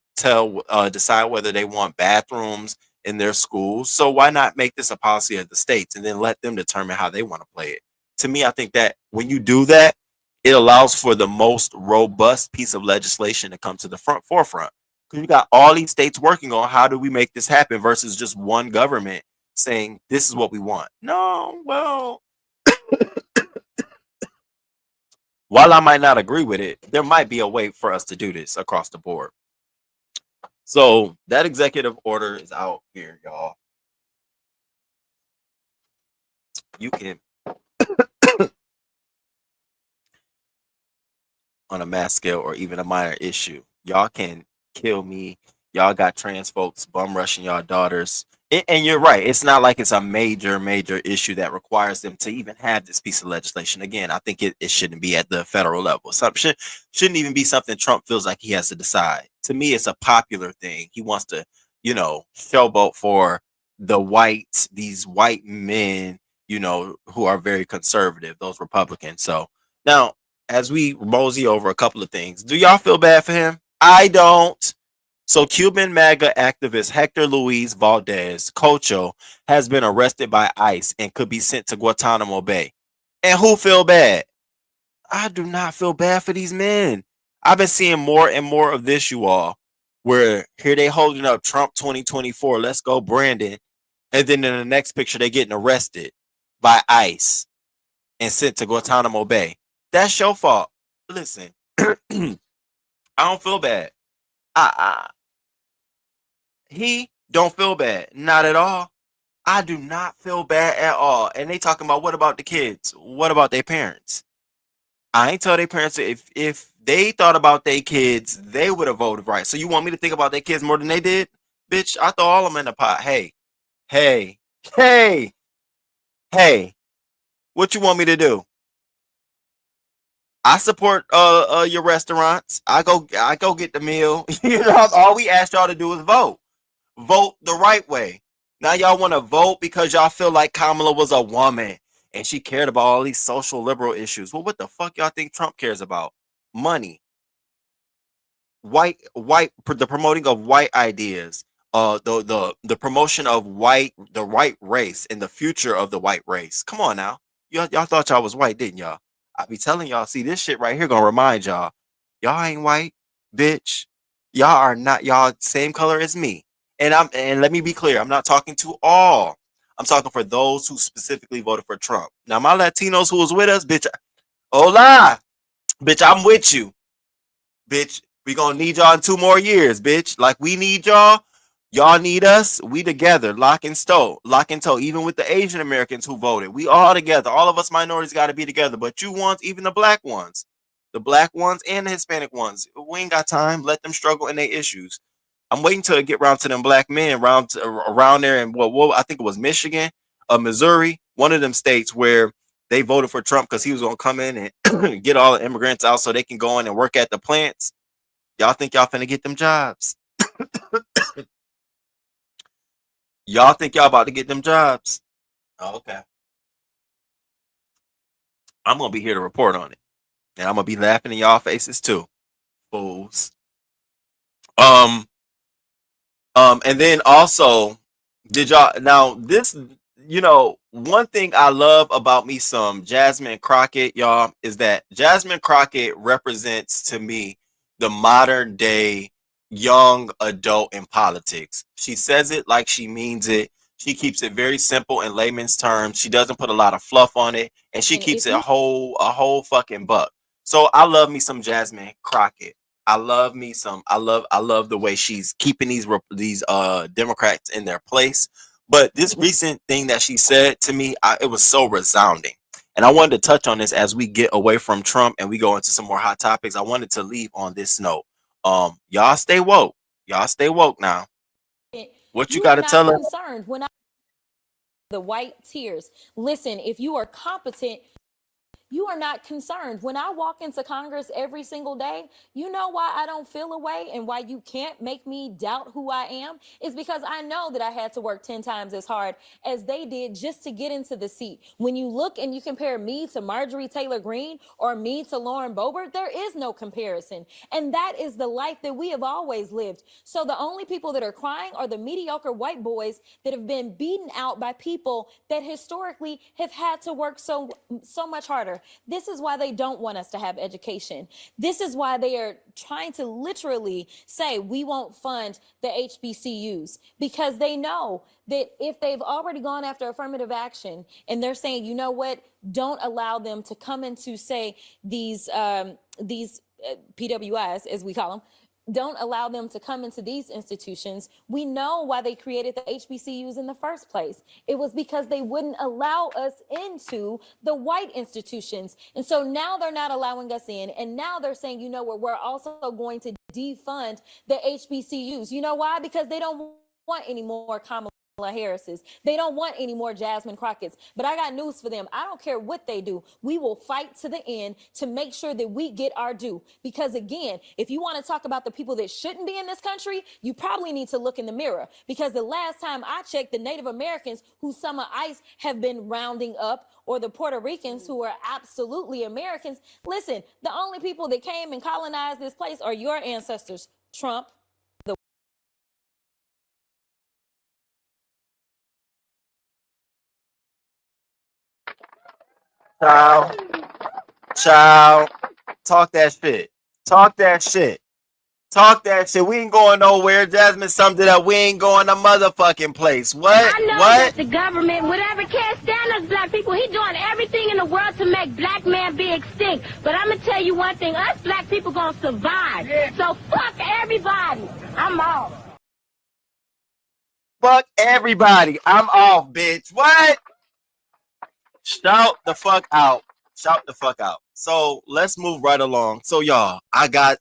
decide whether they want bathrooms in their schools. So why not make this a policy of the states and then let them determine how they want to play it? To me, I think that when you do that, it allows for the most robust piece of legislation to come to the forefront. Because you got all these states working on how do we make this happen versus just one government saying this is what we want. No, well, while I might not agree with it, there might be a way for us to do this across the board. So that executive order is out here, y'all. You can, on a mass scale or even a minor issue, y'all can kill me. Y'all got trans folks bum rushing y'all daughters. And you're right. It's not like it's a major issue that requires them to even have this piece of legislation. Again, I think it shouldn't be at the federal level. Something shouldn't even be something Trump feels like he has to decide. To me, it's a popular thing. He wants to, showboat for these white men, who are very conservative, those Republicans. So now, as we mosey over a couple of things, do y'all feel bad for him? I don't. So Cuban MAGA activist Hector Luis Valdez Cocho has been arrested by ICE and could be sent to Guantanamo Bay. And who feel bad? I do not feel bad for these men. I've been seeing more and more of this, you all, where here they holding up Trump 2024, let's go Brandon. And then in the next picture, they getting arrested by ICE and sent to Guantanamo Bay. That's your fault. Listen, I don't feel bad. He don't feel bad. Not at all. I do not feel bad at all. And they talking about what about the kids? What about their parents? I ain't tell their parents if they thought about their kids, they would have voted right. So you want me to think about their kids more than they did? Bitch, I throw all of them in the pot. Hey. What you want me to do? I support your restaurants. I go get the meal. All we ask y'all to do is vote. Vote the right way. Now y'all want to vote because y'all feel like Kamala was a woman and she cared about all these social liberal issues. Well, what the fuck y'all think Trump cares about? Money. The promoting of white ideas. The promotion of the white race and the future of the white race. Come on now. Y'all thought y'all was white, didn't y'all? I be telling y'all, see, this shit right here gonna remind y'all ain't white, bitch. Y'all are not, y'all same color as me. And let me be clear, I'm not talking to all. I'm talking for those who specifically voted for Trump. Now, my Latinos who was with us, bitch, hola, bitch, I'm with you. Bitch, We gonna need y'all in 2 more years, bitch. Like we need y'all. Y'all need us. We together, lock and toe. Even with the Asian Americans who voted, we all together. All of us minorities got to be together. But you ones, even the black ones and the Hispanic ones, we ain't got time. Let them struggle in their issues. I'm waiting till it get around to them black men around there in what I think it was Michigan, Missouri, one of them states where they voted for Trump because he was gonna come in and get all the immigrants out so they can go in and work at the plants. Y'all think y'all finna get them jobs? Y'all think y'all about to get them jobs? Oh, okay. I'm gonna be here to report on it, and I'm gonna be laughing in y'all faces too, fools. And then also, did y'all now this? One thing I love about me some Jasmine Crockett, y'all, is that Jasmine Crockett represents to me the modern day young adult in politics. She says it like she means it. She keeps it very simple in layman's terms. She doesn't put a lot of fluff on it, and she keeps it a whole fucking buck. So I love me some Jasmine Crockett. I love the way she's keeping these Democrats in their place. But this recent thing that she said to me, it was so resounding. And I wanted to touch on this as we get away from Trump and we go into some more hot topics. I wanted to leave on this note. Y'all stay woke. Y'all stay woke now. What you got to tell us? Concerned when the white tears. Listen, if you are competent, you are not concerned. When I walk into Congress every single day, you know why I don't feel a way and why you can't make me doubt who I am is because I know that I had to work 10 times as hard as they did just to get into the seat. When you look and you compare me to Marjorie Taylor Greene or me to Lauren Boebert, there is no comparison. And that is the life that we have always lived. So the only people that are crying are the mediocre white boys that have been beaten out by people that historically have had to work so much harder. This is why they don't want us to have education. This is why they are trying to literally say we won't fund the HBCUs, because they know that if they've already gone after affirmative action and they're saying, you know what, don't allow them to come into, say, these PWIs, as we call them, don't allow them to come into these institutions. We know why they created the HBCUs in the first place. It was because they wouldn't allow us into the white institutions. And so now they're not allowing us in. And now they're saying, you know what, we're also going to defund the HBCUs. You know why? Because they don't want any more Kamala Harris's. They don't want any more Jasmine Crockett's. But I got news for them. I don't care what they do. We will fight to the end to make sure that we get our due. Because again, if you want to talk about the people that shouldn't be in this country, you probably need to look in the mirror. Because the last time I checked, the Native Americans who some of ICE have been rounding up, or the Puerto Ricans who are absolutely Americans, listen, the only people that came and colonized this place are your ancestors, Trump. Child, talk that shit. Talk that shit. Talk that shit. We ain't going nowhere. Jasmine summed it up. We ain't going to motherfucking place. What? I know that the government, whatever can't stand us black people, he doing everything in the world to make black man be extinct. But I'm gonna tell you one thing, us black people gonna survive. Yeah. So fuck everybody. I'm off. Fuck everybody. I'm off, bitch. What? Shout the fuck out. Shout the fuck out. So let's move right along. So y'all,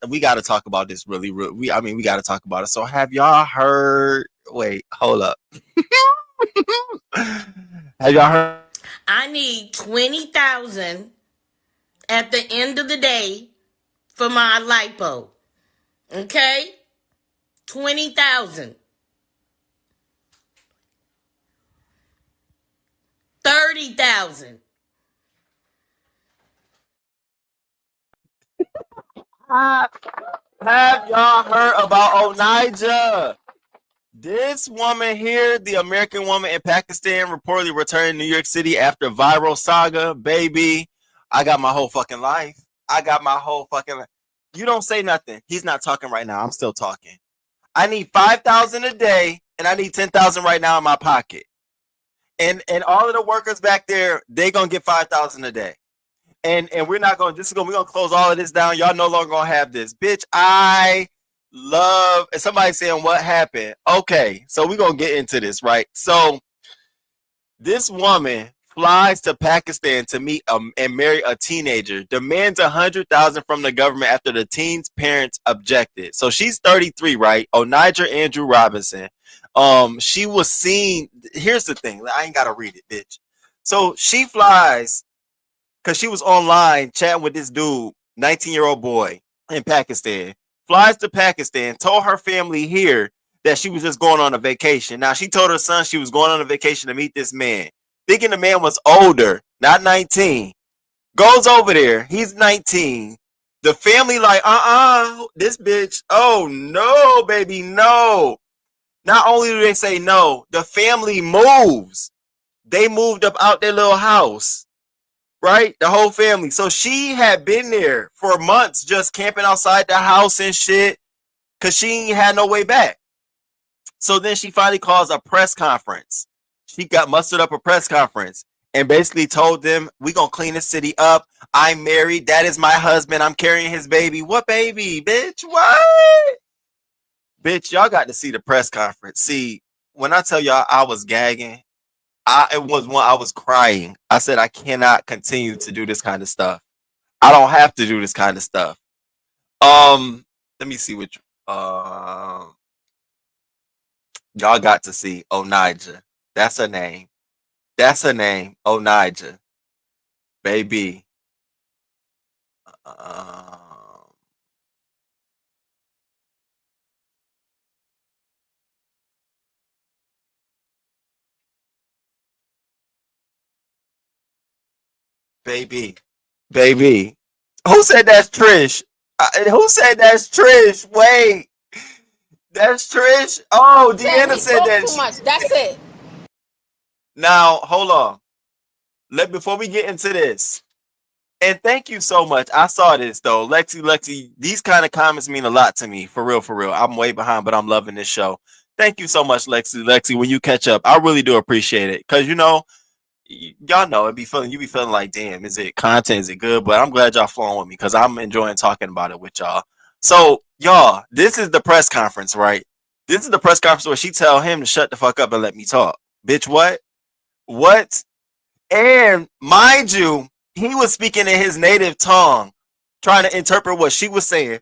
we got to talk about this really. We got to talk about it. So have y'all heard? Wait, hold up. Have y'all heard? I need 20,000 at the end of the day for my lipo. Okay? 20,000. 30,000. Have y'all heard about Onija? This woman here, the American woman in Pakistan, reportedly returned to New York City after viral saga. Baby, I got my whole fucking life. You don't say nothing. He's not talking right now. I'm still talking. I need 5,000 a day, and I need 10,000 right now in my pocket. And all of the workers back there, they gonna get 5,000 a day. and we're not going. We're gonna close all of this down. Y'all no longer gonna have this, bitch. I love. And somebody saying what happened. Okay, so we're gonna get into this, right? So this woman flies to Pakistan to meet and marry a teenager, demands $100,000 from the government after the teen's parents objected. So she's 33, right? Onija Andrew Robinson. She was seen. Here's the thing. I ain't gotta read it, bitch. So she flies because she was online chatting with this dude, 19-year-old boy in Pakistan. Flies to Pakistan, told her family here that she was just going on a vacation. Now, she told her son she was going on a vacation to meet this man, thinking the man was older, not 19. Goes over there. He's 19. The family like, this bitch, oh, no, baby, no. Not only do they say no, the family moves. They moved up out their little house, right? The whole family. So she had been there for months just camping outside the house and shit because she ain't had no way back. So then she finally calls a press conference. She got mustered up a press conference and basically told them, we gonna clean the city up. I'm married. That is my husband. I'm carrying his baby. What baby, bitch? What? Bitch, y'all got to see the press conference. See, when I tell y'all I was gagging, I was crying. I said, I cannot continue to do this kind of stuff. I don't have to do this kind of stuff. Let me see which y'all got to see Onija. That's her name. That's her name, Onija. Baby. Baby. Who said that's Trish? Who said that's Trish? Wait. That's Trish? Oh, Deanna said that. Too much. That's it. Now, hold on. Before we get into this, and thank you so much. I saw this though. Lexi, these kind of comments mean a lot to me. For real. I'm way behind, but I'm loving this show. Thank you so much, Lexi. When you catch up, I really do appreciate it. Cause y'all know you be feeling like, damn, is it content? Is it good? But I'm glad y'all flowing with me because I'm enjoying talking about it with y'all. So, y'all, this is the press conference, right? This is the press conference where she tell him to shut the fuck up and let me talk. Bitch, what? What? And mind you, he was speaking in his native tongue, trying to interpret what she was saying.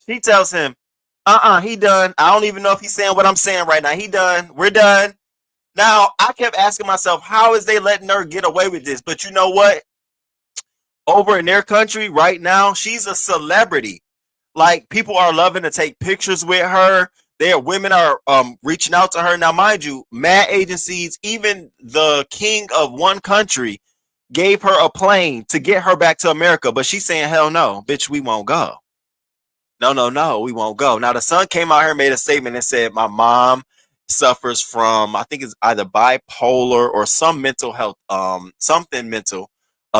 She tells him, he done. I don't even know if he's saying what I'm saying right now. He done. We're done. Now, I kept asking myself, how is they letting her get away with this? But you know what? Over in their country right now, she's a celebrity. Like, people are loving to take pictures with her. Women are reaching out to her. Now, mind you, mad agencies, even the king of one country, gave her a plane to get her back to America. But she's saying, hell no, bitch, we won't go. No, we won't go. Now, the son came out here and made a statement and said, my mom suffers from, I think it's either bipolar or some mental health, a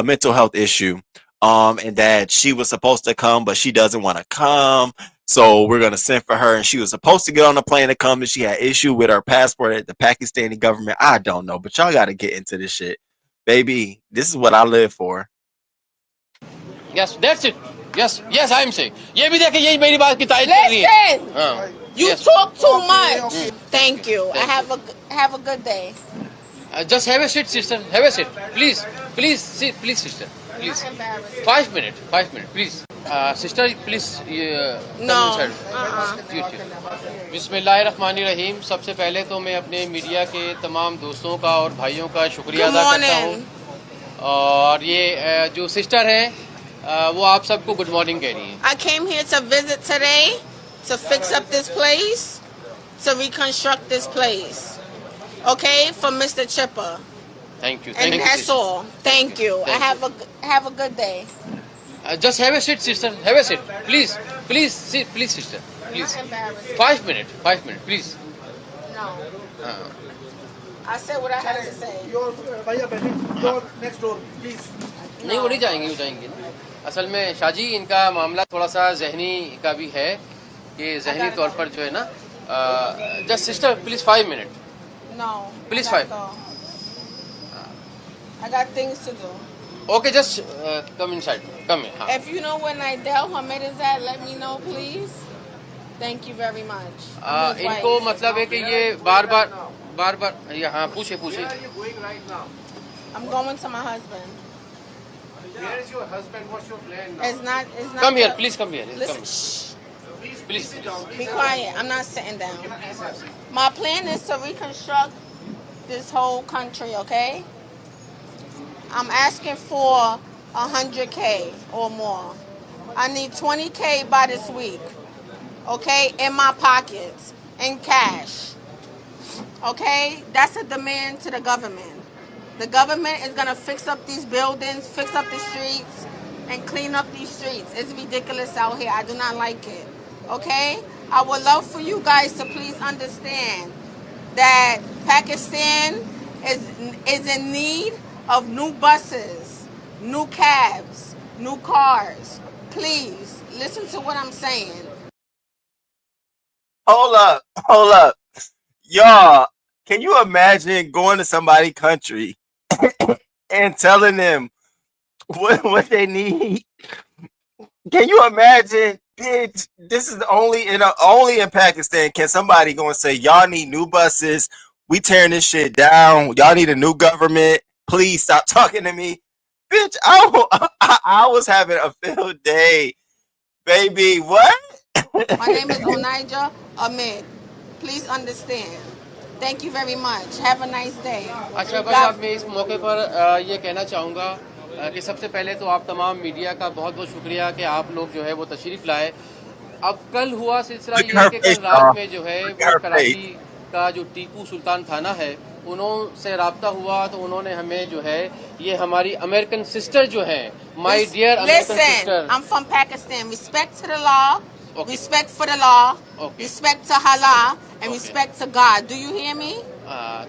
mental health issue. And that she was supposed to come, but she doesn't want to come. So we're going to send for her. And she was supposed to get on the plane to come, and she had issue with her passport at the Pakistani government. I don't know, but y'all got to get into this shit. Baby, this is what I live for. Yes, that's it. Yes, I'm saying. ये भी देखें, यही मेरी बात की तारीफ कर रही है. You talk too much. Thank you. Have a good day. Just have a seat, sister. Have a seat. Please, sit. Please, sister. Please. 5 minutes, please. Sister, please. No. बिस्मिल्लाहिर्रहमानिर्रहीम. सबसे पहले तो मैं अपने मीडिया के तमाम दोस्तों का और भाइयों का शुक्रिया अदा करता हूँ. और ये जो सिस्टर हैं, वो आप सबको गुड मॉर्निंग कह रही हैं. I came here to visit today, to fix up this place, to reconstruct this place. Okay, for Mr. Chipper. Thank you. And that's all. Thank you. Have a good day. Just have a seat, sister. Have a seat. Please, sit. Please, sister. Please. 5 minutes, please. No. I said what I had to say. Your next door, please. नहीं, वो नहीं जाएंगे. असल में शाजी, इनका मामला थोड़ा सा जहनी का भी है कि जहनी तौर पर जो है ना, just sister, please 5 minutes. No. Please 5. I got things to do. Okay, just come inside. Come here. हाँ. If you know where Nidell Hamid is at, let me know, please. Thank you very much. I'm his इनको wife. मतलब है कि ये बार-बार यहाँ पूछे. I'm going to my husband. Where is your husband? What's your plan now? It's not. Come here, please come here. Listen, Come. shh. Please. Be quiet. I'm not sitting down. My plan is to reconstruct this whole country, okay? I'm asking for 100K or more. I need 20K by this week, okay? In my pockets, in cash, okay? That's a demand to the government. The government is gonna fix up these buildings, fix up the streets, and clean up these streets. It's ridiculous out here. I do not like it, okay? I would love for you guys to please understand that Pakistan is in need of new buses, new cabs, new cars. Please listen to what I'm saying. Hold up. Y'all, can you imagine going to somebody's country and telling them what they need? Can you imagine? Bitch, this is only in Pakistan can somebody go and say, y'all need new buses, we tearing this shit down, y'all need a new government, please stop talking to me. Bitch, I was having a field day, baby. What? My name is Onija Ahmed. Please understand. Thank you very much. Have a nice day. अच्छा भाई साहब, मैं इस मौके पर ये कहना चाहूँगा कि सबसे पहले तो आप तमाम मीडिया का बहुत बहुत शुक्रिया कि आप लोग जो है वो तशरीफ़ लाए. अब कल हुआ सिलसिला ये है कि कल रात में जो है वो कराची का जो टीपू सुल्तान थाना है उन्होंने राब्ता हुआ तो उन्होंने हमें जो है ये हमारी अमेरिकन सिस्टर जो है, my dear American sister. I'm from Pakistan. Respect to the law. Okay. Respect for the law. Okay. Respect to Allah and respect to God. Do you hear me?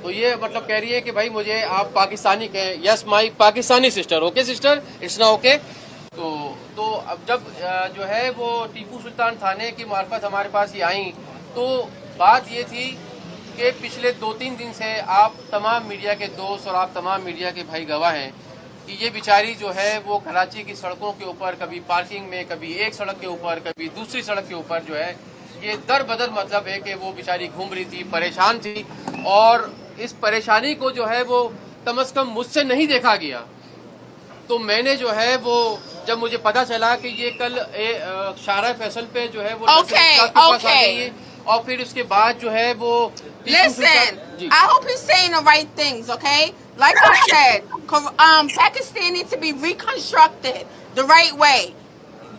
तो ये मतलब कह रही है कि भाई मुझे आप पाकिस्तानी कहें. Yes my Pakistani sister. Okay sister, it's ना ओके. तो अब जब जो है वो टीपू सुल्तान थाने की मार्फत हमारे पास ये आई तो बात ये थी कि पिछले 2-3 दिन से आप तमाम मीडिया के दोस्त और आप तमाम मीडिया के भाई गवाह हैं कि ये बेचारी जो है वो कराची की सड़कों के ऊपर कभी पार्किंग में, कभी एक सड़क के ऊपर, कभी दूसरी सड़क के ऊपर जो है ये दर बदर मतलब है कि वो बेचारी घूम रही थी, परेशान थी. और इस परेशानी को जो है वो कम से कम मुझसे नहीं देखा गया. तो मैंने जो है वो जब मुझे पता चला कि ये कल शारा फैसल पे जो है वो okay. और फिर उसके बाद जो है वो Listen, I hope he's saying the right things, okay? Like I said, Pakistan needs to be reconstructed the right way.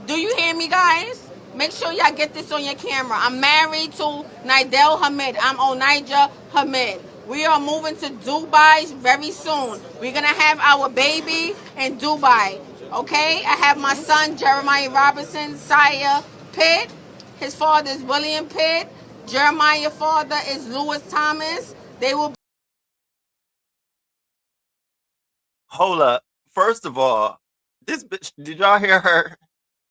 Do you hear me, guys? Make sure y'all get this on your camera. I'm married to Nidell Hamid. I'm Onija Hamid. We are moving to Dubai very soon. We're going to have our baby in Dubai, okay? I have my son, Jeremiah Robinson, Sire Pitt. His father is William Pitt. Jeremiah's father is Lewis Thomas. They will. Hold up. First of all, this bitch, did y'all hear her?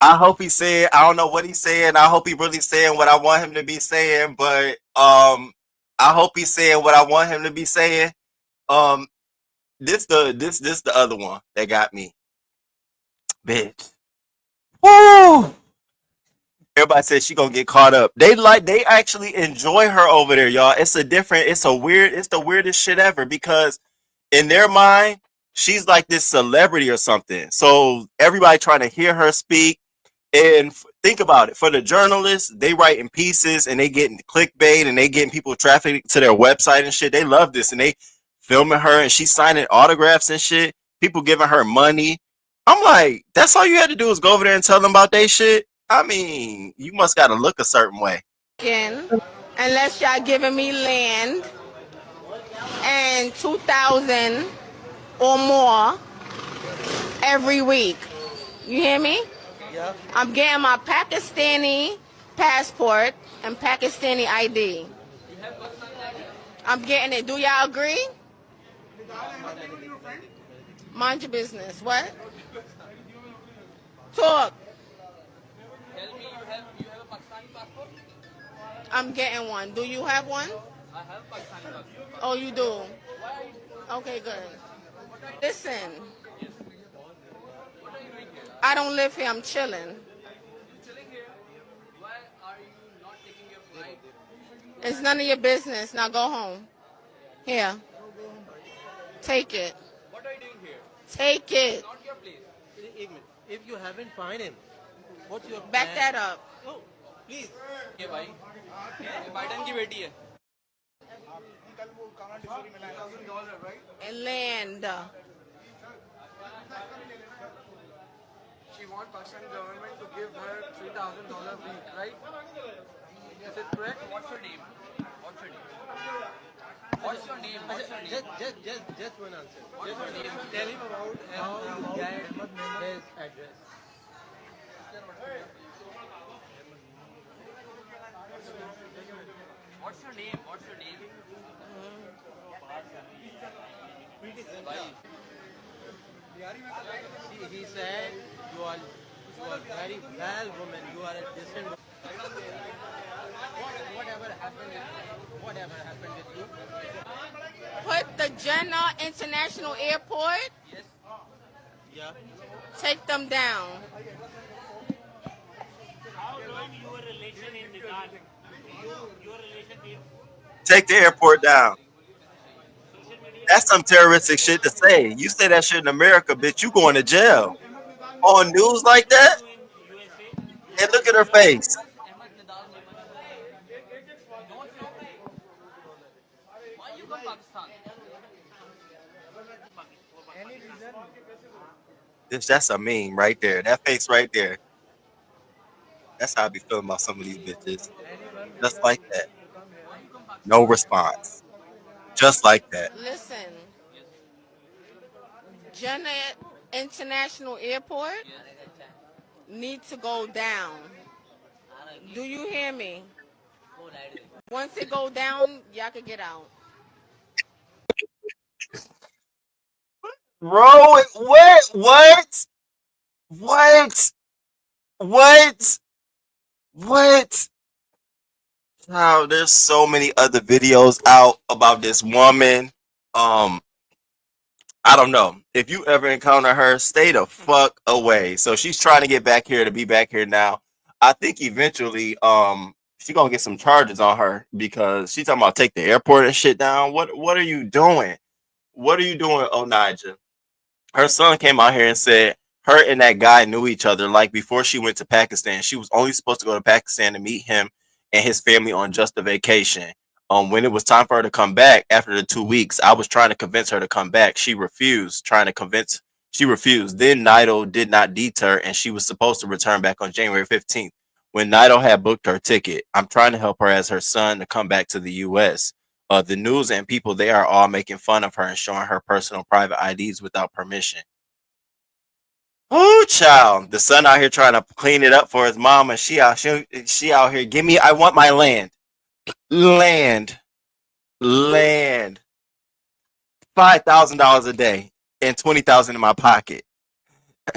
I hope he's saying, I don't know what he's saying. I hope he really saying what I want him to be saying, but I hope he's saying what I want him to be saying. This the other one that got me. Bitch. Woo! Everybody says she gonna get caught up. They actually enjoy her over there, y'all. It's the weirdest shit ever because in their mind, she's like this celebrity or something. So everybody trying to hear her speak. And think about it. For the journalists, they writing pieces and they getting clickbait and they getting people traffic to their website and shit. They love this and they filming her and she's signing autographs and shit. People giving her money. I'm like, that's all you had to do is go over there and tell them about their shit. I mean, you must got to look a certain way. Unless y'all giving me land and 2,000 or more every week. You hear me? Yeah. I'm getting my Pakistani passport and Pakistani ID. I'm getting it. Do y'all agree? Mind your business. What? Talk. I'm getting one. Do you have one? I have Pakistani passport. Oh, you do? Okay, good. Listen. I don't live here. I'm chilling. It's none of your business. Now go home. Here. Take it. What are you doing here? Take it. Not your place. If you haven't find him, what's your Back plan? that up. No, please. ये भाई, ये Biden की बेटी है. And land. She wants Pakistan government to give her $3,000 a week, right? Is it correct? What's your name? What's your name? What's your name? What's your name? Just one answer. What's your name? Tell him about how you get his address. What's your name? What's your name? He said you are very well woman. You are a decent woman. Whatever happened with you? Put the Jeddah International Airport. Yes. Yeah. Take them down. How long your relation in regard? Your relation with Take the airport down. That's some terroristic shit to say. You say that shit in America, bitch, you going to jail. On news like that? And look at her face. Bitch, that's a meme right there. That face right there. That's how I be feeling about some of these bitches. Just like that. No response. Just like that. Listen. Jeddah International Airport needs to go down. Do you hear me? Once it go down, y'all can get out. Bro, what? Now, there's so many other videos out about this woman. I don't know. If you ever encounter her, stay the fuck away. So she's trying to get back here to be back here now. I think eventually, she gonna get some charges on her because she's talking about take the airport and shit down. What are you doing? What are you doing, Onija? Her son came out here and said her and that guy knew each other. Like before she went to Pakistan, she was only supposed to go to Pakistan to meet him and his family on just a vacation. When it was time for her to come back after the 2 weeks, I was trying to convince her to come back. She refused. She refused. Then Nido did not deter, and she was supposed to return back on January 15th. When Nido had booked her ticket, I'm trying to help her as her son to come back to the U.S. The news and people, they are all making fun of her and showing her personal private IDs without permission. Oh, child. The son out here trying to clean it up for his mom, and she out here, I want my land. Land. $5,000 a day and $20,000 in my pocket.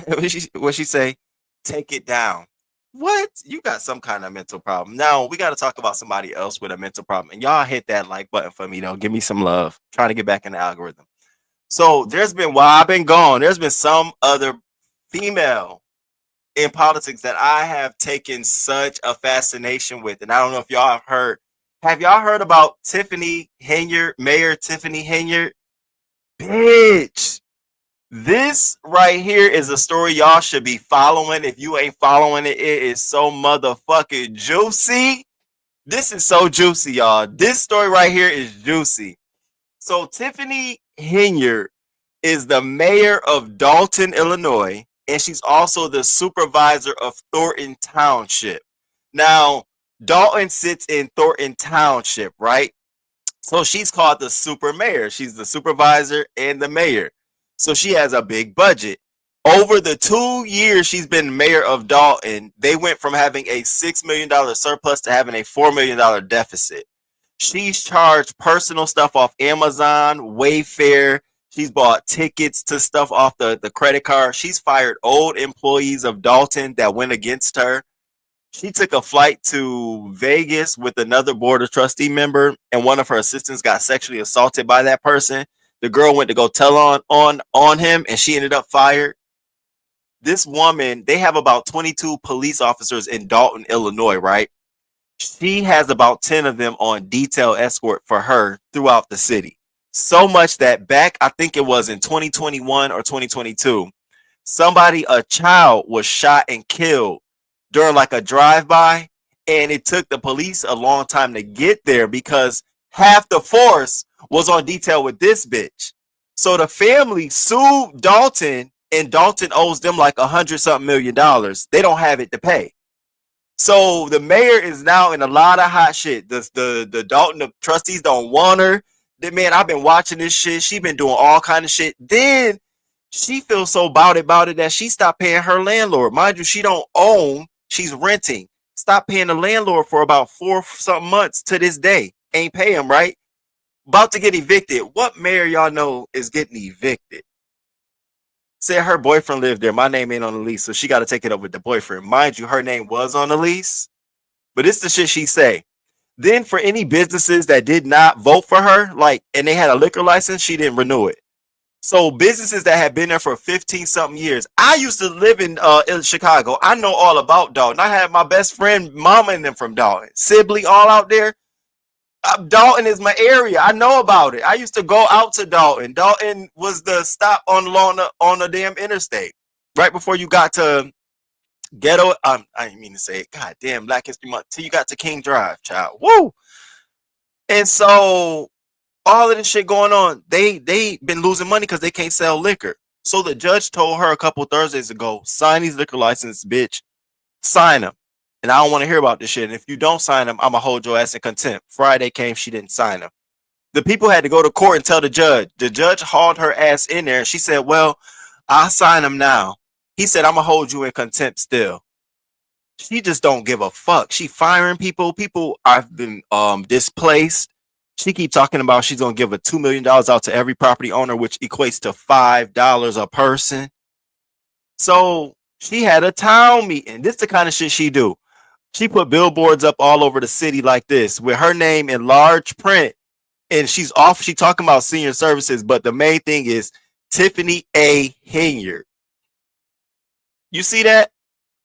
What she say? Take it down. What? You got some kind of mental problem. Now we got to talk about somebody else with a mental problem. And y'all hit that like button for me though. Give me some love. Trying to get back in the algorithm. So while I've been gone, there's been some other female in politics that I have taken such a fascination with. And I don't know if y'all have heard. Have y'all heard about Tiffany Henyard, Mayor Tiffany Henyard? Bitch. This right here is a story y'all should be following. If you ain't following it, it is so motherfucking juicy. This is so juicy, y'all. This story right here is juicy. So Tiffany Henyard is the mayor of Dalton, Illinois, and she's also the supervisor of Thornton Township. Now, Dalton sits in Thornton Township, right? So she's called the super mayor. She's the supervisor and the mayor. So she has a big budget. Over the 2 years she's been mayor of Dalton, they went from having a $6 million surplus to having a $4 million deficit. She's charged personal stuff off Amazon, Wayfair. She's bought tickets to stuff off the credit card. She's fired old employees of Dalton that went against her. She took a flight to Vegas with another board of trustee member, and one of her assistants got sexually assaulted by that person. The girl went to go tell on him, and she ended up fired. this woman, they have about 22 police officers in Dalton, Illinois, right? She has about 10 of them on detail escort for her throughout the city. So much that back, I think it was in 2021 or 2022, a child was shot and killed during like a drive-by, and it took the police a long time to get there because half the force was on detail with this bitch. So the family sued Dalton, and Dalton owes them like $100-something million. They don't have it to pay. So the mayor is now in a lot of hot shit. The Dalton the trustees don't want her. Man, I've been watching this shit. She been doing all kind of shit. Then she feels so about it that she stopped paying her landlord. Mind you, she don't own. She's renting. Stop paying the landlord for about 4-something months to this day. Ain't pay him, right? About to get evicted. What mayor y'all know is getting evicted? Said her boyfriend lived there. My name ain't on the lease, so she got to take it up with the boyfriend. Mind you, her name was on the lease, but it's the shit she say. Then for any businesses that did not vote for her, like, and they had a liquor license, she didn't renew it. So businesses that have been there for 15-something years. I used to live in Chicago. I know all about Dalton. I had my best friend, mama, and them from Dalton. Sibley, all out there. Dalton is my area. I know about it. I used to go out to Dalton. Dalton was the stop on the damn interstate right before you got to Ghetto. I didn't mean to say it. God damn, Black History Month till you got to King Drive, child. Woo! And so all of this shit going on, they been losing money because they can't sell liquor. So the judge told her a couple Thursdays ago, sign these liquor license, bitch. Sign them. And I don't want to hear about this shit. And if you don't sign them, I'm going to hold your ass in contempt. Friday came, she didn't sign them. The people had to go to court and tell the judge. The judge hauled her ass in there. And she said, well, I'll sign them now. He said, I'm going to hold you in contempt still. She just don't give a fuck. She firing people. People have been displaced. She keep talking about she's going to give a $2 million out to every property owner, which equates to $5 a person. So she had a town meeting. This is the kind of shit she do. She put billboards up all over the city like this with her name in large print. And she's off. She talking about senior services, but the main thing is Tiffany A. Henyard. You see that?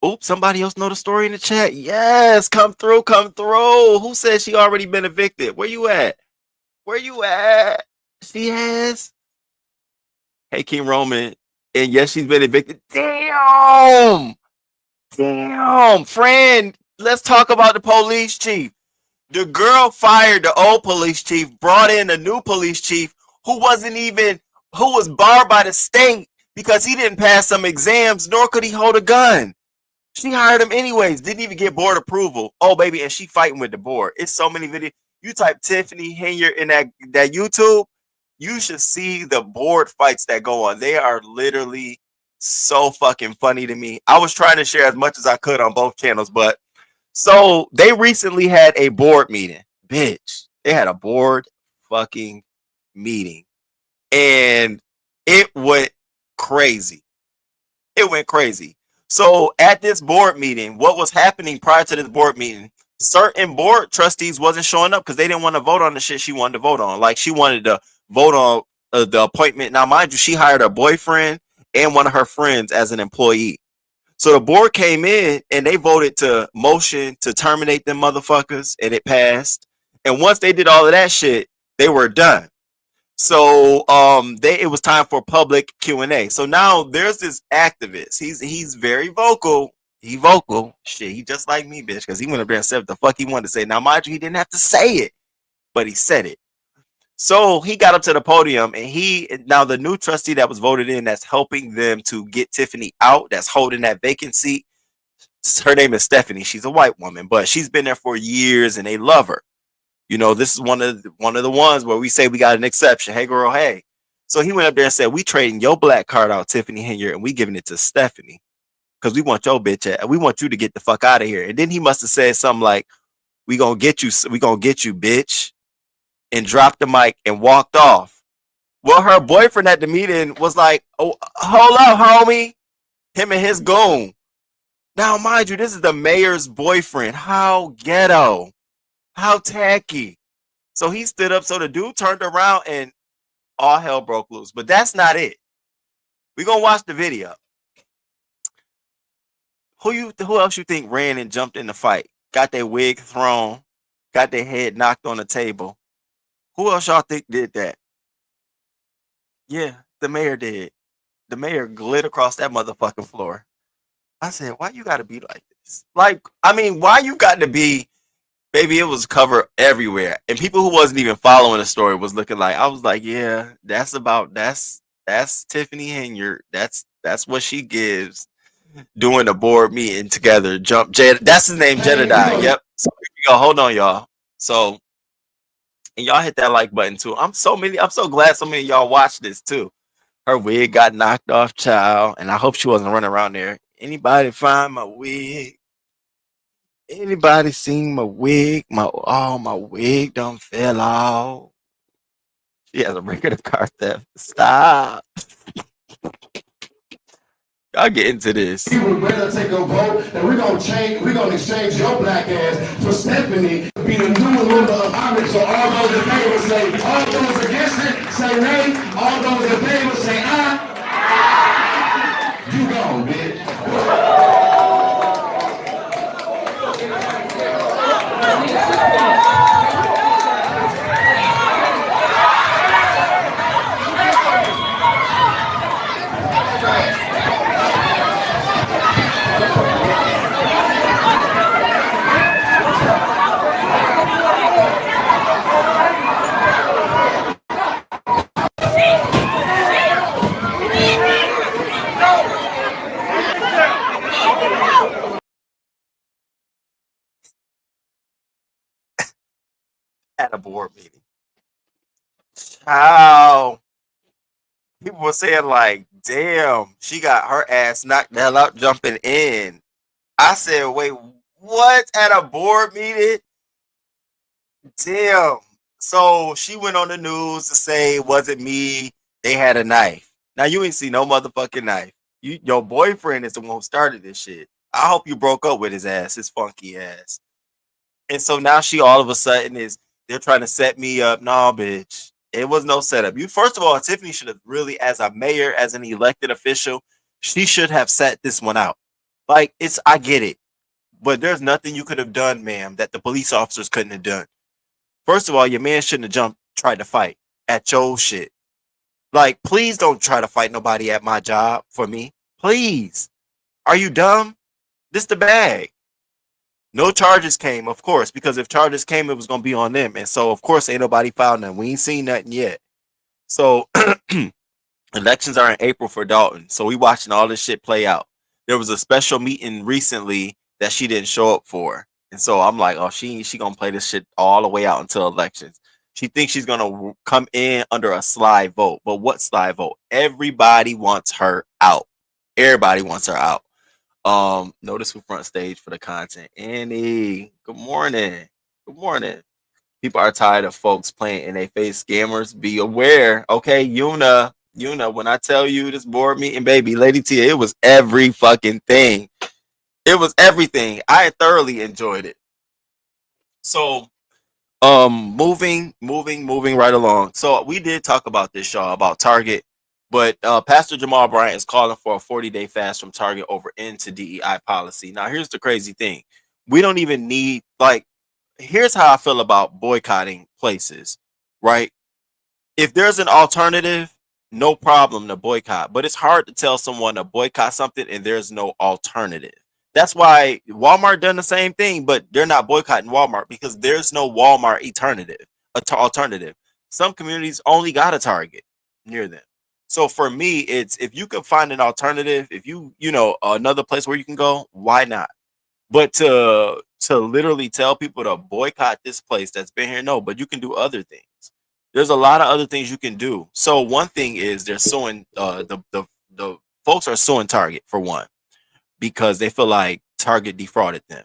Oops, somebody else know the story in the chat. Yes, come through, come through. Who said she already been evicted? Where you at? Where you at? She has. Hey, King Roman. And yes, she's been evicted. Damn. Damn, friend. Let's talk about the police chief. The girl fired the old police chief, brought in a new police chief who was barred by the state because he didn't pass some exams, nor could he hold a gun. She hired him anyways, didn't even get board approval. Oh, baby, and she fighting with the board. It's so many videos. You type Tiffany Henyard in that YouTube, you should see the board fights that go on. They are literally so fucking funny to me. I was trying to share as much as I could on both channels, but so they recently had a board meeting. Bitch, they had a board fucking meeting. And it went crazy. It went crazy. So at this board meeting, what was happening prior to this board meeting, certain board trustees wasn't showing up because they didn't want to vote on the shit she wanted to vote on. Like she wanted to vote on the appointment. Now, mind you, she hired her boyfriend and one of her friends as an employee. So the board came in and they voted to motion to terminate them motherfuckers, and it passed. And once they did all of that shit, they were done. So it was time for public Q&A. So now there's this activist. He's very vocal. He vocal. Shit, he just like me, bitch, because he went up there and said what the fuck he wanted to say. Now, mind you, he didn't have to say it, but he said it. So he got up to the podium, and now the new trustee that was voted in that's helping them to get Tiffany out, that's holding that vacancy, her name is Stephanie. She's a white woman, but she's been there for years and they love her. You know, this is one of the ones where we say we got an exception. Hey, girl, hey. So he went up there and said, we trading your black card out, Tiffany Henyard, and we giving it to Stephanie because we want your bitch at. We want you to get the fuck out of here. And then he must have said something like, we gonna get you, bitch, and dropped the mic and walked off. Well, her boyfriend at the meeting was like, oh, hold up, homie. Him and his goon. Now, mind you, this is the mayor's boyfriend. How ghetto. How tacky. So he stood up. So the dude turned around and all hell broke loose. But that's not it. We're going to watch the video. Who else you think ran and jumped in the fight? Got their wig thrown, got their head knocked on the table. Who else y'all think did that? Yeah, the mayor did. The mayor glid across that motherfucking floor. I said, why you gotta be like this? Like, I mean, why you got to be, baby, it was covered everywhere. And people who wasn't even following the story was looking like, I was like, yeah, that's Tiffany Henyard. That's what she gives doing a board meeting together. That's his name, Jedediah. Yep. So here we go. Hold on, y'all. So, and y'all hit that like button too. I'm so glad so many of y'all watched this too. Her wig got knocked off, child, and I hope she wasn't running around there. Anybody find my wig? Anybody seen my wig? My wig done fell off. She has a record of car theft. Stop. Y'all get into this. You would rather take a vote that we're gonna exchange your black ass for Stephanie be the new member of Congress. So all those in favor say, all those against it say nay, all those in favor say aye. You gone, bitch. At a board meeting. How people were saying like, damn, she got her ass knocked the hell out jumping in. I said, wait, what? At a board meeting? Damn. So she went on the news to say it wasn't me. They had a knife. Now you ain't see no motherfucking knife. Your boyfriend is the one who started this shit. I hope you broke up with his ass, his funky ass. And so now she all of a sudden they're trying to set me up. No, bitch. It was no setup. First of all, Tiffany should have really, as a mayor, as an elected official, she should have set this one out. Like, I get it. But there's nothing you could have done, ma'am, that the police officers couldn't have done. First of all, your man shouldn't have tried to fight at your shit. Like, please don't try to fight nobody at my job for me. Please. Are you dumb? This the bag. No charges came, of course, because if charges came, it was going to be on them. And so, of course, ain't nobody filed nothing. We ain't seen nothing yet. So, elections are in April for Dalton. So, we watching all this shit play out. There was a special meeting recently that she didn't show up for. And so, I'm like, oh, she going to play this shit all the way out until elections. She thinks she's going to come in under a slide vote. But what slide vote? Everybody wants her out. Everybody wants her out. Notice who front stage for the content. Annie, good morning. Good morning. People are tired of folks playing in their face. Scammers, be aware. Okay, Yuna, when I tell you this board meeting, baby, Lady Tia, it was every fucking thing. It was everything. I thoroughly enjoyed it. So, moving right along. So we did talk about this, y'all, about Target. But Pastor Jamal Bryant is calling for a 40-day fast from Target over into DEI policy. Now, here's the crazy thing. We don't even need, here's how I feel about boycotting places, right? If there's an alternative, no problem to boycott. But it's hard to tell someone to boycott something and there's no alternative. That's why Walmart done the same thing, but they're not boycotting Walmart because there's no Walmart alternative. Some communities only got a Target near them. So for me, it's if you can find an alternative, if you another place where you can go, why not? But to literally tell people to boycott this place that's been here, no, but you can do other things. There's a lot of other things you can do. So one thing is they're suing the folks are suing Target for one, because they feel like Target defrauded them.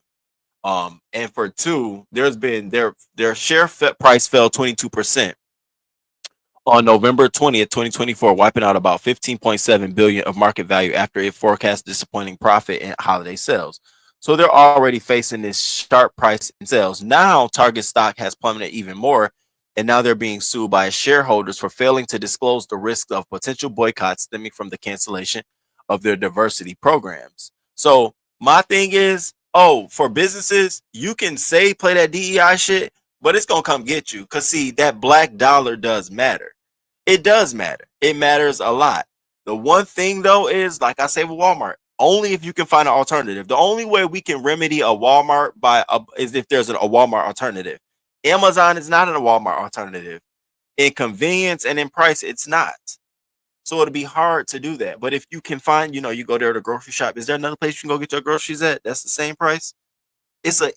And for two, there's been their share price fell 22%. On November 20th, 2024, wiping out about $15.7 billion of market value after it forecast disappointing profit in holiday sales. So they're already facing this sharp price in sales. Now Target stock has plummeted even more, and now they're being sued by shareholders for failing to disclose the risks of potential boycotts stemming from the cancellation of their diversity programs. So My thing is, oh, for businesses, you can say play that DEI shit, but it's gonna come get you. Cause see, that black dollar does matter. It does matter. It matters a lot. The one thing though is, like I say with Walmart, only if you can find an alternative. The only way we can remedy a Walmart is if there's a Walmart alternative. Amazon is not a Walmart alternative. In convenience and in price, it's not. So it'll be hard to do that. But if you can find, you go there to the grocery shop. Is there another place you can go get your groceries at? That's the same price.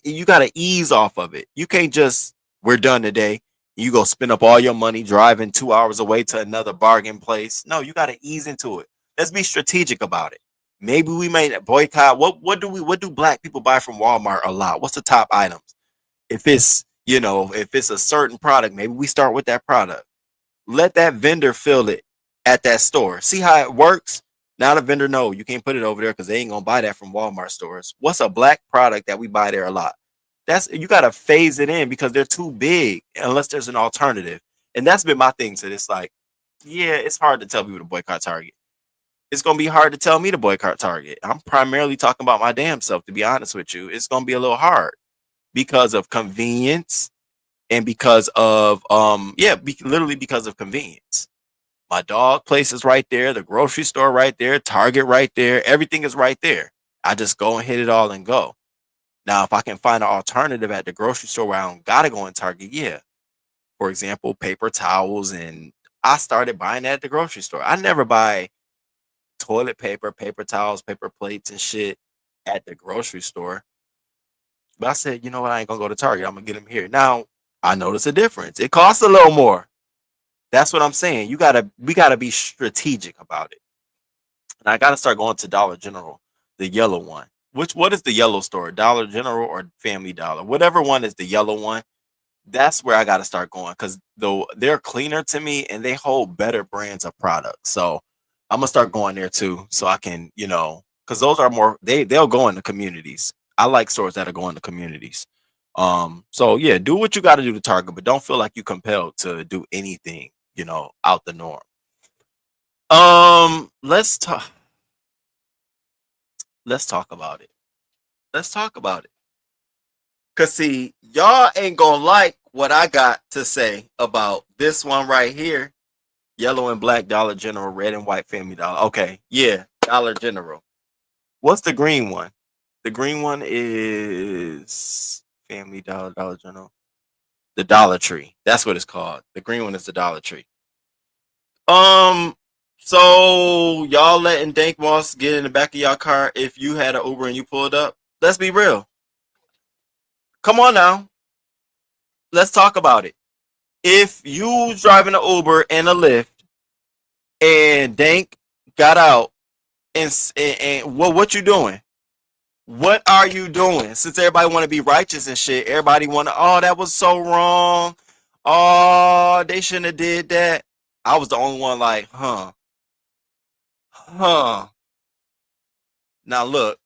You gotta ease off of it. You can't just, we're done today. You go spend up all your money driving 2 hours away to another bargain place. No, you gotta ease into it. Let's be strategic about it. Maybe we may boycott. What do black people buy from Walmart a lot? What's the top items? If it's a certain product, maybe we start with that product. Let that vendor fill it at that store. See how it works? Now the vendor know you can't put it over there because they ain't gonna buy that from Walmart stores. What's a black product that we buy there a lot? You gotta phase it in because they're too big unless there's an alternative. And that's been my thing to this. Like, yeah, it's hard to tell people to boycott Target. It's gonna be hard to tell me to boycott Target. I'm primarily talking about my damn self, to be honest with you. It's gonna be a little hard because of convenience and because of literally because of convenience. My dog place is right there, the grocery store right there, Target right there, everything is right there. I just go and hit it all and go. Now, if I can find an alternative at the grocery store where I don't gotta go in Target, yeah. For example, paper towels, and I started buying that at the grocery store. I never buy toilet paper, paper towels, paper plates, and shit at the grocery store. But I said, you know what? I ain't gonna go to Target. I'm gonna get them here. Now, I notice a difference. It costs a little more. That's what I'm saying. We gotta be strategic about it. And I gotta start going to Dollar General, the yellow one. What is the yellow store? Dollar General or Family Dollar? Whatever one is the yellow one. That's where I gotta start going because though they're cleaner to me and they hold better brands of products. So I'm gonna start going there too, so I can, because those are more they'll go in the communities. I like stores that are going to communities. So yeah, do what you got to do to Target, but don't feel like you're compelled to do anything, out the norm. Let's talk about it. Let's talk about it. Cause see, y'all ain't gonna like what I got to say about this one right here. Yellow and black Dollar General, red and white Family Dollar. Okay, yeah, Dollar General. What's the green one? The green one is Family Dollar, Dollar General. The Dollar Tree. That's what it's called. The green one is the Dollar Tree. So y'all letting Dank Moss get in the back of y'all car if you had an Uber and you pulled up? Let's be real. Come on now. Let's talk about it. If you driving an Uber and a Lyft and Dank got out and what you doing? What are you doing? Since everybody want to be righteous and shit, everybody want to, oh, that was so wrong. Oh, they shouldn't have did that. I was the only one like, huh. Now look,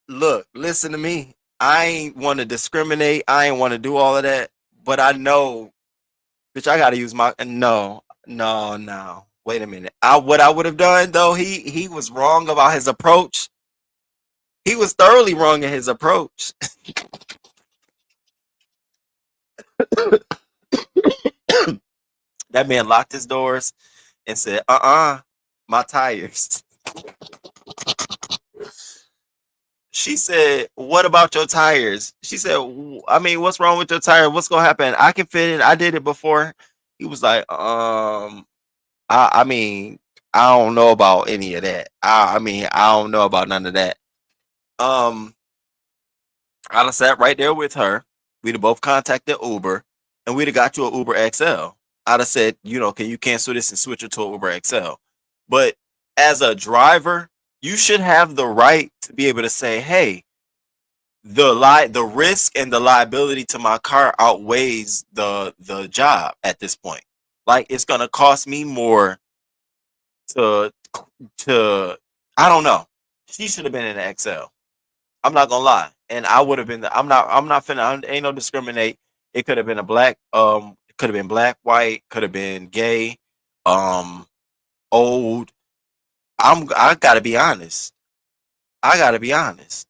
listen to me. I ain't want to discriminate. I ain't want to do all of that. But I know, bitch, I got to use my, no. Wait a minute. What I would have done, though, he was wrong about his approach. He was thoroughly wrong in his approach. That man locked his doors and said, my tires. She said, what about your tires? She said, I mean, what's wrong with your tire? What's going to happen? I can fit it. I did it before. He was like, I mean, I don't know about any of that. I don't know about none of that. I'd have sat right there with her. We'd have both contacted Uber and we'd have got you an Uber XL. I'd have said, can you cancel this and switch it to an Uber XL? But as a driver, you should have the right to be able to say, hey, the risk and the liability to my car outweighs the job at this point. Like, it's gonna cost me more to I don't know. She should have been in the XL. I'm not gonna lie. And I would have been I'm not finna, ain't no discriminate. It could have been black, white, could have been gay, old. I gotta be honest. I gotta be honest.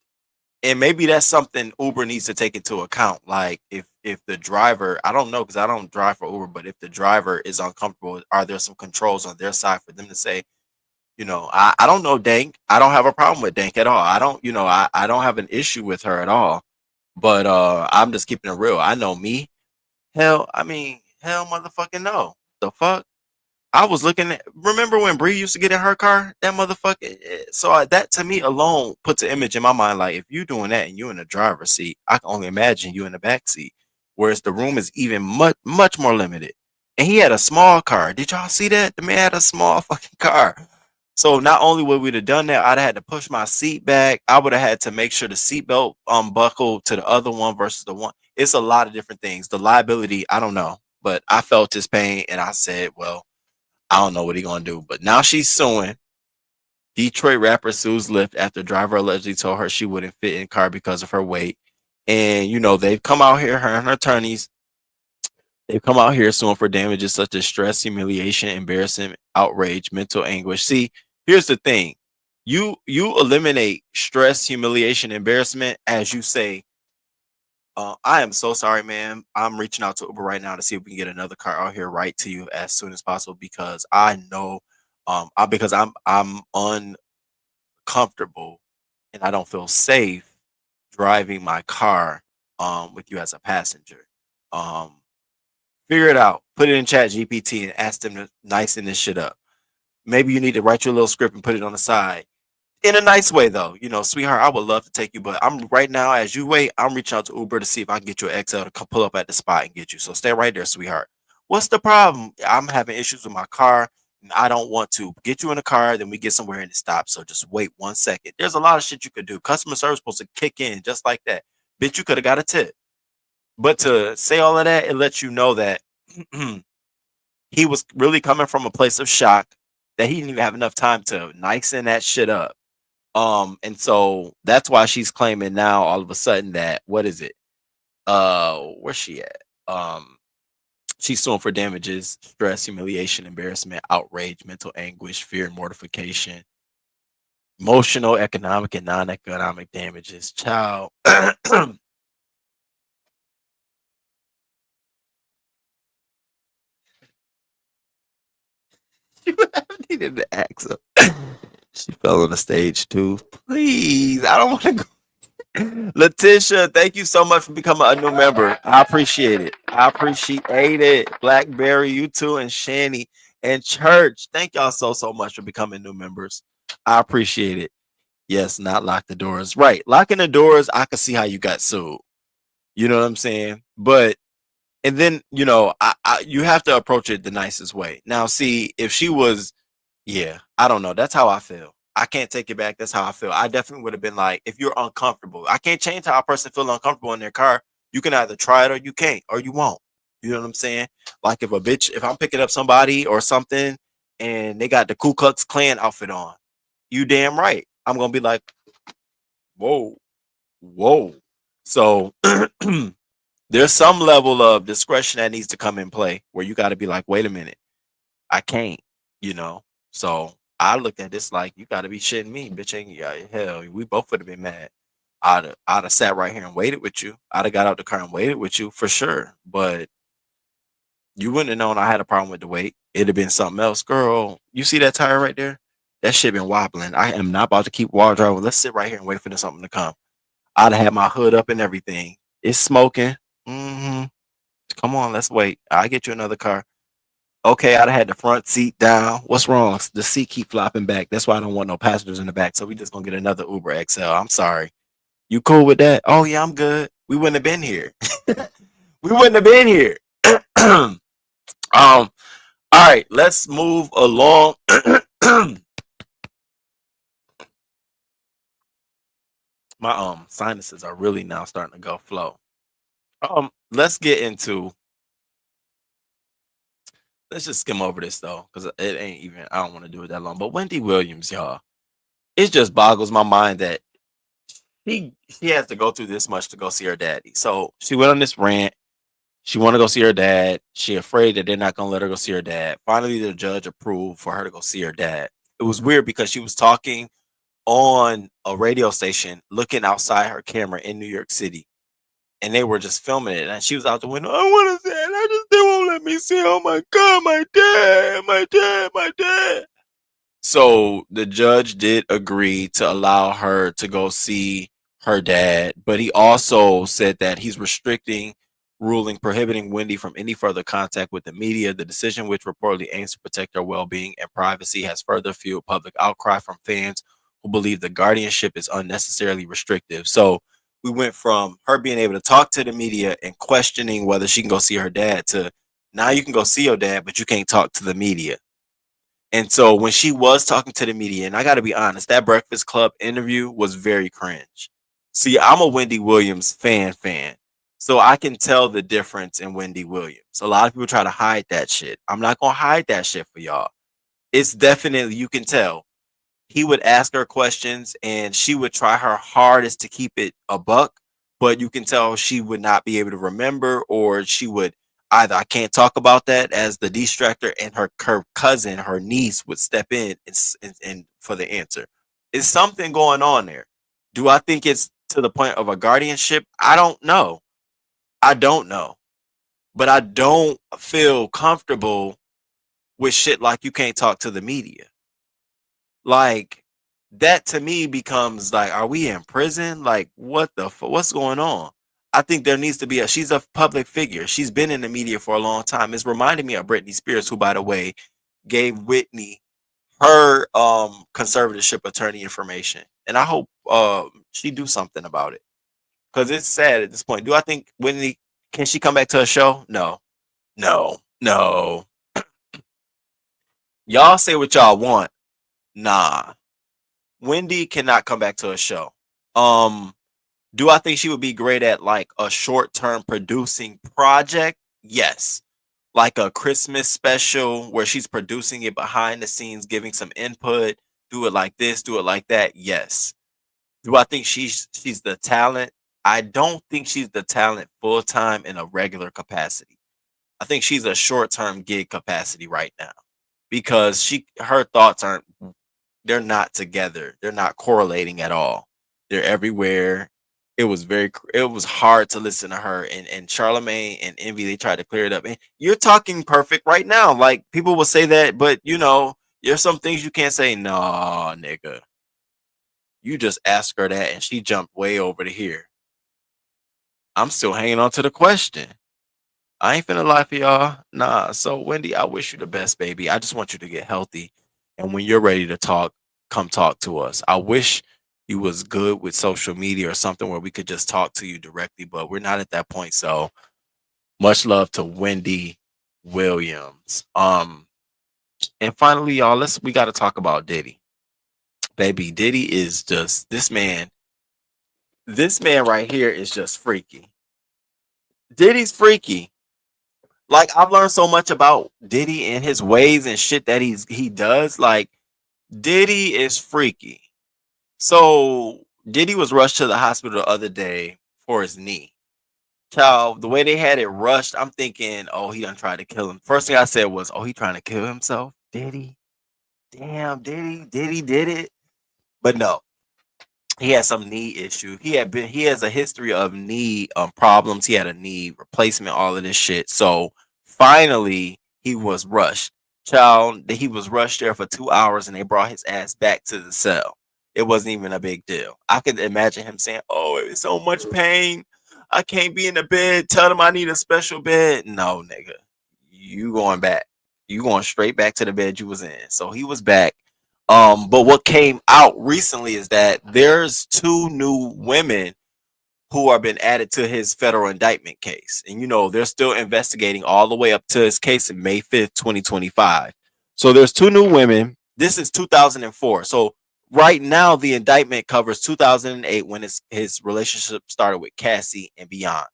And maybe that's something Uber needs to take into account. Like if the driver, I don't know because I don't drive for Uber, but if the driver is uncomfortable, are there some controls on their side for them to say, I don't know Dank. I don't have a problem with Dank at all. I don't, I don't have an issue with her at all. But I'm just keeping it real. I know me. Hell motherfucking no. The fuck? I was looking at, remember when Bree used to get in her car? That motherfucker. So that to me alone puts an image in my mind. Like if you doing that and you in the driver's seat, I can only imagine you in the back seat. Whereas the room is even much more limited. And he had a small car. Did y'all see that? The man had a small fucking car. So not only would we have done that, I'd have had to push my seat back. I would have had to make sure the seatbelt buckled to the other one versus the one. It's a lot of different things. The liability, I don't know. But I felt his pain and I said, well, I don't know what he gonna do. But now she's suing. Detroit rapper sues Lyft after driver allegedly told her she wouldn't fit in car because of her weight. And they've come out here, her and her attorneys, they've come out here suing for damages such as stress, humiliation, embarrassment, outrage, mental anguish. See, here's the thing. You eliminate stress, humiliation, embarrassment as you say, I am so sorry, ma'am. I'm reaching out to Uber right now to see if we can get another car out here right to you as soon as possible because I know, because I'm uncomfortable and I don't feel safe driving my car, with you as a passenger. Figure it out. Put it in Chat GPT and ask them to nicen this shit up. Maybe you need to write your little script and put it on the side. In a nice way, though. Sweetheart, I would love to take you, but I'm right now, as you wait, I'm reaching out to Uber to see if I can get you an XL to come pull up at the spot and get you. So stay right there, sweetheart. What's the problem? I'm having issues with my car, and I don't want to get you in a car, then we get somewhere and it stops. So just wait 1 second. There's a lot of shit you could do. Customer service is supposed to kick in just like that. Bitch, you could have got a tip. But to say all of that, it lets you know that he was really coming from a place of shock that he didn't even have enough time to nicen that shit up. And so that's why she's claiming now all of a sudden that what is it? Where's she at? She's suing for damages, stress, humiliation, embarrassment, outrage, mental anguish, fear, and mortification, emotional, economic, and non-economic damages. Child. You needed to ask her. She fell on the stage too. Please, I don't want to go. Letitia, thank you so much for becoming a new member. I appreciate it. I appreciate it. Blackberry, you too, and Shani and Church. Thank y'all so much for becoming new members. I appreciate it. Yes, not lock the doors. Right. Locking the doors, I can see how you got sued. You know what I'm saying? But and then, you have to approach it the nicest way. Now, see, if she was, yeah, I don't know. That's how I feel. I can't take it back. That's how I feel. I definitely would have been like, if you're uncomfortable, I can't change how a person feels uncomfortable in their car. You can either try it or you can't, or you won't. You know what I'm saying? Like if I'm picking up somebody or something and they got the Ku Klux Klan outfit on, you damn right. I'm going to be like, whoa. So there's some level of discretion that needs to come in play where you got to be like, wait a minute, I can't, So I looked at this like, you got to be shitting me, bitch. Hell, we both would have been mad. I'd have sat right here and waited with you. I'd have got out the car and waited with you for sure. But you wouldn't have known I had a problem with the weight. It'd have been something else. Girl, you see that tire right there? That shit been wobbling. I am not about to keep wall driving. Let's sit right here and wait for something to come. I'd have had my hood up and everything. It's smoking. Come on, let's wait. I'll get you another car. Okay, I'd have had the front seat down. What's wrong? The seat keep flopping back. That's why I don't want no passengers in the back. So we just gonna get another Uber XL. I'm sorry. You cool with that? Oh yeah, I'm good. We wouldn't have been here. We wouldn't have been here. All right, let's move along. My sinuses are really now starting to go flow. Let's get into. Let's just skim over this though, because it ain't even. I don't want to do it that long. But Wendy Williams, y'all, it just boggles my mind that she has to go through this much to go see her daddy. So she went on this rant. She want to go see her dad. She afraid that they're not gonna let her go see her dad. Finally, the judge approved for her to go see her dad. It was weird because she was talking on a radio station looking outside her camera in New York City, and they were just filming it. And she was out the window. I want to see it. I just they won't let me see. Oh my God, my dad, my dad, my dad. So the judge did agree to allow her to go see her dad, but he also said that he's prohibiting Wendy from any further contact with the media. The decision, which reportedly aims to protect her well-being and privacy, has further fueled public outcry from fans who believe the guardianship is unnecessarily restrictive. So we went from her being able to talk to the media and questioning whether she can go see her dad to now you can go see your dad, but you can't talk to the media. And so when she was talking to the media, and I got to be honest, that Breakfast Club interview was very cringe. See, I'm a Wendy Williams fan, so I can tell the difference in Wendy Williams. A lot of people try to hide that shit. I'm not going to hide that shit for y'all. It's definitely, you can tell. He would ask her questions and she would try her hardest to keep it a buck, but you can tell she would not be able to remember, or she would either I can't talk about that as the distractor, and her cousin, her niece, would step in and for the answer. Is something going on there? Do I think it's to the point of a guardianship? I don't know. But I don't feel comfortable with shit like you can't talk to the media. Like, that to me becomes like, are we in prison? Like, what's going on? I think there needs to be she's a public figure. She's been in the media for a long time. It's reminding me of Britney Spears, who, by the way, gave Whitney her conservatorship attorney information. And I hope she do something about it. Because it's sad at this point. Do I think Whitney, can she come back to a show? No. Y'all say what y'all want. Nah. Wendy cannot come back to a show. Do I think she would be great at like a short-term producing project? Yes. Like a Christmas special where she's producing it behind the scenes, giving some input, do it like this, do it like that. Yes. Do I think she's the talent? I don't think she's the talent full-time in a regular capacity. I think she's a short-term gig capacity right now because her thoughts they're not together. They're not correlating at all. They're everywhere. It was hard to listen to her, and Charlamagne and Envy, they tried to clear it up. And you're talking perfect right now. Like, people will say that, but there's some things you can't say. Nah, nigga. You just asked her that and she jumped way over to here. I'm still hanging on to the question. I ain't finna lie for y'all. Nah. So Wendy, I wish you the best, baby. I just want you to get healthy. And when you're ready to talk, come talk to us. I wish you was good with social media or something where we could just talk to you directly, but we're not at that point. So much love to Wendy Williams. And finally, y'all, we got to talk about Diddy. Baby, Diddy is just this man right here is just freaky. Diddy's freaky. Like, I've learned so much about Diddy and his ways and shit that he does. Like, Diddy is freaky. So Diddy was rushed to the hospital the other day for his knee. Child, the way they had it rushed, I'm thinking, oh, he done tried to kill him. First thing I said was, oh, he trying to kill himself? Diddy? Damn, Diddy did it. But no, he had some knee issue. He has a history of knee problems. He had a knee replacement, all of this shit. So finally, he was rushed. Child, he was rushed there for 2 hours, and they brought his ass back to the cell. It wasn't even a big deal. I could imagine him saying, oh, it was so much pain. I can't be in the bed. Tell them I need a special bed. No, nigga. You going back. You going straight back to the bed you was in. So he was back. But what came out recently is that there's 2 new women who are been added to his federal indictment case. And, they're still investigating all the way up to his case in May 5th, 2025. So there's 2 new women. This is 2004. So right now, the indictment covers 2008 when his relationship started with Cassie and beyond.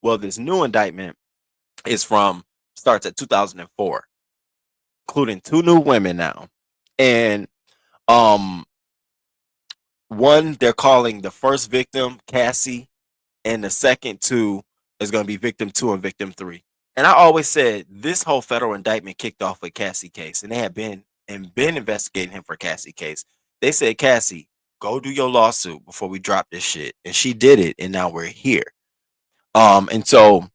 Well, this new indictment starts at 2004, including 2 new women now. And one they're calling the first victim Cassie, and the second 2 is going to be victim 2 and victim 3. And I always said this whole federal indictment kicked off with Cassie case, and they had been and been investigating him for Cassie case. They said, Cassie, go do your lawsuit before we drop this shit. And she did it, and now we're here. And so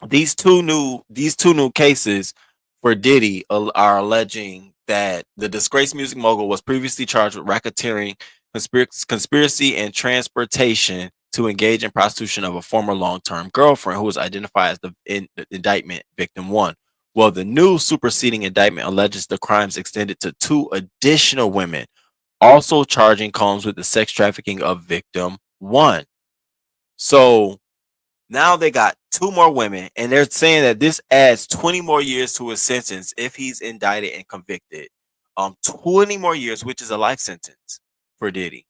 these two new cases for Diddy are alleging that the disgraced music mogul was previously charged with racketeering, conspiracy, and transportation to engage in prostitution of a former long-term girlfriend who was identified as the indictment victim 1. Well, the new superseding indictment alleges the crimes extended to 2 additional women, also charging Combs with the sex trafficking of victim 1. So now they got 2 more women, and they're saying that this adds 20 more years to his sentence if he's indicted and convicted. 20 more years, which is a life sentence for Diddy.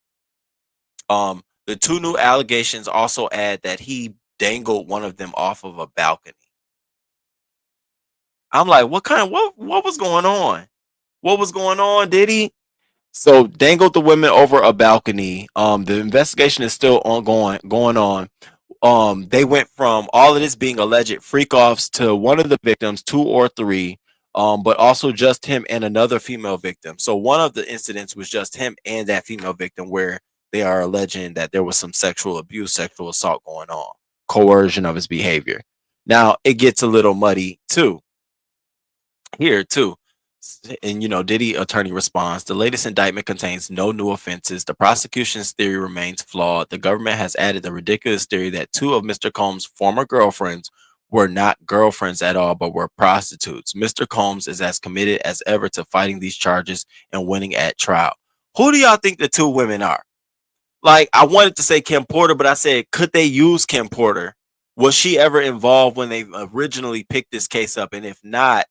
The 2 new allegations also add that he dangled one of them off of a balcony. I'm like, what was going on? What was going on, Diddy? So dangled the women over a balcony. The investigation is still going on. They went from all of this being alleged freak offs to one of the victims, 2 or 3, but also just him and another female victim. So one of the incidents was just him and that female victim, where they are alleging that there was some sexual abuse, sexual assault going on, coercion of his behavior. Now it gets a little muddy here too. And Diddy attorney responds, the latest indictment contains no new offenses. The prosecution's theory remains flawed. The government has added the ridiculous theory that 2 of Mr. Combs' former girlfriends were not girlfriends at all, but were prostitutes. Mr. Combs is as committed as ever to fighting these charges and winning at trial. Who do y'all think the 2 women are? Like, I wanted to say Kim Porter, but I said, could they use Kim Porter? Was she ever involved when they originally picked this case up? And if not,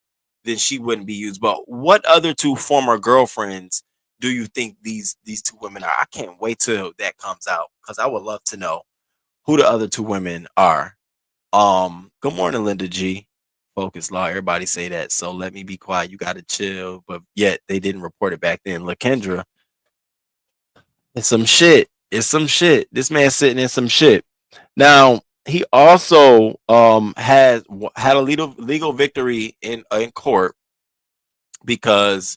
then she wouldn't be used. But what other 2 former girlfriends do you think these 2 women are? I can't wait till that comes out, because I would love to know who the other 2 women are. Good morning, Linda G. Focus Law. Everybody say that. So let me be quiet. You got to chill. But yet they didn't report it back then. LaKendra, it's some shit. It's some shit. This man's sitting in some shit. Now, he also had a legal victory in court, because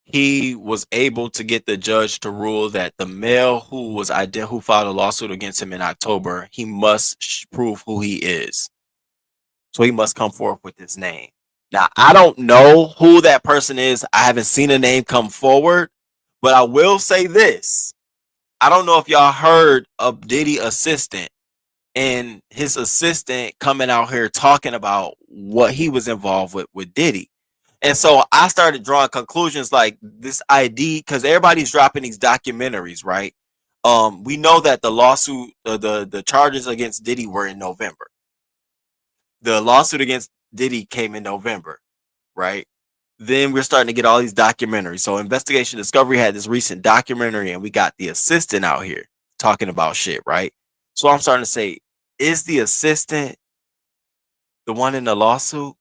he was able to get the judge to rule that the male who filed a lawsuit against him in October, he must prove who he is. So he must come forth with his name. Now, I don't know who that person is. I haven't seen a name come forward, but I will say this. I don't know if y'all heard of Diddy assistant and his assistant coming out here talking about what he was involved with Diddy. And so I started drawing conclusions like this ID, because everybody's dropping these documentaries, right? We know that the lawsuit, the charges against Diddy were in November. The lawsuit against Diddy came in November, right? Then we're starting to get all these documentaries. So Investigation Discovery had this recent documentary, and we got the assistant out here talking about shit, right? So I'm starting to say, is the assistant the one in the lawsuit?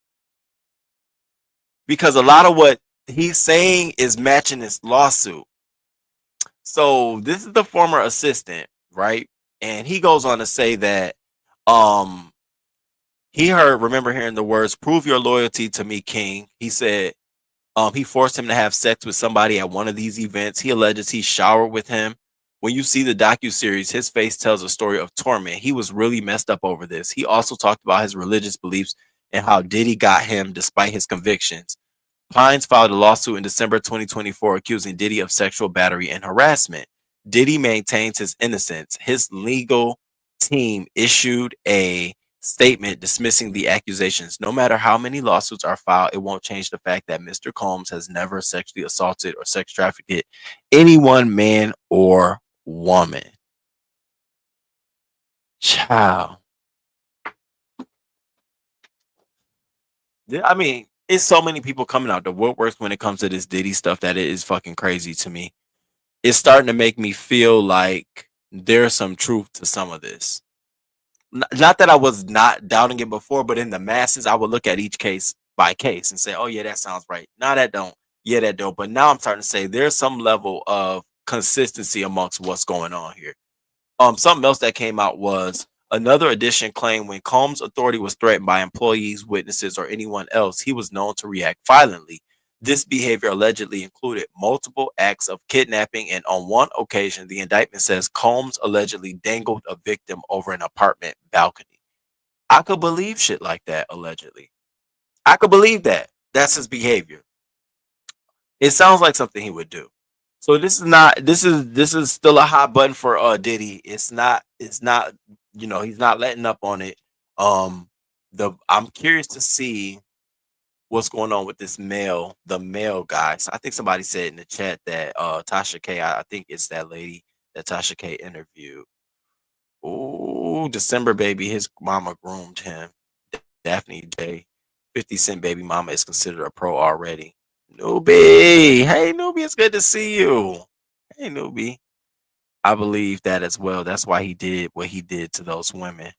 Because a lot of what he's saying is matching this lawsuit. So this is the former assistant, right? And he goes on to say that he remember hearing the words, "Prove your loyalty to me, King." He said he forced him to have sex with somebody at one of these events. He alleges he showered with him. When you see the docuseries, his face tells a story of torment. He was really messed up over this. He also talked about his religious beliefs and how Diddy got him despite his convictions. Pines filed a lawsuit in December 2024 accusing Diddy of sexual battery and harassment. Diddy maintains his innocence. His legal team issued a statement dismissing the accusations. No matter how many lawsuits are filed, it won't change the fact that Mr. Combs has never sexually assaulted or sex trafficked anyone, man or woman. Child. I mean, it's so many people coming out the woodworks when it comes to this Diddy stuff that it is fucking crazy to me. It's starting to make me feel like there's some truth to some of this. Not that I was not doubting it before, but in the masses, I would look at each case by case and say, oh, yeah, that sounds right. No, that don't. Yeah, that don't. But now I'm starting to say there's some level of consistency amongst what's going on here. Something else that came out was another edition claimed when Combs' authority was threatened by employees, witnesses, or anyone else, he was known to react violently. This behavior allegedly included multiple acts of kidnapping, and on one occasion, the indictment says Combs allegedly dangled a victim over an apartment balcony. I could believe shit like that, allegedly. I could believe that. That's his behavior. It sounds like something he would do. So this is still a hot button for Diddy. It's not he's not letting up on it. I'm curious to see what's going on with the male guy. So I think somebody said in the chat that Tasha K, I think it's that lady that Tasha K interviewed. Ooh, December baby, his mama groomed him. Daphne J. 50 Cent baby mama is considered a pro already. Newbie. Hey Newbie, it's good to see you. Hey Newbie. I believe that as well. That's why he did what he did to those women.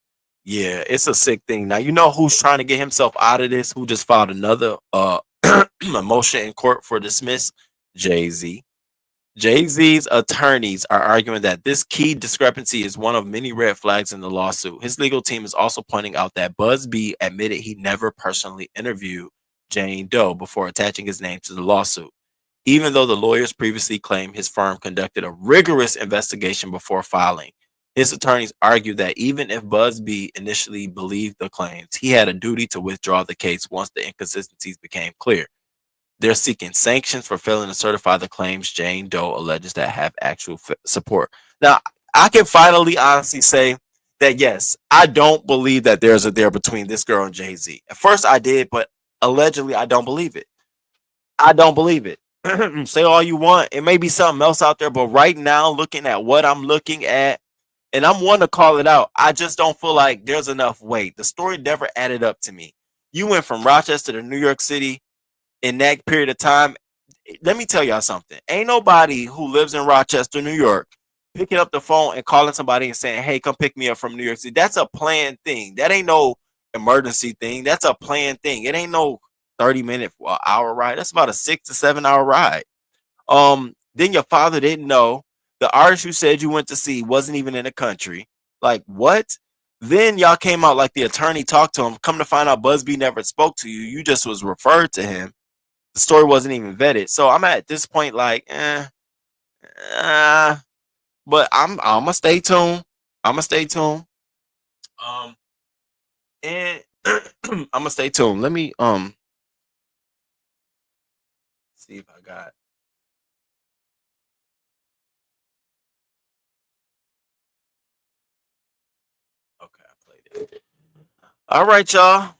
Yeah, it's a sick thing. Now you know who's trying to get himself out of this, who just filed another motion in court for dismiss? JayZ. JayZ's attorneys are arguing that this key discrepancy is one of many red flags in the lawsuit. His legal team is also pointing out that Buzz B admitted he never personally interviewed Jane Doe before attaching his name to the lawsuit, even though the lawyers previously claimed his firm conducted a rigorous investigation before filing. His attorneys argued that even if Buzz B initially believed the claims, he had a duty to withdraw the case once the inconsistencies became clear. They're seeking sanctions for failing to certify the claims Jane Doe alleges that have actual support. Now, I can finally honestly say that, yes, I don't believe that there's a there between this girl and JayZ. At first I did, but allegedly I don't believe it. I don't believe it. Say all you want. It may be something else out there, but right now, looking at what I'm looking at, and I'm one to call it out, I just don't feel like there's enough weight. The story never added up to me. You went from Rochester to New York City in that period of time. Let me tell y'all something. Ain't nobody who lives in Rochester, New York, picking up the phone and calling somebody and saying, hey, come pick me up from New York City. That's a planned thing. That ain't no emergency thing. That's a planned thing. It ain't no 30-minute or hour ride. That's about a 6 to 7 hour ride. Then your father didn't know. The artist you said you went to see wasn't even in the country. Like, what? Then y'all came out like the attorney talked to him. Come to find out Busby never spoke to you. You just was referred to him. The story wasn't even vetted. So I'm at this point like, but I'm gonna stay tuned. I'm gonna stay tuned. And I'm gonna stay tuned. Let me see if I got. Okay, I played it. All right, y'all.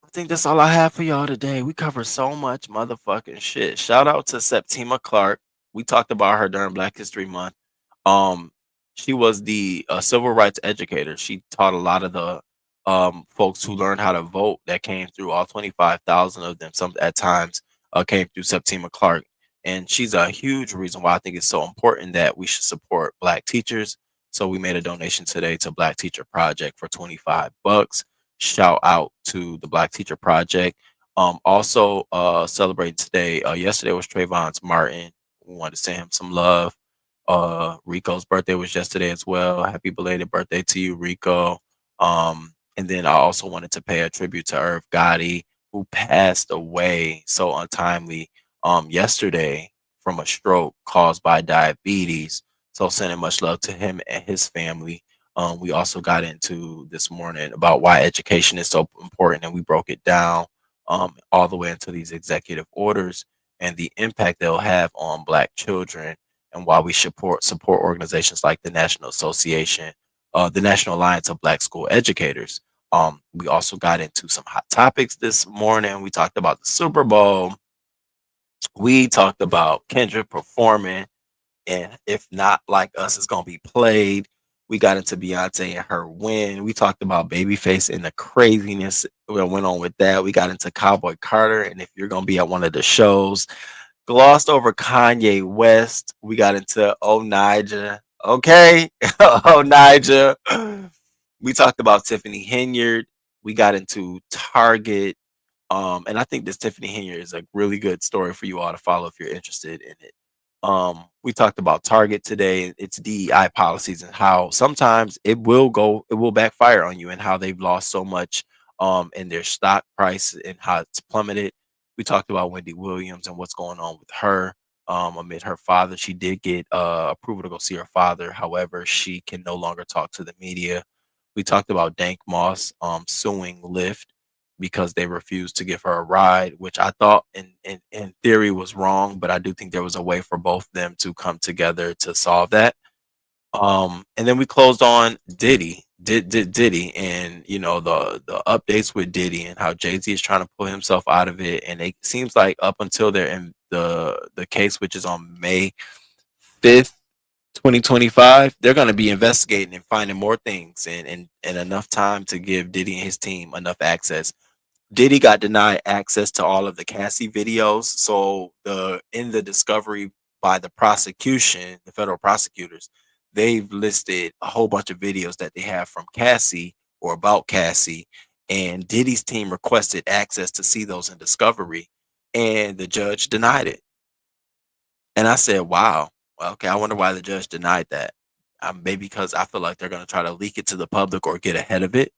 I think that's all I have for y'all today. We covered so much motherfucking shit. Shout out to Septima Clark. We talked about her during Black History Month. She was the civil rights educator. She taught a lot of the folks who learned how to vote that came through. All 25,000 of them, some at times, came through Septima Clark. And she's a huge reason why I think it's so important that we should support Black teachers. So we made a donation today to Black Teacher Project for $25. Shout out to the Black Teacher Project. Also celebrating today. Yesterday was Trayvon's Martin. We wanted to send him some love. Rico's birthday was yesterday as well. Happy belated birthday to you, Rico. And then I also wanted to pay a tribute to Irv Gotti, who passed away so untimely yesterday from a stroke caused by diabetes. So sending much love to him and his family. We also got into this morning about why education is so important, and we broke it down all the way into these executive orders and the impact they'll have on Black children, and why we support organizations like the National Association, the National Alliance of Black School Educators. We also got into some hot topics this morning. We talked about the Super Bowl. We talked about Kendrick performing, and if not like us, it's gonna be played. We got into Beyonce and her win. We talked about Babyface and the craziness that went on with that. We got into Cowboy Carter, and if you're gonna be at one of the shows, glossed over Kanye West. We got into Niger. Okay. Niger. We talked about Tiffany Henyard. We got into Target. And I think this Tiffany Henyard is a really good story for you all to follow if you're interested in it. We talked about Target today, its DEI policies, and how sometimes it will backfire on you, and how they've lost so much in their stock price and how it's plummeted. We talked about Wendy Williams and what's going on with her. Amid her father, she did get approval to go see her father. However, she can no longer talk to the media. We talked about Dank Moss suing Lyft because they refused to give her a ride, which I thought in theory was wrong, but I do think there was a way for both them to come together to solve that. And then we closed on Diddy, Diddy, and the updates with Diddy and how JayZ is trying to pull himself out of it. And it seems like up until they're in the case, which is on May 5th, 2025, they're going to be investigating and finding more things and enough time to give Diddy and his team enough access. Diddy got denied access to all of the Cassie videos. So in the discovery by the prosecution, the federal prosecutors, they've listed a whole bunch of videos that they have from Cassie or about Cassie, and Diddy's team requested access to see those in discovery, and the judge denied it. And I said, wow, okay, I wonder why the judge denied that. Maybe because I feel like they're going to try to leak it to the public or get ahead of it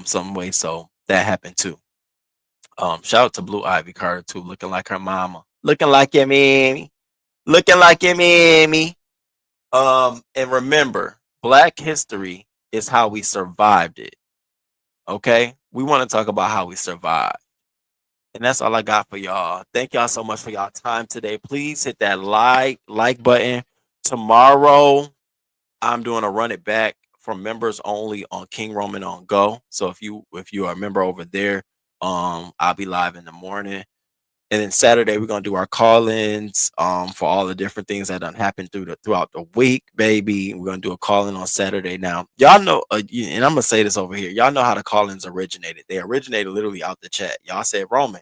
some way. So that happened too. Shout out to Blue Ivy Carter too, looking like her mama, looking like your mammy, looking like your mammy. And remember, Black history is how we survived it. Okay, we want to talk about how we survived. And that's all I got for y'all. Thank y'all so much for y'all time today. Please hit that like button. Tomorrow, I'm doing a run it back for members only on King Roman on Go. So if you are a member over there, I'll be live in the morning. And then Saturday, we're gonna do our call-ins for all the different things that done happened throughout the week, baby. We're gonna do a call-in on Saturday. Now, y'all know, and I'm gonna say this over here. Y'all know how the call-ins originated. They originated literally out the chat. Y'all said, Roman,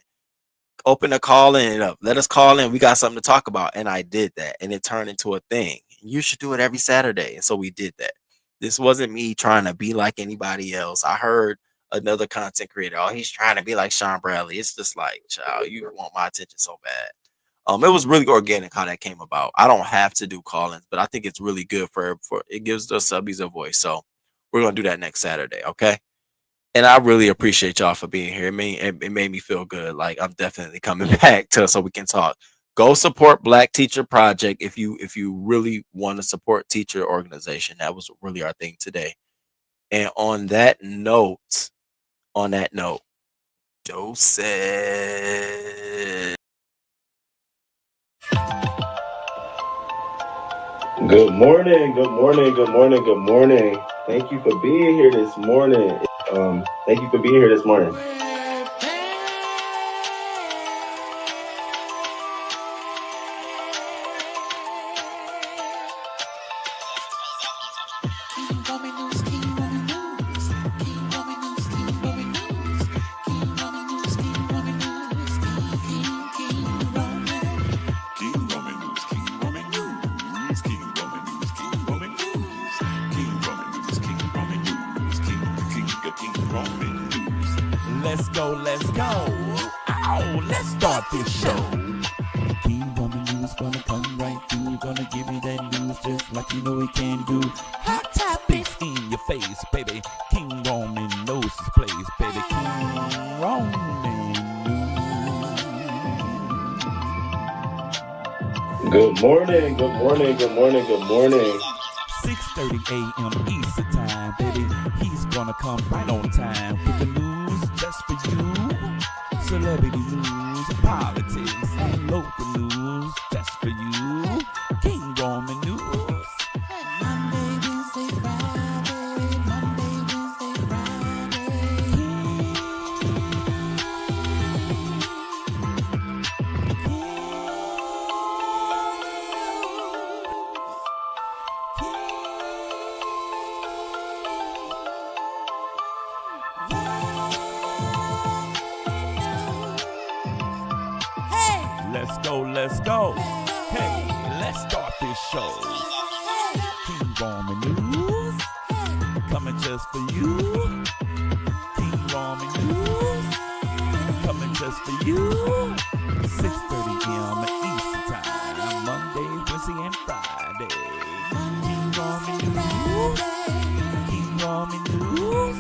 open the call-in up. Let us call in. We got something to talk about. And I did that, and it turned into a thing. You should do it every Saturday. And so we did that. This wasn't me trying to be like anybody else. I heard another content creator, oh, he's trying to be like Sean Bradley. It's just like, child, you want my attention so bad. It was really organic how that came about. I don't have to do call-ins, but I think it's really good for it gives the subbies a voice. So we're gonna do that next Saturday, okay? And I really appreciate y'all for being here. It made me feel good. Like I'm definitely coming back so we can talk. Go support Black Teacher Project if you really want to support teacher organization. That was really our thing today. And on that note, Joseph. Good morning, good morning, good morning, good morning. Thank you for being here this morning. Let's go. Oh, let's start this show. King Roman News gonna come right through, gonna give you that news just like you know he can do. Hot topics in your face, baby. King Roman knows his place, baby. King Roman News. Good morning, good morning, good morning, good morning. 6:30 a.m. Eastern time, baby. He's gonna come right on time with the news just for you. Celebrity news, politics, and local news just for you. King Roman News. Monday, Wednesday, Friday. Monday, Wednesday, Let's go. Hey, let's start this show. King Roman News, coming just for you. King Roman News, coming just for you. 6:30 a.m. Eastern time, Monday, Wednesday, and Friday. King Roman News, King Roman News.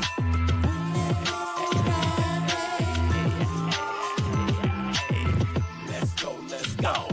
go.